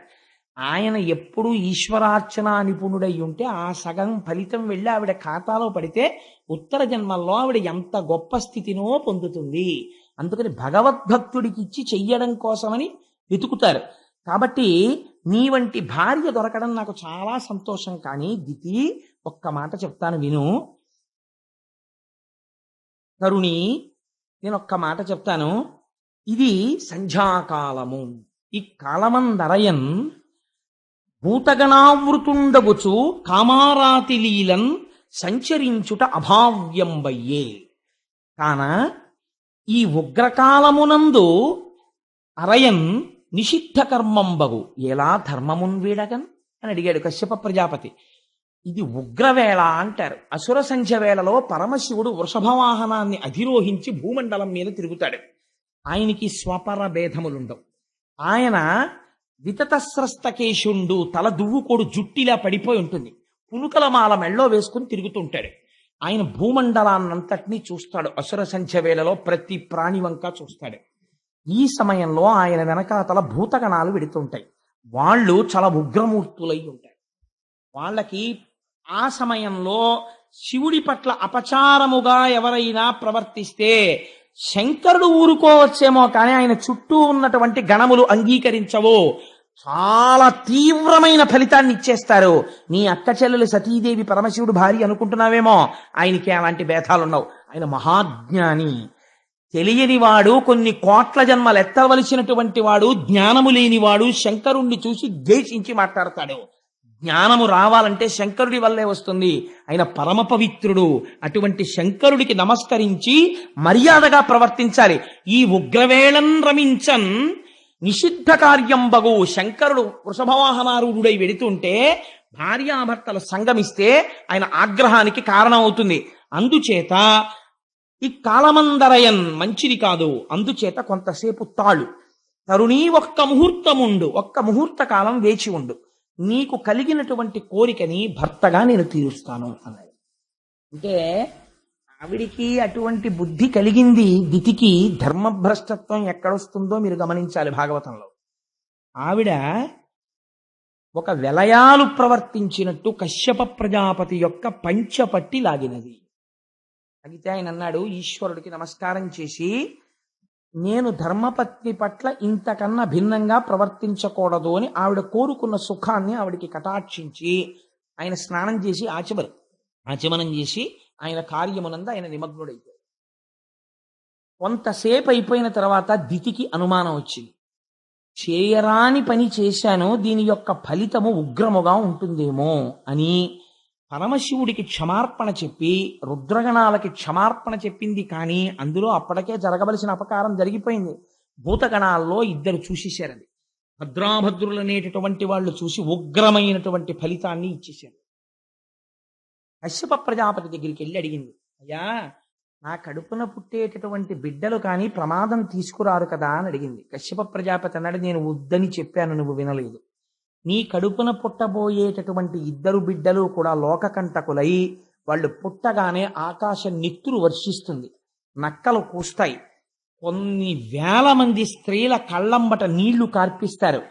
ఆయన ఎప్పుడు ఈశ్వరార్చన నిపుణుడై ఉంటే ఆ సగం ఫలితం వెళ్ళి ఆవిడ ఖాతాలో పడితే ఉత్తర జన్మల్లో ఆవిడ ఎంత గొప్ప స్థితినో పొందుతుంది. అందుకని భగవద్భక్తుడికి ఇచ్చి చెయ్యడం కోసమని వెతుకుతారు. కాబట్టి నీ వంటి భార్య దొరకడం నాకు చాలా సంతోషం. కానీ దితి, ఒక్క మాట చెప్తాను విను తరుణి, నేను ఒక్క మాట చెప్తాను. ఇది సంధ్యాకాలము. ఈ కాలమందరయన్ భూతగణావృతుండగుచు కామారాతి లీలన్ సంచరించుట అభావ్యంబయ్యే. కాన ఈ ఉగ్రకాలమునందు అరయన్ నిషిద్ధ కర్మంబగు ఎలా ధర్మమున్ వీడగన్ అని అడిగాడు కశ్యప ప్రజాపతి. ఇది ఉగ్రవేళ అంటారు. అసుర సంధ్య వేళలో పరమశివుడు వృషభవాహనాన్ని అధిరోహించి భూమండలం మీద తిరుగుతాడు. ఆయనకి స్వపర భేదములుండవు. ఆయన వితతస్రస్తకేశుండు, తల దువ్వుకోడు జుట్టిలా పడిపోయి ఉంటుంది, పునుకల మాల మెళ్ళో వేసుకుని తిరుగుతుంటాడు. ఆయన భూమండలాన్నంతటినీ చూస్తాడు. అసుర సంధ్య వేళలో ప్రతి ప్రాణి వంక చూస్తాడు. ఈ సమయంలో ఆయన వెనకాతల భూతగణాలు వెడుతుంటాయి. వాళ్ళు చాలా ఉగ్రమూర్తులై ఉంటారు. వాళ్ళకి ఆ సమయంలో శివుడి పట్ల అపచారముగా ఎవరైనా ప్రవర్తిస్తే శంకరుడు ఊరుకోవచ్చేమో, కానీ ఆయన చుట్టూ ఉన్నటువంటి గణములు అంగీకరించవు. చాలా తీవ్రమైన ఫలితాన్ని ఇచ్చేస్తారు. నీ అక్క చెల్లెలు సతీదేవి పరమశివుడు భార్య అనుకుంటున్నావేమో, ఆయనకి అలాంటి భేదాలున్నావు. ఆయన మహాజ్ఞాని. తెలియనివాడు, కొన్ని కోట్ల జన్మలు ఎత్తవలసినటువంటి వాడు, జ్ఞానము లేనివాడు శంకరుణ్ణి చూసి ద్వేషించి మాట్లాడతాడు. జ్ఞానము రావాలంటే శంకరుడి వల్లే వస్తుంది. ఆయన పరమ పవిత్రుడు. అటువంటి శంకరుడికి నమస్కరించి మర్యాదగా ప్రవర్తించాలి. ఈ ఉగ్రవేళన్ రమించన్ నిషిద్ధ కార్యంబగు. శంకరుడు వృషభవాహనారూఢుడై వెడుతుంటే భార్యాభర్తలు సంగమిస్తే ఆయన ఆగ్రహానికి కారణం అవుతుంది. అందుచేత ఈ కాలమందరయన్ మంచిది కాదు. అందుచేత కొంతసేపు తాళు తరుణీ, ఒక్క ముహూర్తముండు, ఒక్క ముహూర్త కాలం వేచి ఉండు, నీకు కలిగినటువంటి కోరికని భర్తగా నేను తీరుస్తాను అన్నాడు. అంటే ఆవిడికి అటువంటి బుద్ధి కలిగింది. దితికి ధర్మభ్రష్టత్వం ఎక్కడొస్తుందో మీరు గమనించాలి భాగవతంలో. ఆవిడ ఒక వెలయాలు ప్రవర్తించినట్టు కశ్యప ప్రజాపతి యొక్క పంచపట్టి లాగినది. అయితే ఆయన అన్నాడు, ఈశ్వరుడికి నమస్కారం చేసి, నేను ధర్మపత్ని పట్ల ఇంతకన్నా భిన్నంగా ప్రవర్తించకూడదు అని ఆవిడ కోరుకున్న సుఖాన్ని ఆవిడికి కటాక్షించి ఆయన స్నానం చేసి ఆచమరు ఆచమనం చేసి ఆయన కార్యమునందు ఆయన నిమగ్నుడైపోయాడు. కొంతసేపు అయిపోయిన తర్వాత దితికి అనుమానం వచ్చింది. చేయరాని పని చేశాను, దీని యొక్క ఫలితము ఉగ్రముగా ఉంటుందేమో అని పరమశివుడికి క్షమార్పణ చెప్పి రుద్రగణాలకి క్షమార్పణ చెప్పింది. కానీ అందులో అప్పటికే జరగవలసిన అపకారం జరిగిపోయింది. భూతగణాల్లో ఇద్దరు చూసేశారు. అది భద్రాభద్రులు అనేటటువంటి వాళ్ళు చూసి ఉగ్రమైనటువంటి ఫలితాన్ని ఇచ్చేశారు. కశ్యప ప్రజాపతి దగ్గరికి వెళ్ళి అడిగింది, అయ్యా నా కడుపున పుట్టేటటువంటి బిడ్డలు కానీ ప్రమాదం తీసుకురారు కదా అని అడిగింది. కశ్యప ప్రజాపతి అన్నాడు, నేను వద్దని చెప్పాను, నువ్వు వినలేదు. నీ కడుపున పుట్టబోయేటటువంటి ఇద్దరు బిడ్డలు కూడా లోకకంటకులై వాళ్ళు పుట్టగానే ఆకాశం నెత్తురు వర్షిస్తుంది, నక్కలు కూస్తాయి, కొన్ని వేల మంది స్త్రీల కళ్ళంబట నీళ్లు కార్పిస్తారు,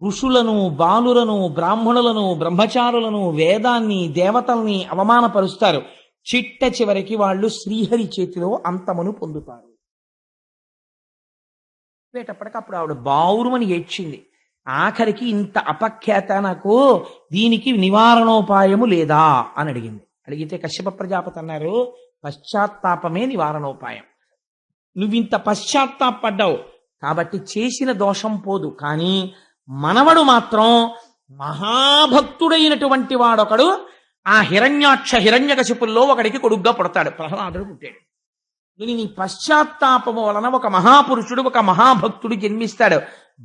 ఋషులను బాలులను బ్రాహ్మణులను బ్రహ్మచారులను వేదాన్ని దేవతల్ని అవమానపరుస్తారు. చిట్ట చివరికి వాళ్ళు శ్రీహరి చేతిలో అంతమును పొందుతారు. వేటప్పటికప్పుడు ఆవిడ బావురుమని ఏడ్చింది. ఆఖరికి ఇంత అపఖ్యాత, నాకు దీనికి నివారణోపాయము లేదా అని అడిగింది. అడిగితే కశ్యప ప్రజాపతి అన్నారు, పశ్చాత్తాపమే నివారణోపాయం. నువ్వింత పశ్చాత్తాపడ్డావు కాబట్టి చేసిన దోషం పోదు. కానీ మనవడు మాత్రం మహాభక్తుడైనటువంటి వాడొకడు ఆ హిరణ్యకశిపుల్లో ఒకడికి కొడుగ్గా పుడతాడు. ప్రహ్లాదుడు పుట్టాడు. నీ పశ్చాత్తాపము వలన ఒక మహాపురుషుడు, ఒక మహాభక్తుడు జన్మిస్తాడు.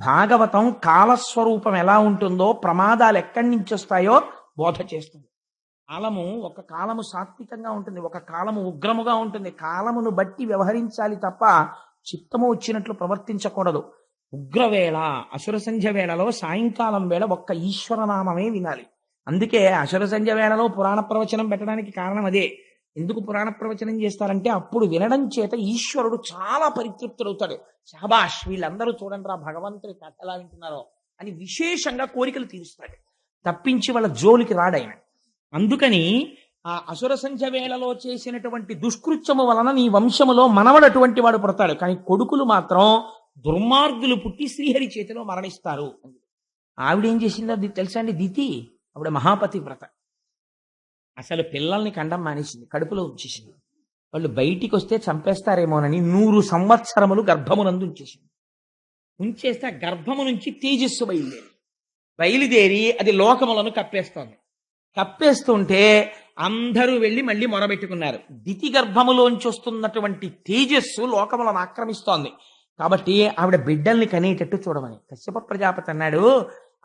భాగవతం కాలస్వరూపం ఎలా ఉంటుందో, ప్రమాదాలు ఎక్కడి నుంచి వస్తాయో బోధ చేస్తుంది. కాలము ఒక కాలము సాత్వికంగా ఉంటుంది, ఒక కాలము ఉగ్రముగా ఉంటుంది. కాలమును బట్టి వ్యవహరించాలి తప్ప చిత్తము వచ్చినట్లు ప్రవర్తించకూడదు. ఉగ్రవేళ అసుర సంధ్య వేళలో సాయంకాలం వేళ ఒక్క ఈశ్వరనామమే వినాలి. అందుకే అసుర సంధ్య వేళలో పురాణ ప్రవచనం పెట్టడానికి కారణం అదే. ఎందుకు పురాణ ప్రవచనం చేస్తారంటే అప్పుడు వినడం చేత ఈశ్వరుడు చాలా పరితృప్తుడవుతాడు. శాబాష్, వీళ్ళందరూ చూడండి రా భగవంతుడి కథ ఎలా వింటున్నారో అని విశేషంగా కోరికలు తీరుస్తాడు. తప్పించి వాళ్ళ జోలికి రాడాయన. అందుకని ఆ అసుర సంధ్య వేళలో చేసినటువంటి దుష్కృత్యము వలన నీ వంశములో మనవడు అటువంటి వాడు పుడతాడు. కానీ కొడుకులు మాత్రం దుర్మార్గులు పుట్టి శ్రీహరి చేతిలో మరణిస్తారు. ఆవిడేం చేసిందో తెలుసా అండి? దితి ఆవిడ మహాపతి వ్రత. అసలు పిల్లల్ని కండం మానేసింది, కడుపులో ఉంచేసింది. వాళ్ళు బయటికి వస్తే చంపేస్తారేమోనని 100 సంవత్సరములు గర్భమునందు ఉంచేసింది. ఉంచేస్తే ఆ గర్భము నుంచి తేజస్సు బయలుదేరి అది లోకములను కప్పేస్తోంది. కప్పేస్తుంటే అందరూ వెళ్ళి మళ్ళీ మొరబెట్టుకున్నారు. దితి గర్భములోంచి వస్తున్నటువంటి తేజస్సు లోకములను ఆక్రమిస్తోంది. కాబట్టి ఆవిడ బిడ్డల్ని కనేటట్టు చూడమని కశ్యప ప్రజాపతి అన్నాడు,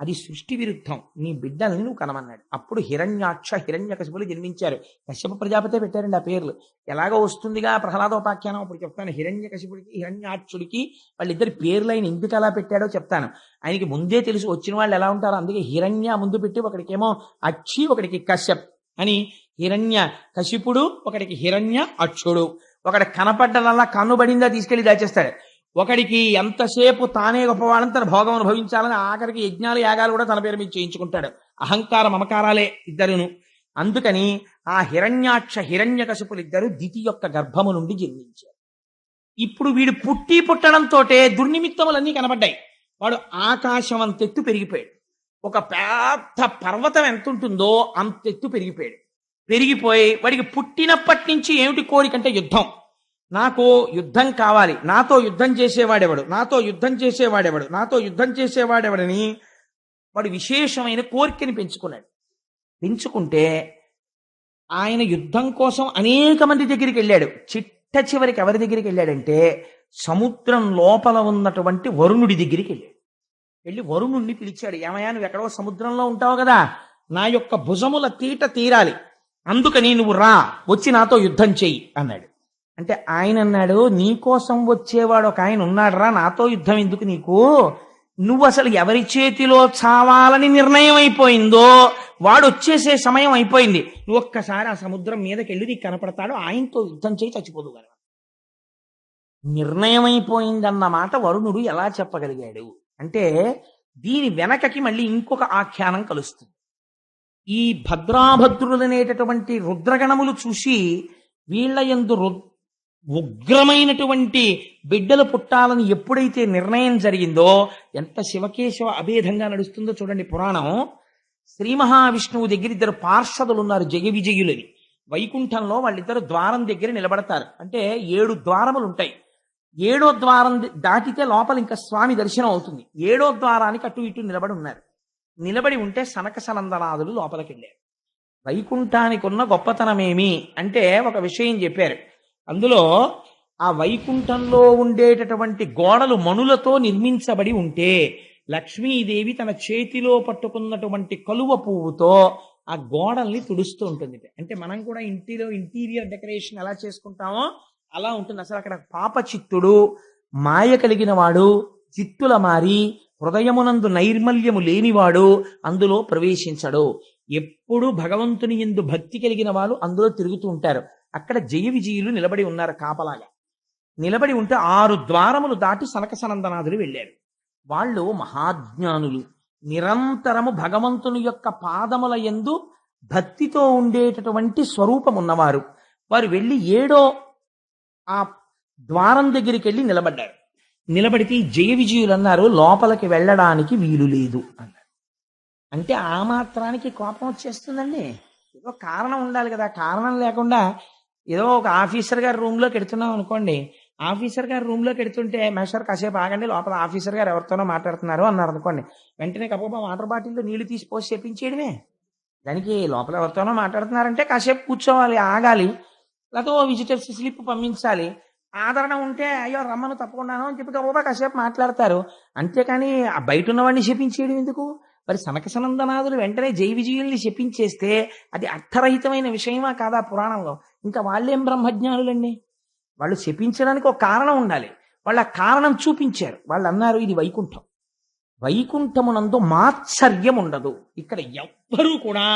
అది సృష్టి విరుద్ధం, నీ బిడ్డల్ని నువ్వు కనమన్నాడు. అప్పుడు హిరణ్యాక్ష హిరణ్యకశిపులు జన్మించారు. కశ్యప ప్రజాపతే పెట్టారండి ఆ పేర్లు. ఎలాగో వస్తుందిగా ప్రహ్లాదోపాఖ్యానం, అప్పుడు చెప్తాను. హిరణ్యకశిపుడికి హిరణ్యాక్షుడికి వాళ్ళిద్దరి పేర్లు ఆయన ఎందుకు అలా పెట్టాడో చెప్తాను. ఆయనకి ముందే తెలుసు వచ్చిన వాళ్ళు ఎలా ఉంటారో. అందుకే హిరణ్య ముందు పెట్టి ఒకడికేమో అక్షి, ఒకడికి కశ్యప్ అని. హిరణ్య కశిపుడు, ఒకడికి హిరణ్య అక్షుడు. ఒకటి కనపడ్డనల్లా కన్నుబడిందా తీసుకెళ్లి దాచేస్తాడు. ఒకడికి ఎంతసేపు తానే గొప్పవాడని తన భోగం అనుభవించాలని ఆఖరికి యజ్ఞాలు యాగాలు కూడా తన పేరు మీద చేయించుకుంటాడు. అహంకార మమకారాలే ఇద్దరును. అందుకని ఆ హిరణ్యాక్ష హిరణ్యకశిపులు ఇద్దరు దితి యొక్క గర్భము నుండి జన్మించారు. ఇప్పుడు వీడు పుట్టడంతో దుర్నిమిత్తములన్నీ కనబడ్డాయి. వాడు ఆకాశం అంతెత్తు పెరిగిపోయాడు. ఒక పెద్ద పర్వతం ఎంత ఉంటుందో అంతెత్తు పెరిగిపోయాడు. పెరిగిపోయి వాడికి పుట్టినప్పటి నుంచి ఏమిటి కోరికంటే యుద్ధం. నాకు యుద్ధం కావాలి, నాతో యుద్ధం చేసేవాడెవడు, నాతో యుద్ధం చేసేవాడెవడు, నాతో యుద్ధం చేసేవాడెవడని వాడు విశేషమైన కోరికని పెంచుకున్నాడు. పెంచుకుంటే ఆయన యుద్ధం కోసం అనేక మంది దగ్గరికి వెళ్ళాడు. చిట్ట చివరికి ఎవరి దగ్గరికి వెళ్ళాడంటే సముద్రం లోపల ఉన్నటువంటి వరుణుడి దగ్గరికి వెళ్ళాడు. వెళ్ళి వరుణుడిని పిలిచాడు, ఏమయ్యా నువ్వు ఎక్కడో సముద్రంలో ఉంటావు కదా, నా యొక్క భుజముల తీట తీరాలి, అందుకని నువ్వు రా, వచ్చి నాతో యుద్ధం చెయ్యి అన్నాడు. అంటే ఆయన అన్నాడు, నీకోసం వచ్చేవాడు ఒక ఆయన ఉన్నాడు రా, నాతో యుద్ధం ఎందుకు నీకు, నువ్వు అసలు ఎవరి చేతిలో చావాలని నిర్ణయం అయిపోయిందో వాడు వచ్చేసే సమయం అయిపోయింది, నువ్వు ఒక్కసారి ఆ సముద్రం మీదకి వెళ్ళి నీకు కనపడతాడు, ఆయనతో యుద్ధం చేయి చచ్చిపోదు కదా. నిర్ణయం అయిపోయిందన్నమాట వరుణుడు ఎలా చెప్పగలిగాడు అంటే దీని వెనకకి మళ్ళీ ఇంకొక ఆఖ్యానం కలుస్తుంది. ఈ భద్రాభద్రులనేటటువంటి రుద్రగణములు చూసి వీళ్ళ యందు ఉగ్రమైనటువంటి బిడ్డలు పుట్టాలని ఎప్పుడైతే నిర్ణయం జరిగిందో, ఎంత శివకేశవ అభేదంగా నడుస్తుందో చూడండి పురాణం. శ్రీ మహావిష్ణువు దగ్గర ఇద్దరు పార్షదులు ఉన్నారు, జయ విజయులని. వైకుంఠంలో వాళ్ళిద్దరు ద్వారం దగ్గర నిలబడతారు. అంటే 7 ద్వారములు ఉంటాయి. 7వ ద్వారం దాటితే లోపల ఇంకా స్వామి దర్శనం అవుతుంది. 7వ ద్వారానికి అటు ఇటు నిలబడి ఉన్నారు. నిలబడి ఉంటే సనక సనందనాదులు లోపలికి వెళ్ళారు. వైకుంఠానికి ఉన్న గొప్పతనమేమి అంటే ఒక విషయం చెప్పారు. అందులో ఆ వైకుంఠంలో ఉండేటటువంటి గోడలు మణులతో నిర్మించబడి ఉంటే లక్ష్మీదేవి తన చేతిలో పట్టుకున్నటువంటి కలువ పువ్వుతో ఆ గోడల్ని తుడుస్తూ ఉంటుంది. అంటే మనం కూడా ఇంటిలో ఇంటీరియర్ డెకరేషన్ ఎలా చేసుకుంటామో అలా ఉంటుంది. అసలు అక్కడ పాపచిత్తుడు, మాయ కలిగిన వాడు, చిత్తుల మారి, హృదయమునందు నైర్మల్యము లేనివాడు అందులో ప్రవేశించడు. ఎప్పుడు భగవంతుని యందు భక్తి కలిగిన వాళ్ళు అందులో తిరుగుతూ ఉంటారు. అక్కడ జయ విజయులు నిలబడి ఉన్నారు కాపలాగా. నిలబడి ఉంటే 6 ద్వారములు దాటి సనక సనందనాథులు వెళ్ళారు. వాళ్ళు మహాజ్ఞానులు, నిరంతరము భగవంతుని యొక్క పాదముల యందు భక్తితో ఉండేటటువంటి స్వరూపం ఉన్నవారు. వారు వెళ్ళి 7వ ఆ ద్వారం దగ్గరికి వెళ్ళి నిలబడ్డారు. నిలబడితే ఈ జయ విజయులు అన్నారు, లోపలికి వెళ్ళడానికి వీలు లేదు అన్నారు. అంటే ఆ మాత్రానికి కోపం వచ్చేస్తుందండి. ఏదో కారణం ఉండాలి కదా. కారణం లేకుండా ఏదో ఒక ఆఫీసర్ గారి రూమ్లోకి వెడుతున్నాం అనుకోండి, ఆఫీసర్ గారి రూమ్లోకి వెడుతుంటే మేషర్ కాసేపు ఆగండి, లోపల ఆఫీసర్ గారు ఎవరితోనో మాట్లాడుతున్నారు అన్నారు అనుకోండి, వెంటనే కప్ప వాటర్ బాటిల్లో నీళ్లు తీసి పోసి చెప్పించేయడమే. దానికి లోపల ఎవరితోనో మాట్లాడుతున్నారంటే కాసేపు కూర్చోవాలి, ఆగాలి, లేకపోతే ఓ విజిటర్స్ స్లిప్ పంపించాలి. ఆదరణ ఉంటే అయ్యో రమ్మను తప్పకుండాను అని చెప్పి గబోబా కాసేపు మాట్లాడతారు. అంతేకాని ఆ బయట ఉన్నవాడిని శపించేయడం ఎందుకు? మరి సనక సనందనాథులు వెంటనే జై విజయుల్ని శపించేస్తే అది అర్థరహితమైన విషయమా కాదా పురాణంలో? ఇంకా వాళ్ళేం బ్రహ్మజ్ఞానులండి. వాళ్ళు శపించడానికి ఒక కారణం ఉండాలి. వాళ్ళు ఆ కారణం చూపించారు. వాళ్ళు అన్నారు ఇది వైకుంఠం, వైకుంఠమునందు మాత్సర్యం ఉండదు. ఇక్కడ ఎవ్వరూ కూడా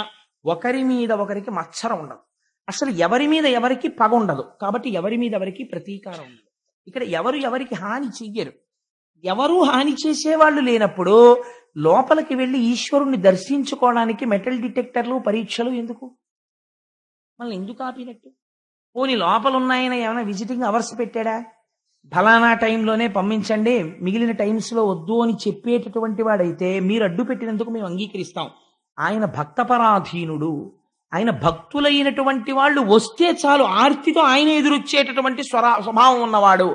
ఒకరి మీద ఒకరికి మత్సరం ఉండదు. అసలు ఎవరి మీద ఎవరికి పగ ఉండదు. కాబట్టి ఎవరి మీద ఎవరికి ప్రతీకారం ఉండదు. ఇక్కడ ఎవరు ఎవరికి హాని చెయ్యరు. ఎవరు హాని చేసేవాళ్ళు లేనప్పుడు లోపలికి వెళ్ళి ఈశ్వరుణ్ణి దర్శించుకోవడానికి మెటల్ డిటెక్టర్లు, పరీక్షలు ఎందుకు? మళ్ళీ ఎందుకు ఆపినట్టు? పోనీ లోపల ఉన్నాయన ఏమైనా విజిటింగ్ అవర్స్ పెట్టాడా? ఫలానా టైంలోనే పంపించండి, మిగిలిన టైమ్స్లో వద్దు అని చెప్పేటటువంటి వాడైతే మీరు అడ్డు పెట్టినందుకు మేము అంగీకరిస్తాం. ఆయన భక్తపరాధీనుడు. ఆయన భక్తులైనటువంటి వాళ్ళు వస్తే చాలు ఆర్తితో ఆయన ఎదురొచ్చేటటువంటి స్వభావం ఉన్నవాడు.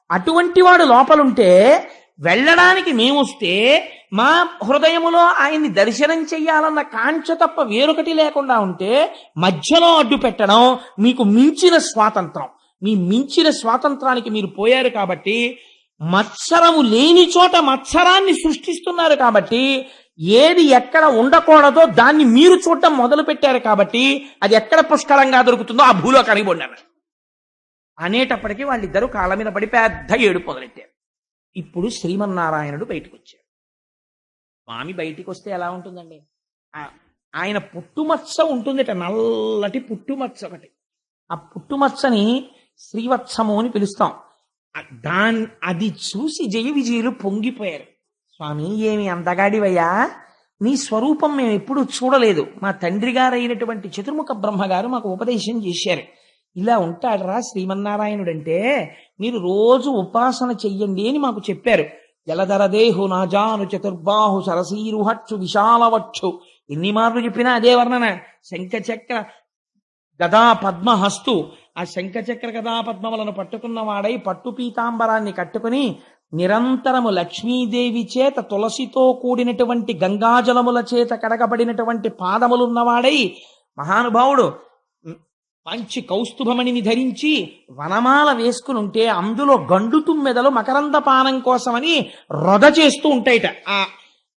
అటువంటి వాడు లోపలుంటే వెళ్ళడానికి మేమొస్తే మా హృదయములో ఆయన్ని దర్శనం చెయ్యాలన్న కాంక్ష తప్ప వేరొకటి లేకుండా ఉంటే మధ్యలో అడ్డు పెట్టడం మీకు మించిన స్వాతంత్రం. మీ మించిన స్వాతంత్రానికి మీరు పోయారు కాబట్టి, మత్సరము లేని చోట మత్సరాన్ని సృష్టిస్తున్నారు కాబట్టి, ఏది ఎక్కడ ఉండకూడదో దాన్ని మీరు చూడటం మొదలు పెట్టారు కాబట్టి అది ఎక్కడ పుష్కలంగా దొరుకుతుందో ఆ భూలోకానికి పొందారు అనేటప్పటికీ వాళ్ళిద్దరూ కాళ్ళ మీద పడి పెద్ద ఏడుపు మొదలెట్టారు. ఇప్పుడు శ్రీమన్నారాయణుడు బయటకు వచ్చారు. స్వామి బయటికి వస్తే ఎలా ఉంటుందండి? ఆయన పుట్టుమచ్చ ఉంటుందిట, నల్లటి పుట్టుమచ్చ ఒకటి. ఆ పుట్టుమచ్చని శ్రీవత్సము అని పిలుస్తాం. అది చూసి జయ విజయులు పొంగిపోయారు. స్వామి ఏమి అందగాడివయ్యా, నీ స్వరూపం మేము ఎప్పుడూ చూడలేదు. మా తండ్రి గారైనటువంటి చతుర్ముఖ బ్రహ్మగారు మాకు ఉపదేశం చేశారు. ఇలా ఉంటాడరా శ్రీమన్నారాయణుడంటే, మీరు రోజు ఉపాసన చెయ్యండి అని మాకు చెప్పారు. జలధరదేహు నాజాను చతుర్బాహు సరసీరుహక్షు విశాలవక్షు. ఎన్ని మార్లు చెప్పినా అదే వర్ణన. శంఖచక్ర గదా పద్మహస్తు. ఆ శంఖచక్ర గదా పద్మములను పట్టుకున్న వాడై పట్టు పీతాంబరాన్ని కట్టుకుని నిరంతరము లక్ష్మీదేవి చేత తులసితో కూడినటువంటి గంగాజలముల చేత కడగబడినటువంటి పాదములున్నవాడై మహానుభావుడు మంచి కౌస్తుభమణిని ధరించి వనమాల వేసుకుని ఉంటే అందులో గండు తుమ్మెదలు మకరంద పానం కోసమని రొద చేస్తూ ఉంటాయిట. ఆ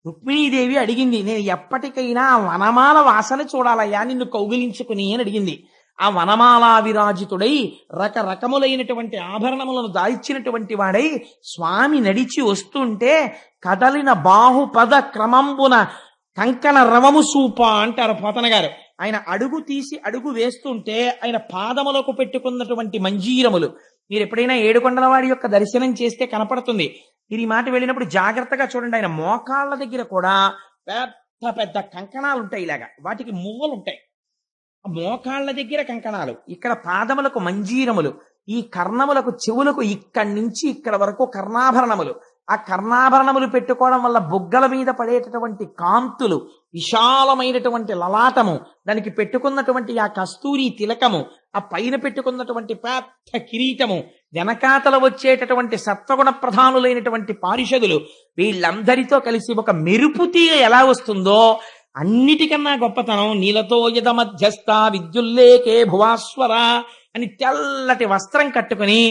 రుక్మిణీదేవి అడిగింది, నేను ఎప్పటికైనా ఆ వనమాల వాసన చూడాలయ్యా నిన్ను కౌగిలించుకుని అని అడిగింది. ఆ వనమాలా విరాజితుడై రకరకములైనటువంటి ఆభరణములను దాల్చినటువంటి వాడై స్వామి నడిచి వస్తుంటే కదలిన బాహుపద క్రమంబున కంకణ రవము సూప అంటారు పోతన గారు. ఆయన అడుగు తీసి అడుగు వేస్తుంటే ఆయన పాదములకు పెట్టుకున్నటువంటి మంజీరములు మీరు ఎప్పుడైనా ఏడుకొండలవాడి యొక్క దర్శనం చేస్తే కనపడుతుంది. మీరు ఈ మాట వెళ్ళినప్పుడు జాగ్రత్తగా చూడండి. ఆయన మోకాళ్ళ దగ్గర కూడా పెద్ద పెద్ద కంకణాలు ఉంటాయి. ఇలాగా వాటికి మువ్వలు ఉంటాయి. మోకాళ్ళ దగ్గర కంకణాలు, ఇక్కడ పాదములకు మంజీరములు, ఈ కర్ణములకు చెవులకు ఇక్కడి నుంచి ఇక్కడ వరకు కర్ణాభరణములు, ఆ కర్ణాభరణములు పెట్టుకోవడం వల్ల బుగ్గల మీద పడేటటువంటి కాంతులు, విశాలమైనటువంటి లలాటము, దానికి పెట్టుకున్నటువంటి ఆ కస్తూరి తిలకము, ఆ పైన పెట్టుకున్నటువంటి పెద్ద కిరీటము, వెనకాతల వచ్చేటటువంటి సత్వగుణ ప్రధానులైనటువంటి పారిషదులు, వీళ్ళందరితో కలిసి ఒక మెరుపు తీగ ఎలా వస్తుందో అన్నిటికన్నా గొప్పతనం నీలతో యద మధ్యస్థ విద్యుల్లేకే భువాస్వర అని తెల్లటి వస్త్రం కట్టుకుని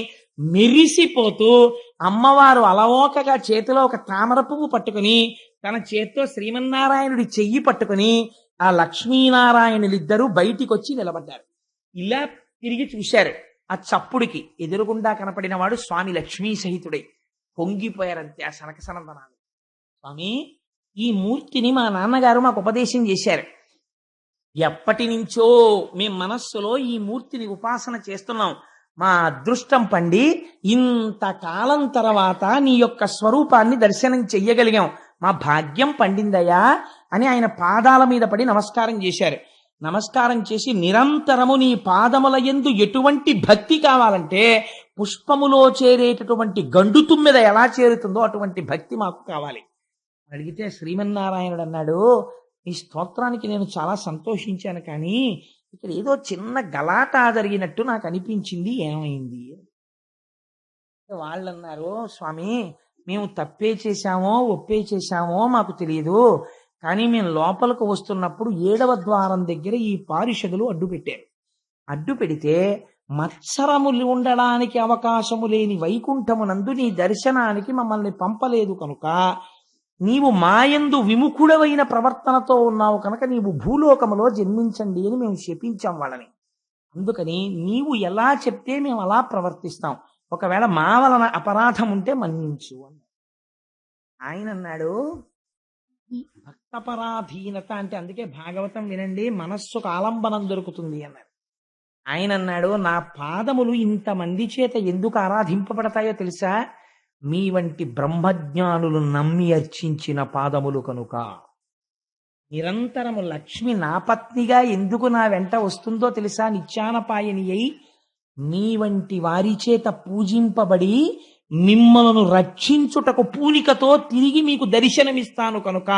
మెరిసిపోతూ అమ్మవారు అలవోకగా చేతిలో ఒక తామర పువ్వు పట్టుకుని తన చేత్తో శ్రీమన్నారాయణుడి చెయ్యి పట్టుకుని ఆ లక్ష్మీనారాయణులిద్దరూ బయటికి వచ్చి నిలబడ్డారు. ఇలా తిరిగి చూశారు. ఆ చప్పుడికి ఎదురుగుండా కనపడిన వాడు స్వామి లక్ష్మీ సహితుడై పొంగిపోయారంతే ఆ సనకసనందనాలు. స్వామి, ఈ మూర్తిని మా నాన్నగారు మాకు ఉపదేశం చేశారు. ఎప్పటి నుంచో మేం మనస్సులో ఈ మూర్తిని ఉపాసన చేస్తున్నాం. మా అదృష్టం పండి ఇంతకాలం తర్వాత నీ యొక్క స్వరూపాన్ని దర్శనం చెయ్యగలిగాం. మా భాగ్యం పండిందయ్యా అని ఆయన పాదాల మీద పడి నమస్కారం చేశారు. నమస్కారం చేసి నిరంతరము నీ పాదముల యందు ఎటువంటి భక్తి కావాలంటే పుష్పములో చేరేటటువంటి గండు తుమ్మెద ఎలా చేరుతుందో అటువంటి భక్తి మాకు కావాలి అడిగితే శ్రీమన్నారాయణుడు అన్నాడు, ఈ స్తోత్రానికి నేను చాలా సంతోషించాను, కానీ ఇక్కడ ఏదో చిన్న గలాటా జరిగినట్టు నాకు అనిపించింది, ఏమైంది? వాళ్ళు అన్నారు, స్వామి మేము తప్పే చేశామో ఒప్పే చేశామో మాకు తెలియదు, కానీ మేము లోపలికి వస్తున్నప్పుడు 7వ ద్వారం దగ్గర ఈ పారిషదులు అడ్డు పెట్టారు. అడ్డు పెడితే మత్సరములు ఉండడానికి అవకాశము లేని వైకుంఠమునందు నీ దర్శనానికి మమ్మల్ని పంపలేదు కనుక నీవు మాయందు విముఖుడవైన ప్రవర్తనతో ఉన్నావు కనుక నీవు భూలోకములో జన్మించండి అని మేము శపించాం వాళ్ళని. అందుకని నీవు ఎలా చెప్తే మేము అలా ప్రవర్తిస్తాం. ఒకవేళ మా వలన అపరాధం ఉంటే మన్నించు అన్నాడు. ఆయన అన్నాడు, ఈ భక్తపరాధీనత అంటే అందుకే భాగవతం వినండి, మనస్సుకు ఆలంబనం దొరుకుతుంది అన్నాడు. ఆయన అన్నాడు, నా పాదములు ఇంతమంది చేత ఎందుకు ఆరాధింపబడతాయో తెలుసా? మీ వంటి బ్రహ్మజ్ఞానులు నమ్మి అర్చించిన పాదములు కనుక. నిరంతరము లక్ష్మి నా పత్నిగా ఎందుకు నా వెంట వస్తుందో తెలుసా? నిత్యానపాయని అయి మీ వంటి వారి చేత పూజింపబడి మిమ్మలను రక్షించుటకు పూనికతో తిరిగి మీకు దర్శనమిస్తాను కనుక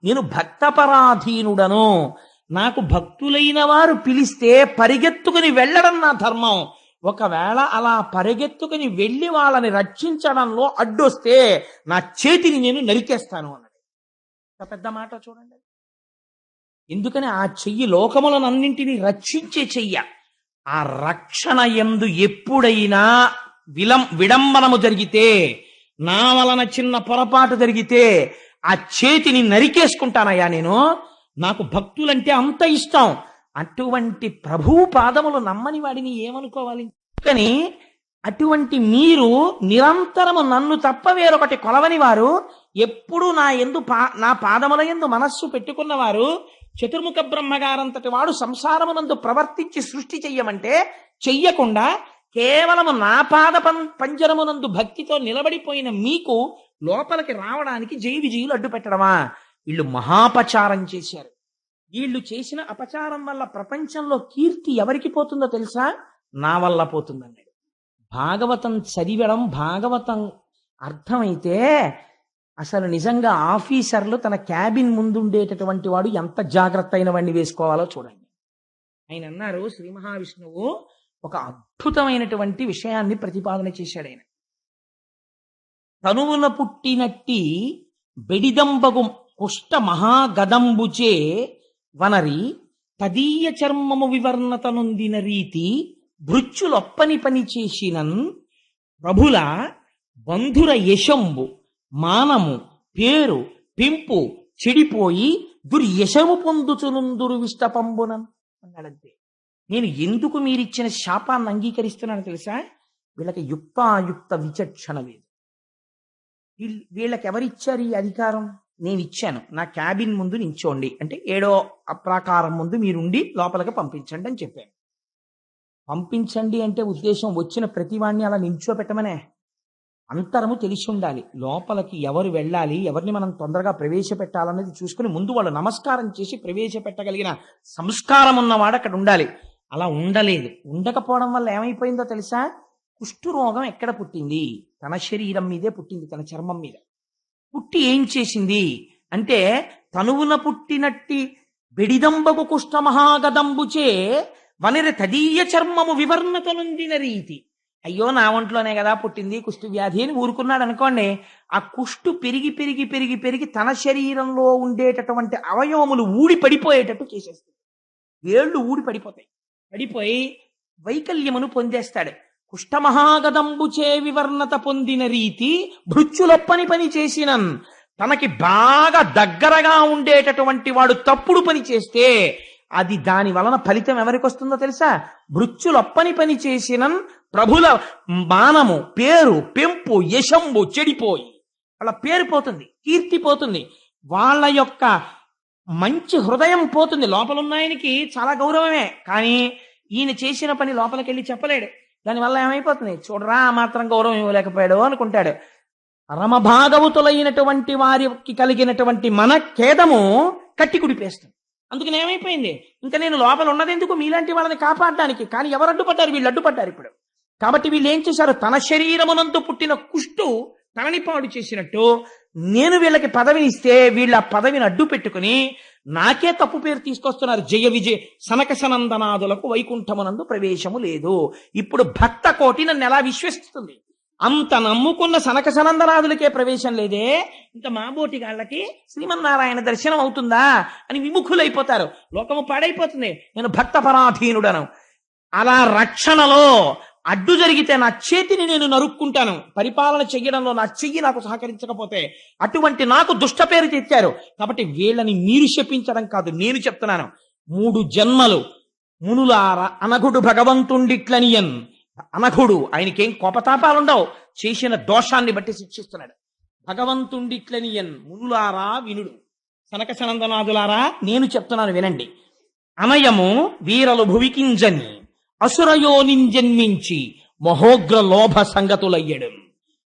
నేను భక్తపరాధీనుడను. నాకు భక్తులైన వారు పిలిస్తే పరిగెత్తుకుని వెళ్ళడం నా ధర్మం. ఒకవేళ అలా పరిగెత్తుకుని వెళ్ళి వాళ్ళని రక్షించడంలో అడ్డొస్తే నా చేతిని నేను నరికేస్తాను అన్నాడు. పెద్ద మాట చూడండి. ఎందుకని ఆ చెయ్యి లోకములనన్నింటినీ రక్షించే చెయ్య. ఆ రక్షణ యందు ఎప్పుడైనా విడంబనము జరిగితే, నా వలన చిన్న పొరపాటు జరిగితే ఆ చేతిని నరికేసుకుంటానయ్యా నేను. నాకు భక్తులంటే అంత ఇష్టం. అటువంటి ప్రభువు పాదములు నమ్మని వాడిని ఏమనుకోవాలి? కానీ అటువంటి మీరు నిరంతరము నన్ను తప్ప వేరొకటి కొలవని వారు, ఎప్పుడు నా పాదముల యందు మనస్సు పెట్టుకున్నవారు, చతుర్ముఖ బ్రహ్మగారంతటి వాడు సంసారమునందు ప్రవర్తించి సృష్టి చెయ్యమంటే చెయ్యకుండా కేవలము నా పాద పంజరమునందు భక్తితో నిలబడిపోయిన మీకు లోపలికి రావడానికి జై విజయులు అడ్డు పెట్టడమా? వీళ్ళు మహాపచారం చేశారు. వీళ్ళు చేసిన అపచారం వల్ల ప్రపంచంలో కీర్తి ఎవరికి పోతుందో తెలుసా? నా వల్ల పోతుందన్నాడు. భాగవతం చదివడం, భాగవతం అర్థమైతే అసలు నిజంగా ఆఫీసర్లు తన క్యాబిన్ ముందుండేటటువంటి వాడు ఎంత జాగ్రత్త అయిన వాడిని వేసుకోవాలో చూడండి. ఆయన అన్నారు, శ్రీ మహావిష్ణువు ఒక అద్భుతమైనటువంటి విషయాన్ని ప్రతిపాదన చేశాడు. ఆయన తనువున పుట్టినట్టి బెడిదంబగు కుష్ట మహాగదంబుచే వనరి తదీయ చర్మము వివర్ణత నొందిన రీతి భృత్యులొప్పని పని చేసినన్ ప్రభుల బంధుర యశంబు మానము పేరు పెంపు చెడిపోయి దుర్యశము పొందుచునుందురు విష్టపంబునన్ అన్నాడంతే. నేను ఎందుకు మీరిచ్చిన శాపాన్ని అంగీకరిస్తున్నాను తెలుసా? వీళ్ళకి యుక్తాయుక్త విచక్షణ లేదు. వీళ్ళకి ఎవరిచ్చారు ఈ అధికారం? నేను ఇచ్చాను. నా క్యాబిన్ ముందు నించోండి అంటే 7వ అప్రాకారం ముందు మీరుండి లోపలికి పంపించండి అని చెప్పాను. పంపించండి అంటే ఉద్దేశం వచ్చిన ప్రతివాణ్ణి అలా నించోపెట్టమనే. అంతరము తెలిసి ఉండాలి. లోపలికి ఎవరు వెళ్ళాలి, ఎవరిని మనం తొందరగా ప్రవేశపెట్టాలన్నది చూసుకుని ముందు వాళ్ళు నమస్కారం చేసి ప్రవేశపెట్టగలిగిన సంస్కారం ఉన్నవాడు అక్కడ ఉండాలి. అలా ఉండలేదు. ఉండకపోవడం వల్ల ఏమైపోయిందో తెలుసా? కుష్ఠురోగం ఎక్కడ పుట్టింది? తన శరీరం మీదే పుట్టింది, తన చర్మం మీద పుట్టి ఏం చేసింది అంటే, తనువున పుట్టినట్టి బెడిదంబకు కుష్ఠమహాగదంబుచే వనిర తదీయ చర్మము వివర్ణతనుందిన రీతి. అయ్యో నా ఒంట్లోనే కదా పుట్టింది కుష్టు వ్యాధి అని ఊరుకున్నాడు అనుకోండి, ఆ కుష్టు పెరిగి పెరిగి పెరిగి పెరిగి తన శరీరంలో ఉండేటటువంటి అవయవములు ఊడి పడిపోయేటట్టు చేసేస్తుంది. ఏళ్ళు ఊడి పడిపోతాయి, పడిపోయి వైకల్యమును పొందేస్తాడు. కుష్ఠమహాగదంబుచే వివర్ణత పొందిన రీతి భృత్యులొప్పని పని చేసినన్. తనకి బాగా దగ్గరగా ఉండేటటువంటి వాడు తప్పుడు పని చేస్తే అది దాని వలన ఫలితం ఎవరికి వస్తుందో తెలుసా? భృత్యులొప్పని పని చేసినన్ ప్రభుల మానము, పేరు, పెంపు, యశంబు చెడిపోయి వాళ్ళ పేరు పోతుంది, కీర్తి పోతుంది, వాళ్ళ యొక్క మంచి హృదయం పోతుంది. లోపలున్నాయనికి చాలా గౌరవమే, కానీ ఈయన చేసిన పని లోపలికెళ్ళి చెప్పలేడు. దానివల్ల ఏమైపోతుంది, చూడరా ఆ మాత్రం గౌరవం ఇవ్వలేకపోయాడు అనుకుంటాడు. పరమభాగవతులైనటువంటి వారికి కలిగినటువంటి మన ఖేదము కట్టి కుడిపేస్తుంది. అందుకని ఏమైపోయింది, ఇంకా నేను లోపల ఉన్నది ఎందుకు, మీలాంటి వాళ్ళని కాపాడడానికి. కానీ ఎవరు అడ్డుపడ్డారు? వీళ్ళు అడ్డుపడ్డారు ఇప్పుడు. కాబట్టి వీళ్ళు ఏం చేశారు, తన శరీరమునందు పుట్టిన కుష్టు తనని పాడు చేసినట్టు నేను వీళ్ళకి పదవిని ఇస్తే వీళ్ళ పదవిని అడ్డు పెట్టుకుని నాకే తప్పు పేరు తీసుకొస్తున్నారు. జయ విజయ సనక సనందనాదులకు వైకుంఠమునందు ప్రవేశము లేదు. ఇప్పుడు భక్త కోటి నన్ను ఎలా విశ్వసిస్తుంది? అంత నమ్ముకున్న సనక సనందనాదులకే ప్రవేశం లేదే, ఇంకా మాబోటి గాళ్ళకి శ్రీమన్నారాయణ దర్శనం అవుతుందా అని విముఖులైపోతారు. లోకము పాడైపోతుంది. నేను భక్త పరాధీనుడను. అలా రక్షణలో అడ్డు జరిగితే నా చేతిని నేను నరుక్కుంటాను. పరిపాలన చెయ్యడంలో నా చెయ్యి నాకు సహకరించకపోతే అటువంటి నాకు దుష్ట పేరు తెచ్చారు. కాబట్టి వీళ్ళని మీరు శపించడం కాదు, నేను చెప్తున్నాను. 3 జన్మలు మునులార అనఘుడు భగవంతుండిట్లనియన్. అనఘుడు, ఆయనకేం కోపతాపాలుండవు, చేసిన దోషాన్ని బట్టి శిక్షిస్తున్నాడు. భగవంతుండిట్లనియన్ మునులారా వినుడు, సనక సనందనాదులారా నేను చెప్తున్నాను వినండి. అనయము వీరలు భువికింజని అసురయోనింజన్మించి మహోగ్ర లోభ సంగతులయ్యడం.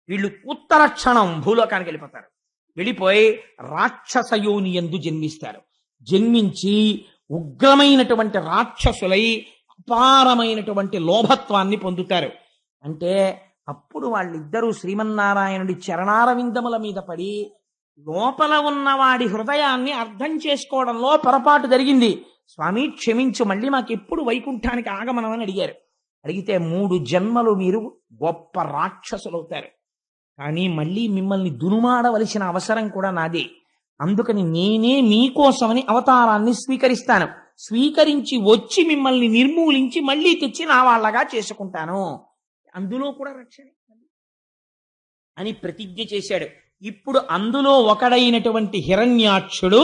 వీళ్ళు ఉత్తర క్షణం భూలోకానికి వెళ్ళిపోతారు. వెళ్ళిపోయి రాక్షసయోని యందు జన్మిస్తారు. జన్మించి ఉగ్రమైనటువంటి రాక్షసులై అపారమైనటువంటి లోభత్వాన్ని పొందుతారు. అంటే అప్పుడు వాళ్ళిద్దరూ శ్రీమన్నారాయణుడి చరణారవిందముల మీద పడి లోపల ఉన్నవాడి హృదయాన్ని అర్థం చేసుకోవడంలో పొరపాటు జరిగింది. స్వామి క్షమించు, మళ్ళీ మాకెప్పుడు వైకుంఠానికి ఆగమనం అని అడిగారు. అడిగితే 3 జన్మలు మీరు గొప్ప రాక్షసులవుతారు, కానీ మళ్ళీ మిమ్మల్ని దునుమాడవలసిన అవసరం కూడా నాదే. అందుకని నేనే మీకోసమని అవతారాన్ని స్వీకరిస్తాను. స్వీకరించి వచ్చి మిమ్మల్ని నిర్మూలించి మళ్ళీ తెచ్చి నా వాళ్ళగా చేసుకుంటాను. అందులో కూడా రక్షణ అని ప్రతిజ్ఞ చేశాడు. ఇప్పుడు అందులో ఒకడైనటువంటి హిరణ్యాక్షుడు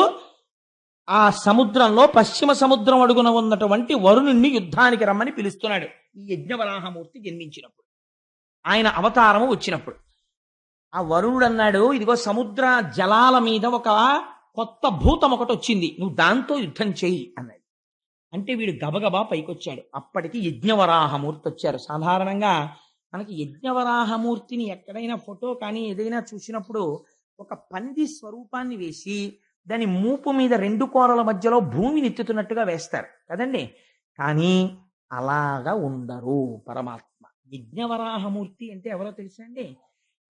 ఆ సముద్రంలో పశ్చిమ సముద్రం అడుగున ఉన్నటువంటి వరుణుణ్ణి యుద్ధానికి రమ్మని పిలుస్తున్నాడు. ఈ యజ్ఞవరాహమూర్తి జన్మించినప్పుడు, ఆయన అవతారము వచ్చినప్పుడు ఆ వరుణుడు అన్నాడు, ఇదిగో సముద్ర జలాల మీద ఒక కొత్త భూతం ఒకటి వచ్చింది, నువ్వు దాంతో యుద్ధం చెయ్యి అన్నాడు. అంటే వీడు గబగబా పైకొచ్చాడు. అప్పటికి యజ్ఞవరాహమూర్తి వచ్చారు. సాధారణంగా మనకి యజ్ఞవరాహమూర్తిని ఎక్కడైనా ఫోటో కానీ ఏదైనా చూసినప్పుడు ఒక పంది స్వరూపాన్ని వేసి దాని మూపు మీద 2 కోరల మధ్యలో భూమిని ఎత్తుతున్నట్టుగా వేస్తారు కదండి. కానీ అలాగా ఉండరు పరమాత్మ. యజ్ఞవరాహమూర్తి అంటే ఎవరో తెలుసా అండి?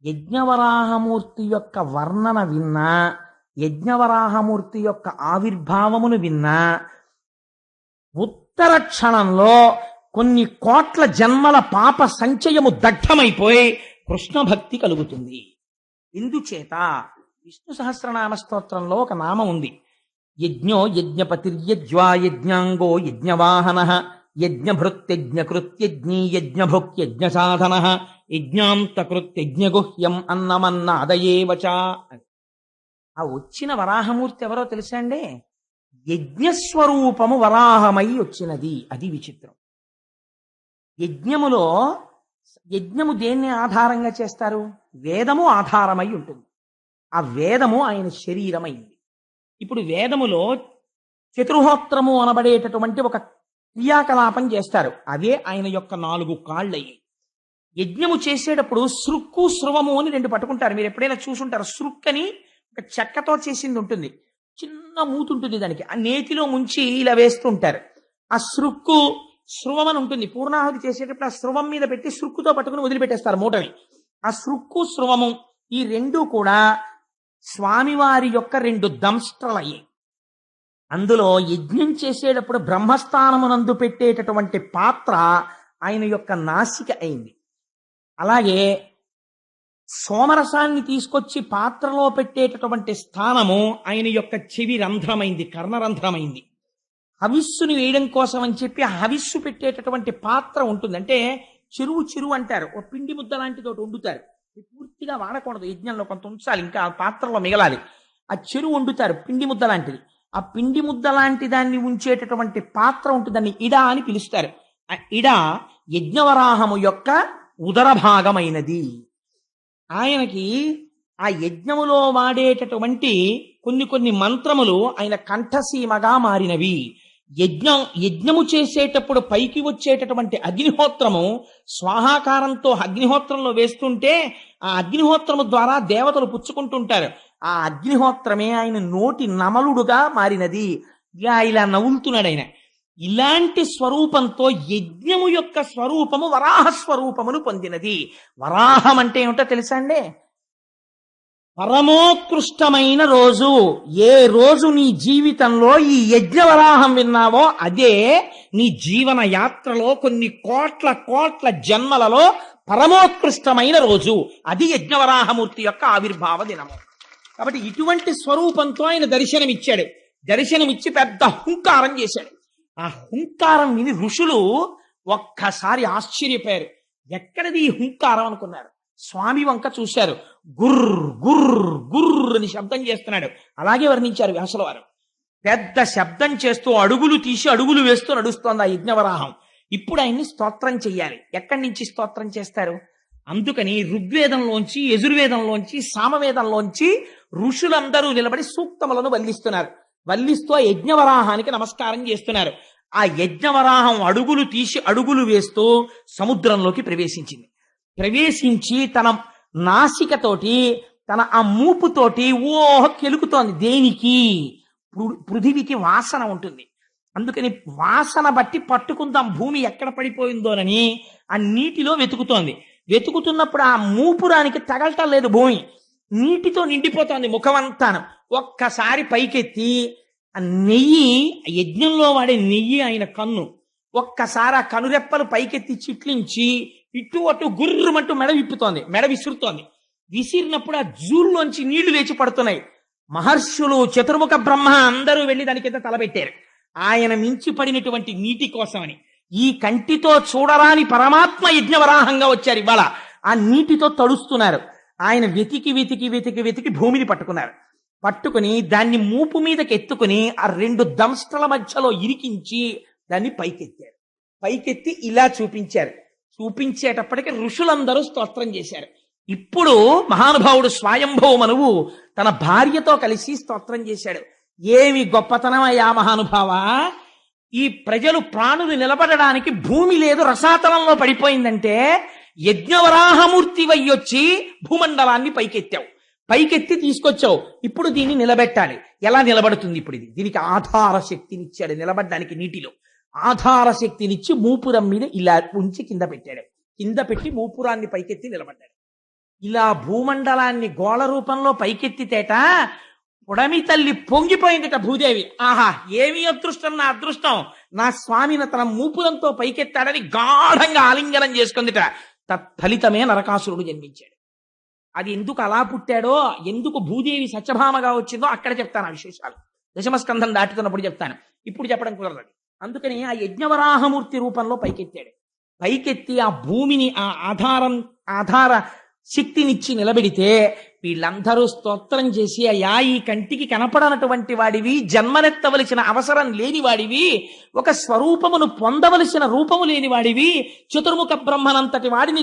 యజ్ఞవరాహమూర్తి యొక్క వర్ణన విన్నా, యజ్ఞవరాహమూర్తి యొక్క ఆవిర్భావమును విన్నా ఉత్తర క్షణంలో కొన్ని కోట్ల జన్మల పాప సంచయము దగ్ధమైపోయి కృష్ణ భక్తి కలుగుతుంది. ఎందుచేత విష్ణు సహస్రనామ స్తోత్రంలో ఒక నామం ఉంది. యజ్ఞో యజ్ఞపతిర్యజ్వా యజ్ఞాంగో యజ్ఞవాహన యజ్ఞభృత్యజ్ఞకృత్యజ్ఞీ యజ్ఞభుక్యజ్ఞ సాధన యజ్ఞాంతకృత్యజ్ఞగుహ్యం అన్నమన్నాదయేవచ. ఆ వచ్చిన వరాహమూర్తి ఎవరో తెలుసా అండి? యజ్ఞస్వరూపము వరాహమై వచ్చినది. అది విచిత్రం. యజ్ఞము దేన్ని ఆధారంగా చేస్తారు? వేదము ఆధారమై ఉంటుంది. ఆ వేదము ఆయన శరీరమైంది. ఇప్పుడు వేదములో చతుర్హోత్రము అనబడేటటువంటి ఒక క్రియాకలాపం చేస్తారు. అవే ఆయన యొక్క 4 కాళ్ళయ్యి. యజ్ఞము చేసేటప్పుడు సృక్కు స్రవము అని 2 పట్టుకుంటారు. మీరు ఎప్పుడైనా చూసుంటారు. సృక్కని ఒక చెక్కతో చేసింది ఉంటుంది, చిన్న మూతి ఉంటుంది దానికి. ఆ నేతిలో ముంచి ఇలా వేస్తుంటారు. ఆ సృక్కు స్రవం అని ఉంటుంది. పూర్ణాహుతి చేసేటప్పుడు ఆ స్రవం మీద పెట్టి సృక్కుతో పట్టుకుని వదిలిపెట్టేస్తారు మూటని. ఆ శృక్కు శృవము ఈ రెండు కూడా స్వామివారి యొక్క రెండు దంష్ట్రలయ్యాయి. అందులో యజ్ఞం చేసేటప్పుడు బ్రహ్మస్థానమునందు పెట్టేటటువంటి పాత్ర ఆయన యొక్క నాసిక అయింది. అలాగే సోమరసాన్ని తీసుకొచ్చి పాత్రలో పెట్టేటటువంటి స్థానము ఆయన యొక్క చెవి రంధ్రమైంది, కర్ణరంధ్రమైంది. హవిస్సుని వేయడం కోసం అని చెప్పి ఆ హవిస్సు పెట్టేటటువంటి పాత్ర ఉంటుంది. అంటే చెరువు అంటారు, ఒక పిండి ముద్ద లాంటిది ఒకటి వండుతారు. పూర్తిగా వాడకూడదు, యజ్ఞంలో కొంత ఉంచాలి, ఇంకా ఆ పాత్రలో మిగలాలి. ఆ చెరువు వండుతారు పిండి ముద్ద లాంటిది. ఆ పిండి ముద్ద లాంటి దాన్ని ఉంచేటటువంటి పాత్ర ఉంటుంది, దాన్ని ఇడా అని పిలుస్తారు. ఆ ఇడా యజ్ఞవరాహము యొక్క ఉదర భాగమైనది. ఆయనకి ఆ యజ్ఞములో వాడేటటువంటి కొన్ని మంత్రములు ఆయన కంఠసీమగా మారినవి. యజ్ఞము చేసేటప్పుడు పైకి వచ్చేటటువంటి అగ్నిహోత్రము స్వాహాకారంతో అగ్నిహోత్రంలో వేస్తుంటే ఆ అగ్నిహోత్రము ద్వారా దేవతలు పుచ్చుకుంటుంటారు. ఆ అగ్నిహోత్రమే ఆయన నోటి నమలుడుగా మారినది. ఇలా నవ్వులుతున్నాడు ఆయన. ఇలాంటి స్వరూపంతో యజ్ఞము యొక్క స్వరూపము వరాహ స్వరూపమును పొందినది. వరాహం అంటే ఏమిటో తెలుసా అండి? పరమోత్కృష్టమైన రోజు. ఏ రోజు నీ జీవితంలో ఈ యజ్ఞవరాహం విన్నావో అదే నీ జీవన యాత్రలో కొన్ని కోట్ల జన్మలలో పరమోత్కృష్టమైన రోజు. అది యజ్ఞవరాహమూర్తి యొక్క ఆవిర్భావ దినము. కాబట్టి ఇటువంటి స్వరూపంతో ఆయన దర్శనమిచ్చాడు. దర్శనమిచ్చి పెద్ద హుంకారం చేశాడు. ఆ హుంకారం విని ఋషులు ఒక్కసారి ఆశ్చర్యపోయారు. ఎక్కడిది ఈ హుంకారం అనుకున్నారు. స్వామి వంక చూశారు. గుర్ర్ గుర్ర్ గుర్ర్ అని శబ్దం చేస్తున్నాడు. అలాగే వర్ణించారు వ్యాసుల వారు. పెద్ద శబ్దం చేస్తూ అడుగులు తీసి అడుగులు వేస్తూ నడుస్తోంది ఆ యజ్ఞవరాహం. ఇప్పుడు ఆయన్ని స్తోత్రం చెయ్యాలి. ఎక్కడి నుంచి స్తోత్రం చేస్తారు? అందుకని ఋగ్వేదంలోంచి, యజుర్వేదంలోంచి, సామవేదంలోంచి ఋషులందరూ నిలబడి సూక్తములను వల్లిస్తున్నారు. వల్లిస్తూ ఆ యజ్ఞవరాహానికి నమస్కారం చేస్తున్నారు. ఆ యజ్ఞవరాహం అడుగులు తీసి అడుగులు వేస్తూ సముద్రంలోకి ప్రవేశించింది. ప్రవేశించి తన నాసికతోటి, తన ఆ మూపుతోటి కెలుకుతోంది. దేనికి? పృథివికి వాసన ఉంటుంది. అందుకని వాసన బట్టి పట్టుకుందాం భూమి ఎక్కడ పడిపోయిందోనని ఆ నీటిలో వెతుకుతోంది. వెతుకుతున్నప్పుడు ఆ మూపురానికి తగలటం లేదు. భూమి నీటితో నిండిపోతోంది ముఖమంతాను. ఒక్కసారి పైకెత్తి ఆ నెయ్యి, యజ్ఞంలో వాడే నెయ్యి ఆయన కన్ను, ఒక్కసారి ఆ కనురెప్పలు పైకెత్తి చిట్లించి ఇటు అటు గుర్రమంటూ మెడ విప్పుతోంది, మెడ విసురుతోంది. విసిరినప్పుడు ఆ జూల్లోంచి నీళ్లు లేచి పడుతున్నాయి. మహర్షులు, చతుర్ముఖ బ్రహ్మ అందరూ వెళ్లి దాని కింద తలపెట్టారు. ఆయన మించి పడినటువంటి నీటి కోసమని. ఈ కంటితో చూడరాని పరమాత్మ యజ్ఞవరాహంగా వచ్చారు. ఇవాళ ఆ నీటితో తడుస్తున్నారు. ఆయన వెతికి భూమిని పట్టుకున్నారు. పట్టుకుని దాన్ని మూపు మీదకి ఎత్తుకుని ఆ రెండు దంష్ట్రల మధ్యలో ఇరికించి దాన్ని పైకెత్తారు. పైకెత్తి ఇలా చూపించారు. చూపించేటప్పటికి ఋషులందరూ స్తోత్రం చేశారు. ఇప్పుడు మహానుభావుడు స్వయంభవ మనువు తన భార్యతో కలిసి స్తోత్రం చేశాడు. ఏమి గొప్పతనమయ్యా మహానుభావ! ఈ ప్రజలు ప్రాణులు నిలబడడానికి భూమి లేదు, రసాతలంలో పడిపోయిందంటే యజ్ఞవరాహమూర్తి వయ్యొచ్చి భూమండలాన్ని పైకెత్తావు, పైకెత్తి తీసుకొచ్చావు. ఇప్పుడు దీన్ని నిలబెట్టాలి. ఎలా నిలబడుతుంది ఇప్పుడు ఇది? దీనికి ఆధార శక్తినిచ్చాడు. నిలబడ్డానికి నీటిలో ఆధార శక్తినిచ్చి మూపురం మీద ఇలా ఉంచి కింద పెట్టాడు. కింద పెట్టి మూపురాన్ని పైకెత్తి నిలబడ్డాడు. ఇలా భూమండలాన్ని గోళ రూపంలో పైకెత్తితేట పుడమి తల్లి పొంగిపోయిందిట భూదేవి. ఆహా, ఏమి అదృష్టం, నా అదృష్టం! నా స్వామిని తన మూపురంతో పైకెత్తాడని గాఢంగా ఆలింగనం చేసుకుందిట. తత్ఫలితమే నరకాసురుడు జన్మించాడు. అది ఎందుకు అలా పుట్టాడో, ఎందుకు భూదేవి సత్యభామగా వచ్చిందో అక్కడ చెప్తాను. ఆ విశేషాలు దశమస్కంధం దాటుతున్నప్పుడు చెప్తాను. ఇప్పుడు చెప్పడం కుదరదు. అందుకని ఆ యజ్ఞవరాహమూర్తి రూపంలో పైకెత్తాడు. పైకెత్తి ఆ భూమిని, ఆ ఆధార శక్తినిచ్చి నిలబెడితే వీళ్ళందరూ స్తోత్రం చేసి, అయ్యా ఈ కంటికి కనపడనటువంటి వాడివి, జన్మనెత్తవలసిన అవసరం లేని వాడివి, ఒక స్వరూపమును పొందవలసిన రూపము లేని వాడివి, చతుర్ముఖ బ్రహ్మనంతటి వాడిని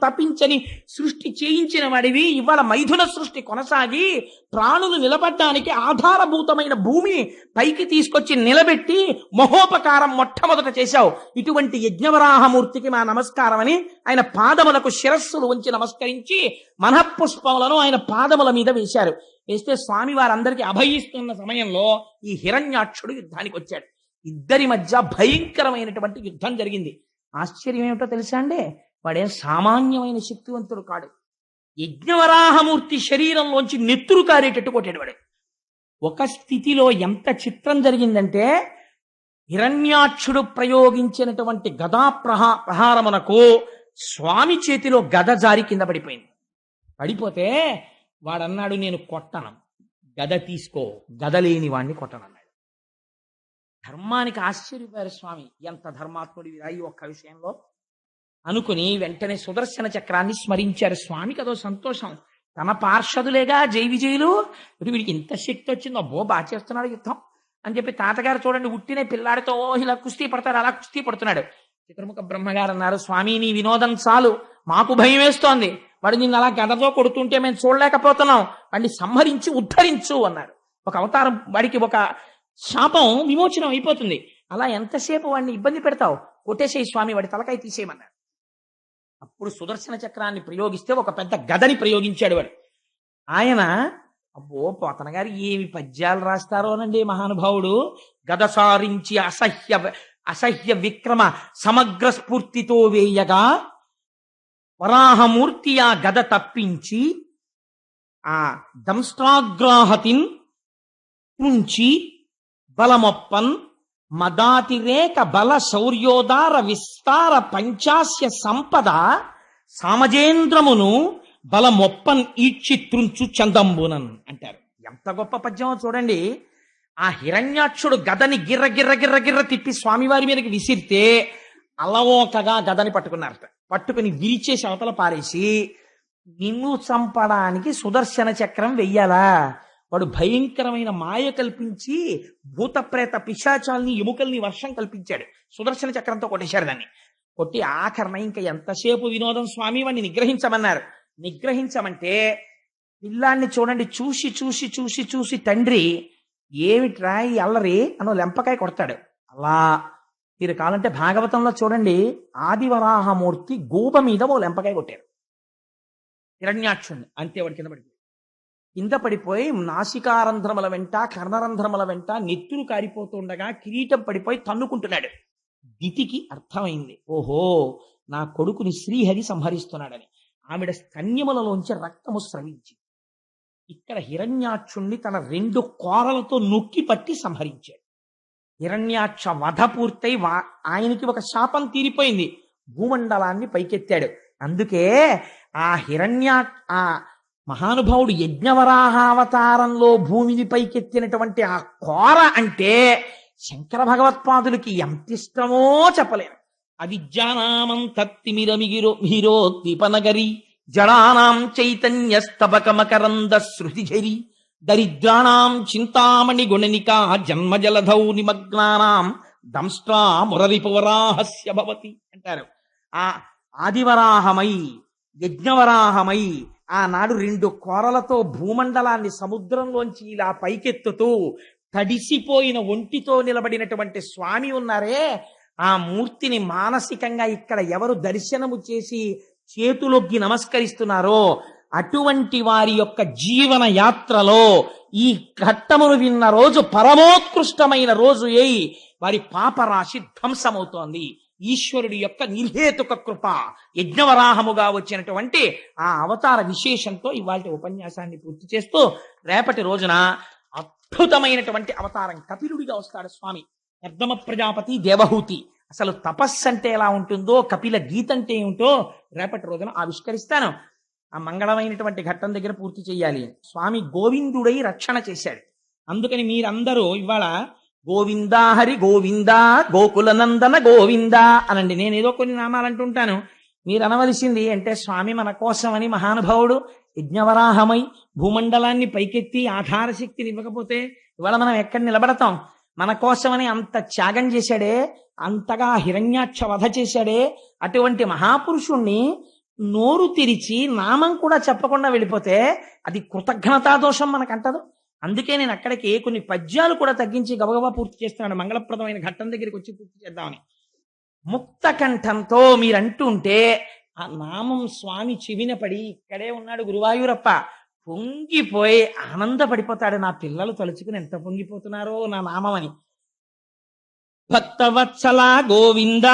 తపించని సృష్టి చేయించిన వాడివి, ఇవాళ మైథున సృష్టి కొనసాగి ప్రాణులు నిలబడ్డానికి ఆధారభూతమైన భూమి పైకి తీసుకొచ్చి నిలబెట్టి మహోపకారం మొట్టమొదట చేశావు. ఇటువంటి యజ్ఞవరాహమూర్తికి మా నమస్కారం అని ఆయన పాదములకు శిరస్సులు ఉంచి నమస్కరించి మనఃపుష్పములను ఆయన పాదముల మీద వేశారు. వేస్తే స్వామి వారందరికీ అభయిస్తున్న సమయంలో ఈ హిరణ్యాక్షుడు యుద్ధానికి వచ్చాడు. ఇద్దరి మధ్య భయంకరమైనటువంటి యుద్ధం జరిగింది. ఆశ్చర్యం ఏమిటో తెలుసా అండి? వాడేం సామాన్యమైన శక్తివంతుడు కాడు. యజ్ఞవరాహమూర్తి శరీరంలోంచి నెత్తురు కారేటట్టు కొట్టాడు వాడు. ఒక స్థితిలో ఎంత చిత్రం జరిగిందంటే, హిరణ్యాక్షుడు ప్రయోగించినటువంటి గదా ప్రహారమునకు స్వామి చేతిలో గద జారి కింద పడిపోయింది. పడిపోతే వాడన్నాడు, నేను కొట్టను, గద తీసుకో, గద లేని వాణ్ణి కొట్టనన్నాడు. ధర్మానికి ఆశ్చర్యపోయారు స్వామి, ఎంత ధర్మాత్ముడివిరా ఈ ఒక్క విషయంలో అనుకుని వెంటనే సుదర్శన చక్రాన్ని స్మరించారు. స్వామికి అదో సంతోషం. తన పార్షదులేగా జై విజయులు, వీడికి ఇంత శక్తి వచ్చిందో, అబ్బో బాగా చేస్తున్నాడు యుద్ధం అని చెప్పి తాతగారు చూడండి ఉట్టినే పిల్లాడితో ఇలా కుస్తీ పడతాడు, అలా కుస్తీ పడుతున్నాడు. చతుర్ముఖ బ్రహ్మగారు అన్నారు, స్వామి నీ వినోదం చాలు, మాకు భయం వేస్తోంది. వాడు నిన్ను అలా గదతో కొడుతుంటే మేము చూడలేకపోతున్నాం, వాడిని సంహరించి ఉద్ధరించు అన్నారు. ఒక అవతారం, వాడికి ఒక శాపం విమోచనం అయిపోతుంది. అలా ఎంతసేపు వాడిని ఇబ్బంది పెడతావు, కొట్టేసేయి స్వామి, వాడి తలకాయ తీసేయమన్నారు. అప్పుడు సుదర్శన చక్రాన్ని ప్రయోగిస్తే ఒక పెద్ద గదని ప్రయోగించాడు వాడు. ఆయన, అబ్బో పోతన గారు ఏమి పద్యాలు రాస్తారోనండి మహానుభావుడు, గద సారించి అసహ్య విక్రమ సమగ్ర స్ఫూర్తితో వేయగా వరాహమూర్తి ఆ గద తప్పించి ఆ దంష్ట్రాగ్రాహతిన్ తుంచి బలమొప్పన్ మదాతిరేక బల శౌర్యోదార విస్తార పంచాస్య సంపద సామజేంద్రమును బలమొప్పన్ ఈడ్చి త్రుంచు చందంబునన్ అంటారు. ఎంత గొప్ప పద్యమో చూడండి. ఆ హిరణ్యాక్షుడు గదని గిర్ర గిర్ర గిర్ర గిర్ర తిప్పి స్వామివారి మీదకి విసిరితే అలవోకగా గదని పట్టుకున్నారట. పట్టుకుని విరిచేసి అవతల పారేసి, నిన్ను చంపడానికి సుదర్శన చక్రం వెయ్యాలా? వాడు భయంకరమైన మాయ కల్పించి భూతప్రేత పిశాచాల్ని ఎముకల్ని వర్షం కల్పించాడు. సుదర్శన చక్రంతో కొట్టేశారు దాన్ని. కొట్టి ఆఖరణ ఇంకా ఎంతసేపు వినోదం స్వామి, వాడిని నిగ్రహించమన్నారు. నిగ్రహించమంటే పిల్లాన్ని చూడండి, చూసి చూసి చూసి చూసి తండ్రి ఏమిట్రా ఈ అల్లరి అనో లెంపకాయ కొడతాడు. అలా మీరు కావాలంటే భాగవతంలో చూడండి, ఆదివరాహమూర్తి గూప మీద ఓ లెంపకాయ కొట్టారు హిరణ్యాక్షుణ్ణి. అంతే వాడి కింద పడిపోయి నాసికారంధ్రముల వెంట కర్ణరంధ్రముల వెంట నెత్తురు కారిపోతుండగా కిరీటం పడిపోయి తన్నుకుంటున్నాడు. దితికి అర్థమైంది, ఓహో నా కొడుకుని శ్రీహరి సంహరిస్తున్నాడని. ఆవిడ స్తన్యములలోంచి రక్తము స్రవించి ఇక్కడ హిరణ్యాక్షుణ్ణి తన 2 కోరలతో నొక్కి పట్టి సంహరించాడు. హిరణ్యాక్ష వధ పూర్తయి ఆయనకి ఒక శాపం తీరిపోయింది, భూమండలాన్ని పైకెత్తాడు. అందుకే ఆ మహానుభావుడు యజ్ఞవరాహావతారంలో భూమిని పైకెత్తినటువంటి ఆ కోర అంటే శంకర భగవత్పాదులకి ఎంత ఇష్టమో చెప్పలేను. అవిద్యానామం తత్తిమిరమిగిరోత్తిపనగరి జడానాం చైతన్యస్తబకమకరంద శృతిఝరి దరిద్రాణం చింతామణి గుణనికా జన్మజలధౌ నిమగ్నానాం దంష్ట్రా మురరిపవరాహస్య భవతి అంటారు. ఆ ఆదివరాహమై యజ్ఞవరాహమై ఆనాడు 2 కోరలతో భూమండలాన్ని సముద్రంలోంచి ఇలా పైకెత్తుతూ తడిసిపోయిన ఒంటితో నిలబడినటువంటి స్వామి ఉన్నారే, ఆ మూర్తిని మానసికంగా ఇక్కడ ఎవరు దర్శనము చేసి చేతులొగ్గి నమస్కరిస్తున్నారో అటువంటి వారి యొక్క జీవన యాత్రలో ఈ ఘట్టమును విన్న రోజు పరమోత్కృష్టమైన రోజు అయి వారి పాపరాశి ధ్వంసమవుతోంది. ఈశ్వరుడి యొక్క నిర్హేతుక కృప యజ్ఞవరాహముగా వచ్చినటువంటి ఆ అవతార విశేషంతో ఇవాళ ఉపన్యాసాన్ని పూర్తి చేస్తూ, రేపటి రోజున అద్భుతమైనటువంటి అవతారం కపిలుడిగా వస్తాడు స్వామి. నిర్గమ ప్రజాపతి దేవహూతి. అసలు తపస్సు అంటే ఎలా ఉంటుందో, కపిల గీత అంటే ఏమిటో రేపటి రోజున ఆవిష్కరిస్తాను. ఆ మంగళమైనటువంటి ఘట్టం దగ్గర పూర్తి చేయాలి. స్వామి గోవిందుడై రక్షణ చేశాడు. అందుకని మీరందరూ ఇవాళ గోవిందా హరి గోవిందా గోకుల నందన గోవిందా అనండి. నేనేదో కొన్ని నామాలు అంటుంటాను, మీరు అనవలసింది అంటే స్వామి మన కోసమని మహానుభావుడు యజ్ఞవరాహమై భూమండలాన్ని పైకెత్తి ఆధార శక్తిని ఇవ్వకపోతే ఇవాళ మనం ఎక్కడ నిలబడతాం? మన కోసమని అంత త్యాగం చేశాడే, అంతగా హిరణ్యాక్ష వధ చేశాడే, అటువంటి మహాపురుషుణ్ణి నోరు తెరిచి నామం కూడా చెప్పకుండా వెళ్ళిపోతే అది కృతజ్ఞతా దోషం మనకంటదు. అందుకే నేను అక్కడికి కొన్ని పద్యాలు కూడా తగ్గించి గబగబా పూర్తి చేస్తున్నాను. మంగళప్రదమైన ఘట్టం దగ్గరికి వచ్చి పూర్తి చేద్దామని. ముక్త కంఠంతో మీరంటుంటే ఆ నామం స్వామి చెవిన పడి, ఇక్కడే ఉన్నాడు గురువాయూరప్ప, పొంగిపోయి ఆనందపడిపోతాడు. నా పిల్లలు తలుచుకుని ఎంత పొంగిపోతున్నారో నా నామమని. భక్తవత్సల గోవింద